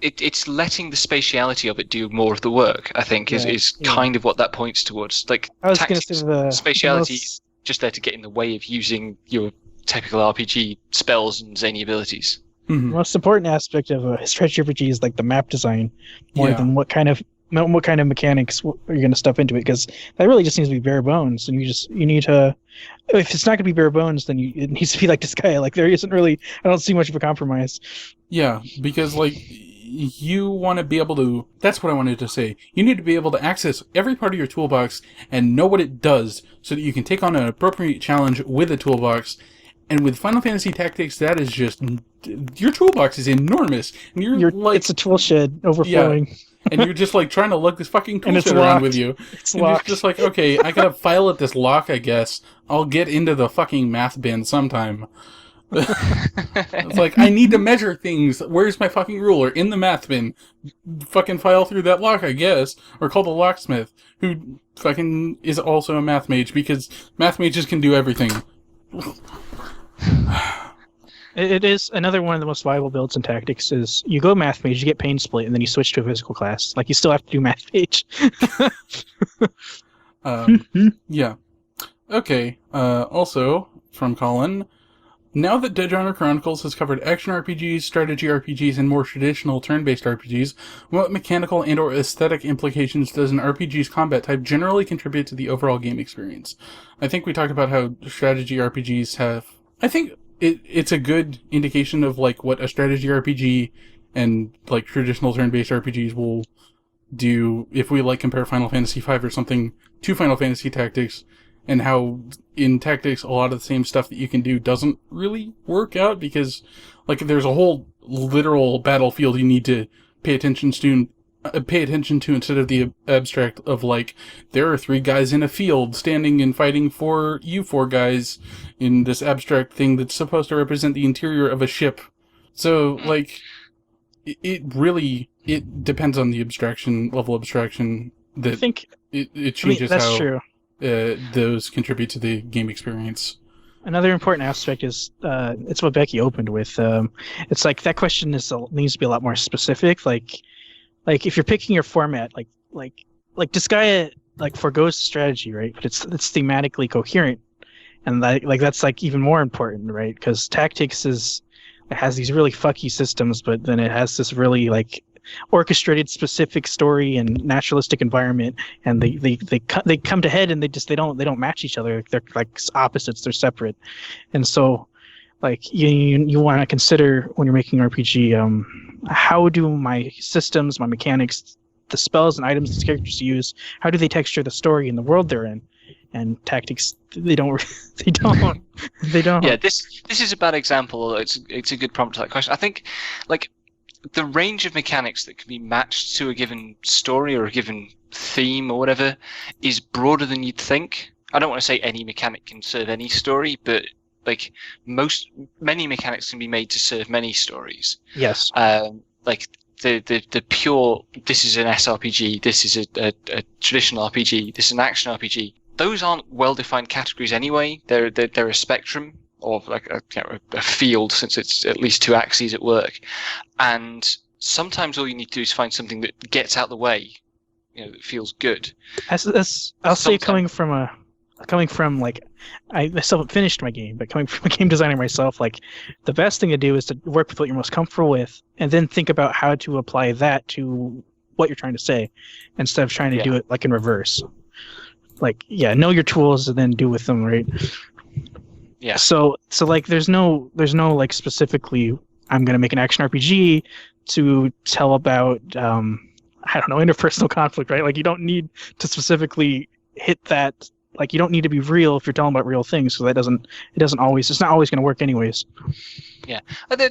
it's letting the spatiality of it do more of the work, I think, is kind of what that points towards. Like, I was going to say spatiality is just there to get in the way of using your typical RPG spells and zany abilities. Mm-hmm. The most important aspect of a strategy RPG is like the map design, more than what kind of mechanics are you going to stuff into it, because that really just needs to be bare bones, and you need to. If it's not going to be bare bones, then it needs to be like this guy. Like, there isn't really. I don't see much of a compromise. Yeah, because like, you want to be able to. That's what I wanted to say. You need to be able to access every part of your toolbox and know what it does, so that you can take on an appropriate challenge with a toolbox. And with Final Fantasy Tactics, that is just, your toolbox is enormous, and you're like, it's a tool shed overflowing. Yeah. And you're just like trying to lug this fucking tool And shed it's around locked. with you. It's And locked. you're just like, okay, I gotta file at this lock, I guess. I'll get into the fucking math bin sometime. It's like, I need to measure things. Where's my fucking ruler? In the math bin. Fucking file through that lock, I guess. Or call the locksmith, who fucking is also a math mage, because math mages can do everything. It is another one of the most viable builds in Tactics. Is you go math mage, you get pain split, and then you switch to a physical class. Like, you still have to do math mage. Yeah. Okay, also, from Colin, now that Dead Genre Chronicles has covered action RPGs, strategy RPGs, and more traditional turn-based RPGs, what mechanical and or aesthetic implications does an RPG's combat type generally contribute to the overall game experience? I think we talked about how strategy RPGs have... I think it's a good indication of like what a strategy RPG and like traditional turn-based RPGs will do if we like compare Final Fantasy V or something to Final Fantasy Tactics. and how in Tactics a lot of the same stuff that you can do doesn't really work out because, like, there's a whole literal battlefield you need to pay attention to instead of the abstract of, like, there are 3 guys in a field standing and fighting for you 4 guys in this abstract thing that's supposed to represent the interior of a ship. So, like, it really depends on the level of abstraction that I think it changes that's how true. Those contribute to the game experience. Another important aspect is it's what Becky opened with. It's like that question needs to be a lot more specific. Like if you're picking your format, like Disgaea forgoes strategy, right? But it's thematically coherent, and that's like even more important, right? Because Tactics it has these really fucky systems, but then it has this really like orchestrated specific story and naturalistic environment, and they come to head and they don't match each other. They're like opposites. They're separate, and so like you want to consider when you're making RPG, how do my systems, my mechanics, the spells and items these characters use, how do they texture the story and the world they're in? And Tactics, they don't. Yeah, this is a bad example. It's a good prompt to that question. I think, like, the range of mechanics that can be matched to a given story or a given theme or whatever is broader than you'd think. I don't want to say any mechanic can serve any story, but like many mechanics can be made to serve many stories. Yes. Like the pure, this is an SRPG, this is a traditional RPG, this is an action RPG. Those aren't well-defined categories anyway. They're a spectrum of like a field, since it's at least 2 axes at work. And sometimes all you need to do is find something that gets out the way, that feels good. I'll say coming from like, I still haven't finished my game, but coming from a game designer myself, like the best thing to do is to work with what you're most comfortable with, and then think about how to apply that to what you're trying to say, instead of trying to do it like in reverse. Like, know your tools and then do with them, right? Yeah. So like there's no like specifically I'm gonna make an action RPG to tell about I don't know, interpersonal conflict, right? Like you don't need to specifically hit that. Like you don't need to be real if you're telling about real things, so it's not always going to work anyways. Yeah,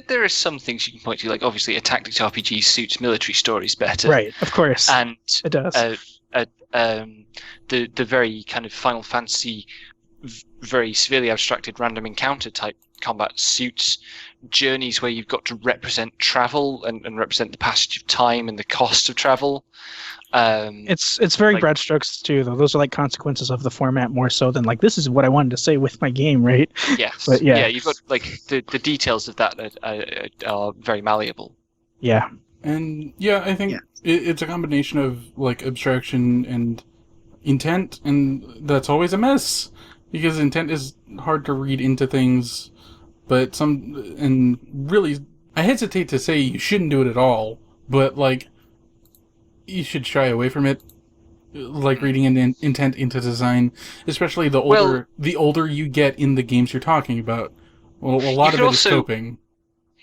there are some things you can point to, like obviously a tactics RPG suits military stories better, right? Of course, and it does. The very kind of Final Fantasy, very severely abstracted random encounter type combat suits journeys where you've got to represent travel and represent the passage of time and the cost of travel. It's very broad strokes too, though. Those are like consequences of the format more so than like this is what I wanted to say with my game, right? Yes. But yeah, you've got like the details of that are very malleable. Yeah. And yeah, I think it's a combination of like abstraction and intent, and that's always a mess because intent is hard to read into things. But really, I hesitate to say you shouldn't do it at all, but like, you should shy away from it, like reading an intent into design, especially the older you get in the games you're talking about. Well, a lot of it is coping.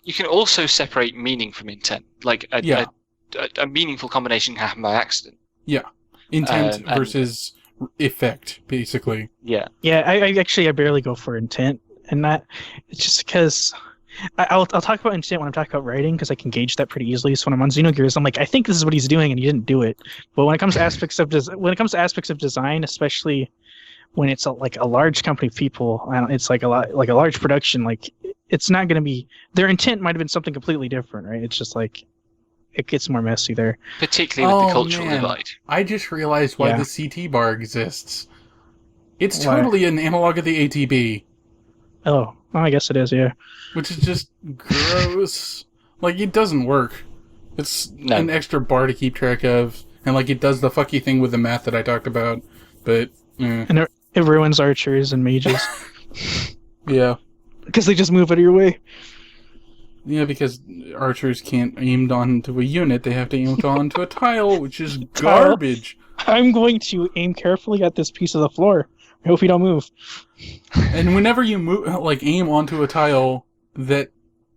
You can also separate meaning from intent, like a meaningful combination can happen by accident. Yeah, intent versus effect, basically. Yeah. Yeah, I barely go for intent, and that it's just because. I'll talk about intent when I'm talking about writing, because I can gauge that pretty easily. So when I'm on Xenogears, I'm like, I think this is what he's doing, and he didn't do it. But when it comes to aspects of design, especially when it's a large company of people, it's like a large production, like it's not going to be, their intent might have been something completely different, right? It's just like it gets more messy there. Particularly with the cultural divide. I just realized why the CT bar exists. It's totally an analog of the ATB. Oh, well, I guess it is, yeah. Which is just gross. Like, it doesn't work. It's an extra bar to keep track of, and like it does the fucky thing with the math that I talked about, but... And it ruins archers and mages. Yeah. Because they just move out of your way. Yeah, because archers can't aim onto a unit, they have to aim onto a tile, which is garbage. I'm going to aim carefully at this piece of the floor. I hope you don't move. And whenever you aim onto a tile that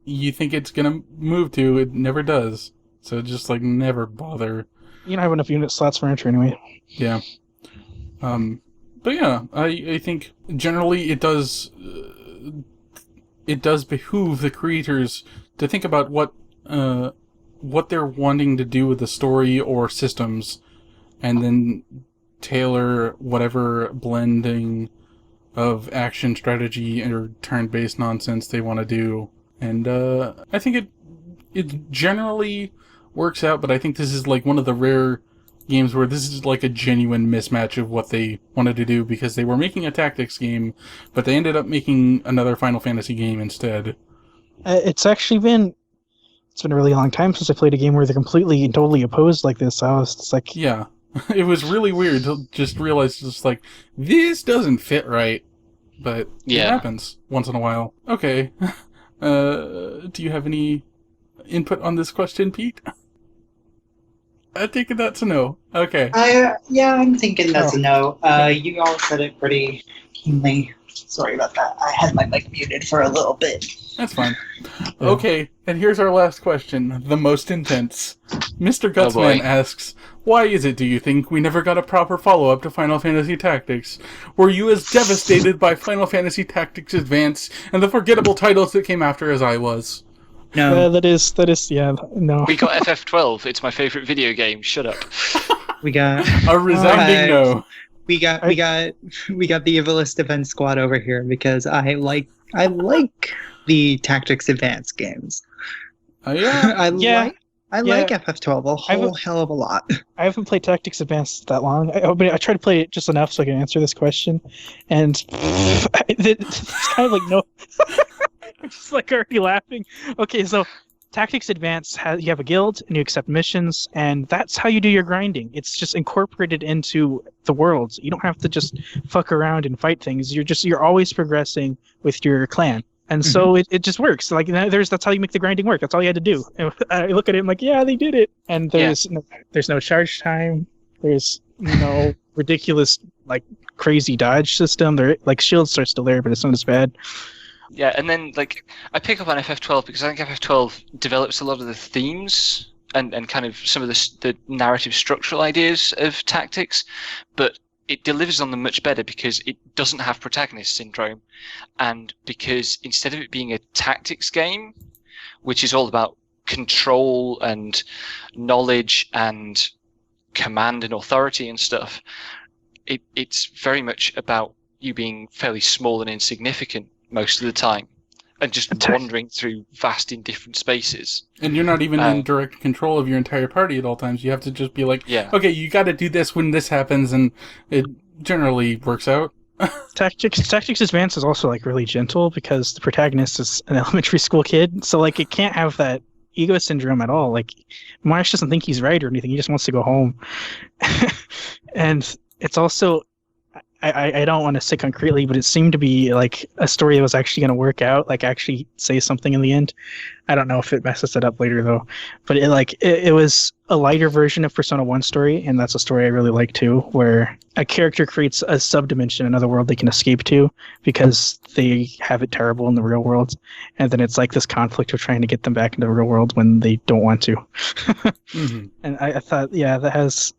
you think it's gonna move to, it never does. So just never bother. You don't have enough unit slots for entry anyway. Yeah. But yeah, I think generally it does behoove the creators to think about what they're wanting to do with the story or systems, and then tailor whatever blending of action, strategy, or turn-based nonsense they want to do. And I think it generally works out, but I think this is like one of the rare games where this is like a genuine mismatch of what they wanted to do, because they were making a tactics game, but they ended up making another Final Fantasy game instead. It's been a really long time since I played a game where they're completely and totally opposed like this. I was just like... Yeah. It was really weird to just realize, just like, this doesn't fit right. But it happens once in a while. Okay. Do you have any input on this question, Pete? I think that's a no. Okay. I'm thinking that's a no. You all said it pretty keenly. Sorry about that. I had my mic muted for a little bit. That's fine. Okay, and here's our last question, the most intense. Mr. Gutsman asks, why is it, do you think, we never got a proper follow-up to Final Fantasy Tactics? Were you as devastated by Final Fantasy Tactics Advance and the forgettable titles that came after as I was? No. That is, no. We got FF12. It's my favorite video game. Shut up. We got a resounding no. We got the Ivaliste Defense Squad over here because I like the Tactics Advance games. Oh yeah. I like FF12 a whole hell of a lot. I haven't played Tactics Advance that long, but I tried to play it just enough so I can answer this question, and it's kind of like no. I'm just like already laughing. Okay, so Tactics Advance you have a guild and you accept missions, and that's how you do your grinding. It's just incorporated into the worlds. You don't have to just fuck around and fight things. You're always progressing with your clan. And so it just works. Like that's how you make the grinding work. That's all you had to do. And I look at it and I'm like, yeah, they did it. And there's no charge time. There's no ridiculous like crazy dodge system. There like shields are still there, but it's not as bad. Yeah, and then like I pick up on FF12 because I think FF12 develops a lot of the themes and kind of some of the narrative structural ideas of tactics, but it delivers on them much better because it doesn't have protagonist syndrome, and because instead of it being a tactics game, which is all about control and knowledge and command and authority and stuff, it's very much about you being fairly small and insignificant most of the time, and just wandering through vast indifferent spaces. And you're not even in direct control of your entire party at all times. You have to just be like, okay, you got to do this when this happens, and it generally works out. Tactics Advance is also like really gentle because the protagonist is an elementary school kid, so like it can't have that ego syndrome at all. Like Marsh doesn't think he's right or anything; he just wants to go home. And it's also, I don't want to say concretely, but it seemed to be like a story that was actually going to work out, like actually say something in the end. I don't know if it messes it up later though, but it was a lighter version of Persona 1 story, and that's a story I really like too, where a character creates a subdimension, another world they can escape to because they have it terrible in the real world, and then it's like this conflict of trying to get them back into the real world when they don't want to. And I thought, that has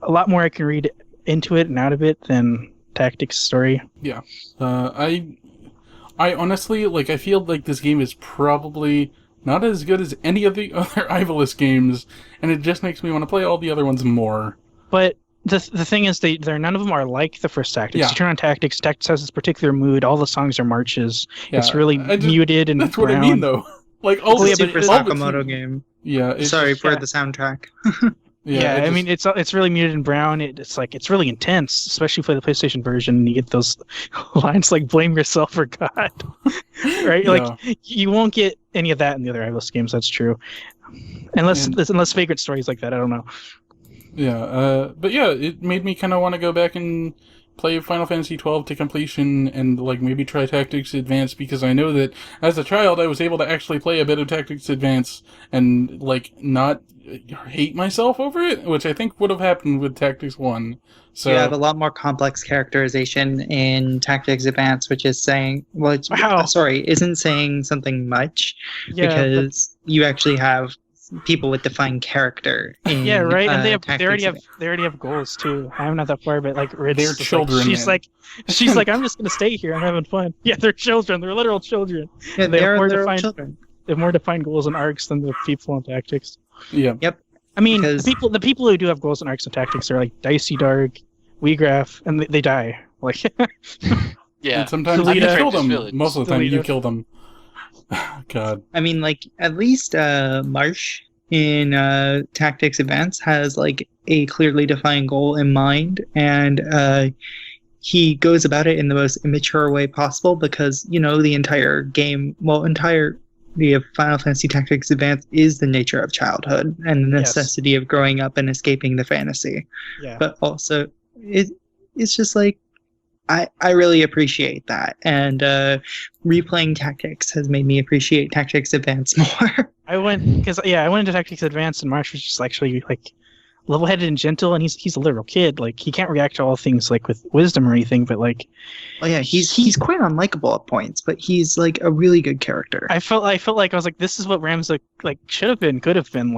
a lot more I can read into it and out of it than Tactics story. Yeah. I honestly, I feel like this game is probably not as good as any of the other Ivalice games, and it just makes me want to play all the other ones more. But the thing is, none of them are like the first Tactics. You turn on Tactics has this particular mood, all the songs are marches, it's really muted and that's brown. What I mean, though. Like, all the Super Sakimoto game. Yeah. Sorry for the soundtrack. I mean, it's really muted and brown. It's really intense, especially for the PlayStation version. You get those lines like "blame yourself for God," right? Yeah. Like you won't get any of that in the other Ivalice games. That's true, unless Vagrant stories like that. I don't know. Yeah, but yeah, it made me kind of want to go back and play Final Fantasy 12 to completion and maybe try Tactics Advance, because I know that as a child I was able to actually play a bit of Tactics Advance and not hate myself over it, which I think would have happened with Tactics 1. So you have a lot more complex characterization in Tactics Advance, which is isn't saying something much, because you actually have people with defined character. In, Yeah, right. And they Tactics already have goals too. I'm not that far, but like Ritz, They're children. she's like, I'm just gonna stay here. I'm having fun. Yeah, they're children. They're literal children. Yeah, They have they're more literal defined. children. They have more defined goals and arcs than the people in Tactics. Yeah. Yep. I mean, Because- the people who do have goals and arcs and Tactics are like Dicey Dark, Weegraph, and they die. Like, Yeah. And sometimes Delete you it. kill them. Village. Most of the time, Delete you it. kill them. God. I mean, like, at least Marsh in Tactics Advance has like a clearly defined goal in mind, and he goes about it in the most immature way possible because, you know, the entire game, the Final Fantasy Tactics Advance is the nature of childhood and the Yes. necessity of growing up and escaping the fantasy. yeah. But also, it's just like, I really appreciate that, and replaying Tactics has made me appreciate Tactics Advance more. I went into Tactics Advanced, and Marsh was just actually like level-headed and gentle, and he's a literal kid. Like, he can't react to all things like with wisdom or anything, but like, Oh yeah, he's quite unlikable at points, but he's like a really good character. I felt like I was like, this is what Ramza like should have been, could have been,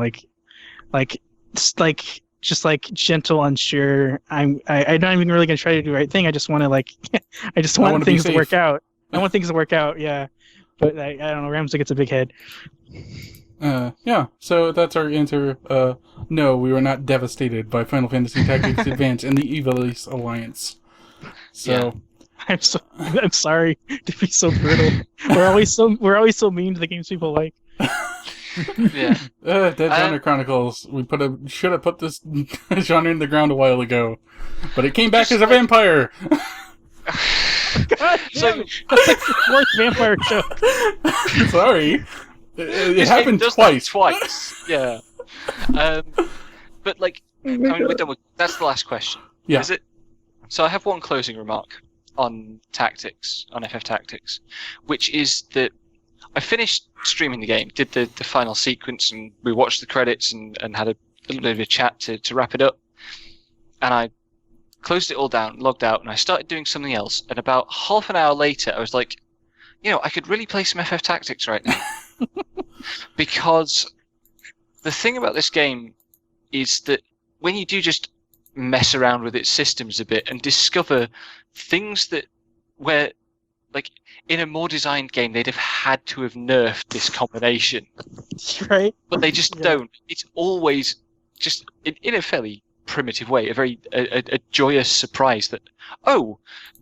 just like gentle, unsure. I'm not even really gonna try to do the right thing. I just want to like, I just want wanna be things to work safe. out. I want things to work out. Yeah, but I don't know. Ramza gets a big head. Yeah, so that's our answer. No, we were not devastated by Final Fantasy Tactics Advance and the Ivalice Alliance. So, I'm sorry to be so brutal. We're always so mean to the games people like. Yeah. Dead Genre Chronicles. We should have put this genre in the ground a while ago, but it came back as a vampire. God So- damn it. That's like the fourth vampire joke. Sorry, it This happened game does that twice. Twice. Yeah. But like, I mean, we're done with, that's the last question. Yeah. Is it? So I have one closing remark on Tactics, on FF Tactics, which is that I finished streaming the game, did the final sequence, and we watched the credits and had a little bit of a chat to wrap it up. And I closed it all down, logged out, and I started doing something else. And about half an hour later, I was like, I could really play some FF Tactics right now. Because the thing about this game is that when you do just mess around with its systems a bit and discover things where, like, in a more designed game, they'd have had to have nerfed this combination. Right? But they just Yeah. don't. It's always just, in a fairly primitive way, a joyous surprise that,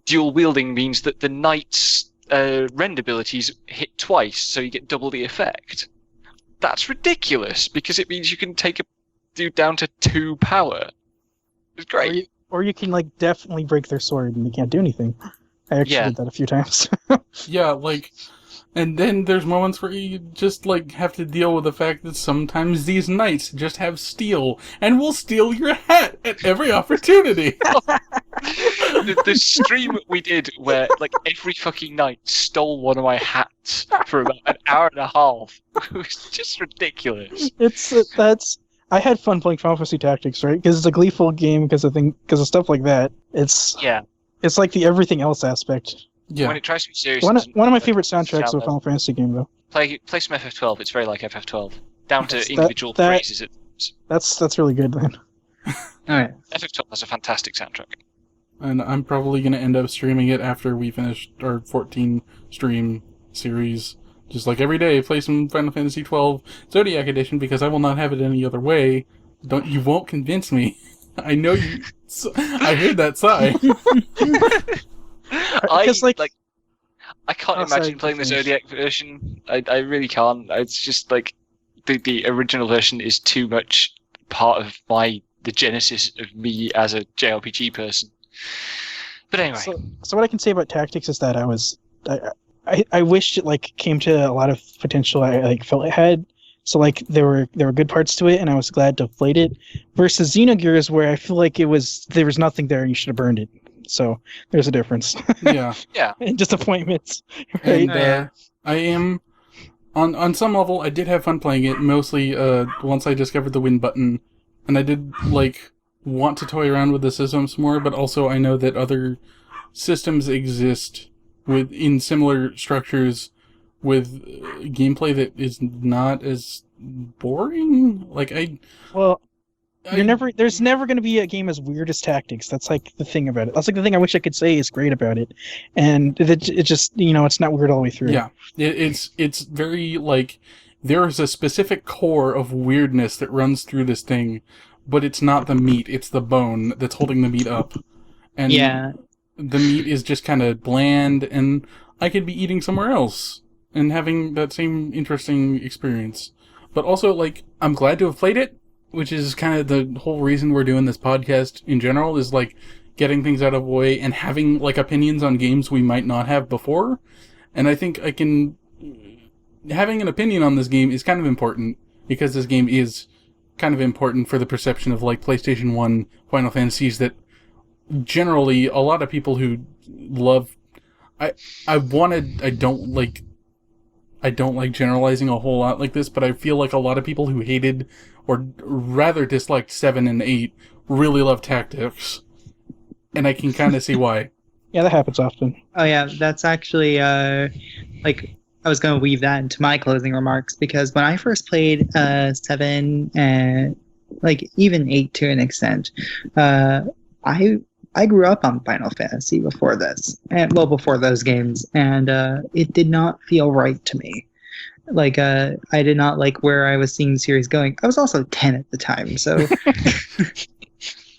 dual wielding means that the knight's rend abilities hit twice, so you get double the effect. That's ridiculous, because it means you can take a dude down to 2 power. It's great. Or you can like definitely break their sword and they can't do anything. I actually Yeah. did that a few times. Yeah, like, and then there's moments where you just, like, have to deal with the fact that sometimes these knights just have steel, and will steal your hat at every opportunity. The stream we did where, like, every fucking knight stole one of my hats for about an hour and a half. It was just ridiculous. I had fun playing Final Fantasy Tactics, right? Because it's a gleeful game because of stuff like that. It's Yeah. like the everything else aspect. Yeah. When it tries to be serious, One it of doesn't, my like, favorite soundtracks of a shout Final Fantasy game, though. Play some FF12. It's very like FF12, down to Yes, individual that- phrases. That's really good, then. Alright. FF12 has a fantastic soundtrack. And I'm probably going to end up streaming it after we finish our 14 stream series. Just like every day, play some Final Fantasy 12 Zodiac Edition, because I will not have it any other way. You won't convince me. I know you. I heard that sigh. Because, I can't Oh, sorry, imagine playing the finish. Zodiac version. I really can't. It's just like the original version is too much part of the genesis of me as a JRPG person. But anyway, So what I can say about Tactics is that I wished it like came to a lot of potential I like felt it had. So like there were good parts to it, and I was glad to have played it. Versus Xenogears, where I feel like there was nothing there, and you should have burned it. So there's a difference. Yeah. And disappointments, right? And I am on some level. I did have fun playing it. Mostly once I discovered the win button, and I did like want to toy around with the systems more. But also, I know that other systems exist in similar structures with gameplay that is not as boring. Like there's never going to be a game as weird as Tactics. That's like the thing about it. That's like the thing I wish I could say is great about it. And it just, it's not weird all the way through. Yeah. It's very, like, there is a specific core of weirdness that runs through this thing, but it's not the meat, it's the bone that's holding the meat up. And the meat is just kind of bland, and I could be eating somewhere else and having that same interesting experience. But also, like, I'm glad to have played it, which is kind of the whole reason we're doing this podcast in general, is, like, getting things out of the way and having, like, opinions on games we might not have before. And I think having an opinion on this game is kind of important, because this game is kind of important for the perception of, like, PlayStation 1 Final Fantasies that generally a lot of people who love... I don't like generalizing a whole lot like this, but I feel like a lot of people who hated or rather disliked 7 and 8 really love Tactics. And I can kind of see why. Yeah, that happens often. Oh yeah, that's actually like, I was going to weave that into my closing remarks, because when I first played 7 and like even 8 to an extent, I grew up on Final Fantasy before this, and before those games, and it did not feel right to me. Like, I did not like where I was seeing the series going. I was also 10 at the time, so.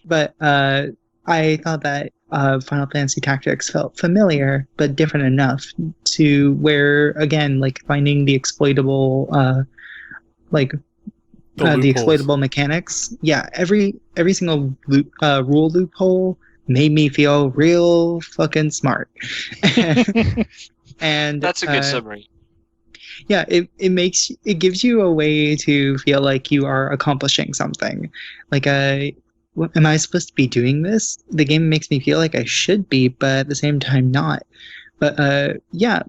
But I thought that Final Fantasy Tactics felt familiar, but different enough to where, again, like finding the exploitable, the exploitable mechanics. Yeah, every single rule loophole made me feel real fucking smart. And that's a good summary. Yeah, it gives you a way to feel like you are accomplishing something. Like, am I supposed to be doing this? The game makes me feel like I should be, but at the same time not. But yeah,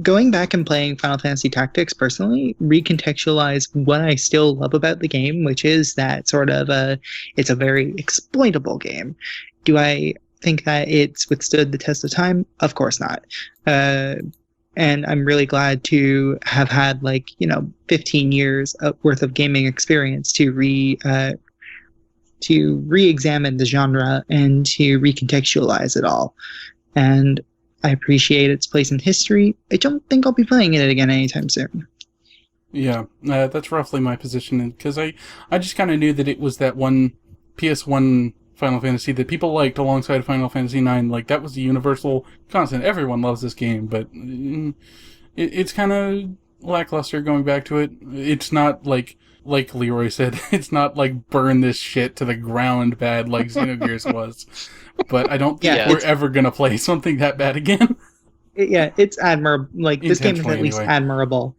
going back and playing Final Fantasy Tactics personally recontextualized what I still love about the game, which is that sort of it's a very exploitable game. Do I think that it's withstood the test of time? Of course not. And I'm really glad to have had 15 years worth of gaming experience to re-examine the genre and to recontextualize it all. And I appreciate its place in history. I don't think I'll be playing it again anytime soon. Yeah, that's roughly my position, because I just kind of knew that it was that one PS1 Final Fantasy that people liked alongside Final Fantasy 9. Like, that was the universal constant. Everyone loves this game, but it's kind of lackluster going back to it. It's not like Leroy said, it's not like burn this shit to the ground bad like Xenogears was. But I don't think we're ever going to play something that bad again. It's admirable. Like, this game is at least admirable.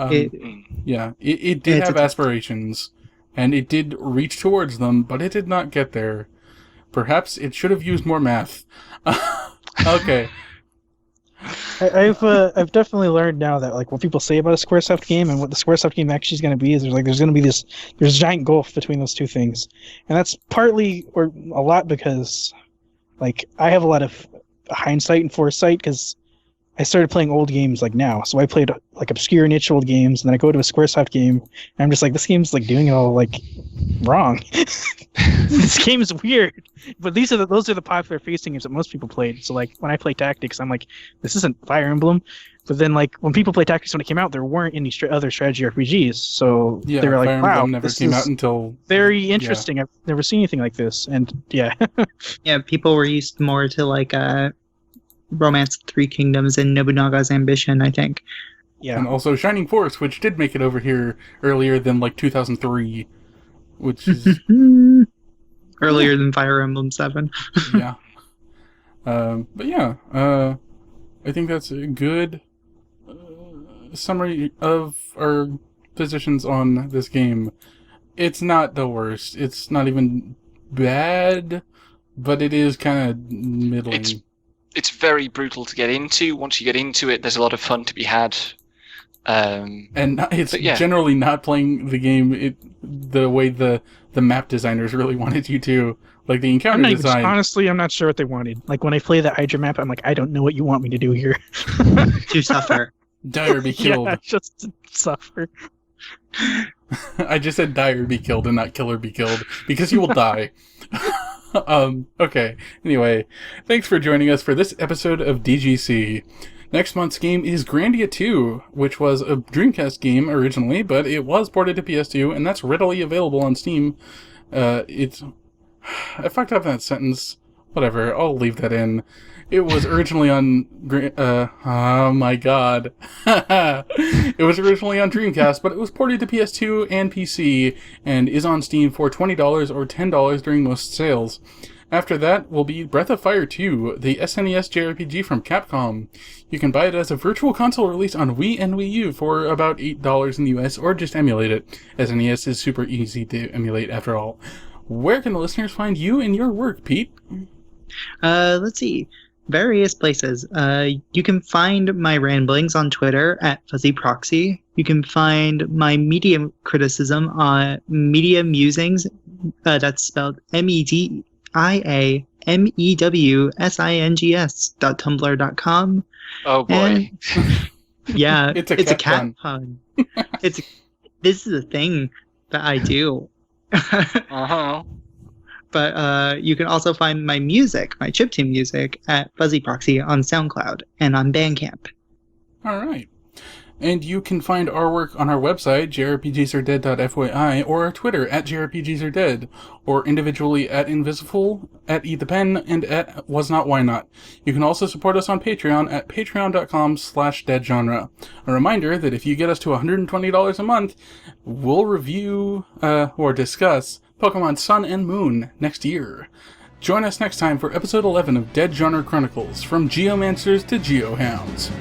It did have aspirations, and it did reach towards them, but it did not get there. Perhaps it should have used more math. Okay. I've definitely learned now that, like, what people say about a Squaresoft game and what the Squaresoft game actually is going to be is there's going to be there's a giant gulf between those two things, and that's partly or a lot because, like, I have a lot of hindsight and foresight because I started playing old games like now, so I played like obscure niche old games, and then I go to a Squaresoft game, and I'm just like, this game's like doing it all like wrong. This game is weird, but those are the popular facing games that most people played. So like when I play Tactics, I'm like, this isn't Fire Emblem. But then like when people play Tactics when it came out, there weren't any other strategy RPGs, so they were like, Fire wow, Emblem never came out until very interesting. I've never seen anything like this, and yeah. Yeah, people were used more to like Romance of the Three Kingdoms and Nobunaga's Ambition, I think. Yeah. And also Shining Force, which did make it over here earlier than like 2003, which is earlier than Fire Emblem 7. Yeah. But yeah, I think that's a good summary of our positions on this game. It's not the worst. It's not even bad, but it is kind of middling. It's very brutal to get into. Once you get into it, there's a lot of fun to be had. And it's generally not playing the game the way the map designers really wanted you to. Like the encounter design. Honestly, I'm not sure what they wanted. Like when I play the Hydra map, I'm like, I don't know what you want me to do here. To suffer. Die or be killed. Yeah, just to suffer. I just said die or be killed and not kill or be killed, because you will die. Okay. Anyway, thanks for joining us for this episode of DGC. Next month's game is Grandia 2, which was a Dreamcast game originally, but it was ported to PS2, and that's readily available on Steam. I fucked up that sentence. Whatever, I'll leave that in. It was originally on... oh my god. It was originally on Dreamcast, but it was ported to PS2 and PC, and is on Steam for $20 or $10 during most sales. After that will be Breath of Fire 2, the SNES JRPG from Capcom. You can buy it as a virtual console release on Wii and Wii U for about $8 in the US, or just emulate it. SNES is super easy to emulate after all. Where can the listeners find you and your work, Pete? Let's see. Various places. You can find my ramblings on Twitter at Fuzzy Proxy. You can find my media criticism on Media Musings. That's spelled MEDIAMEWSINGS.tumblr.com. Oh boy. And, yeah, It's a cat pun. This is a thing that I do. Uh-huh. But you can also find my music, my chiptune music, at Fuzzy Proxy on SoundCloud and on Bandcamp. Alright. And you can find our work on our website, jrpgsaredead.fyi, or our Twitter, at jrpgsaredead, or individually at Invisible, at Eat the Pen, and at WasNotWhyNot. You can also support us on Patreon at patreon.com/deadgenre. A reminder that if you get us to $120 a month, we'll review, or discuss Pokemon Sun and Moon next year. Join us next time for episode 11 of Dead Genre Chronicles, from Geomancers to Geohounds.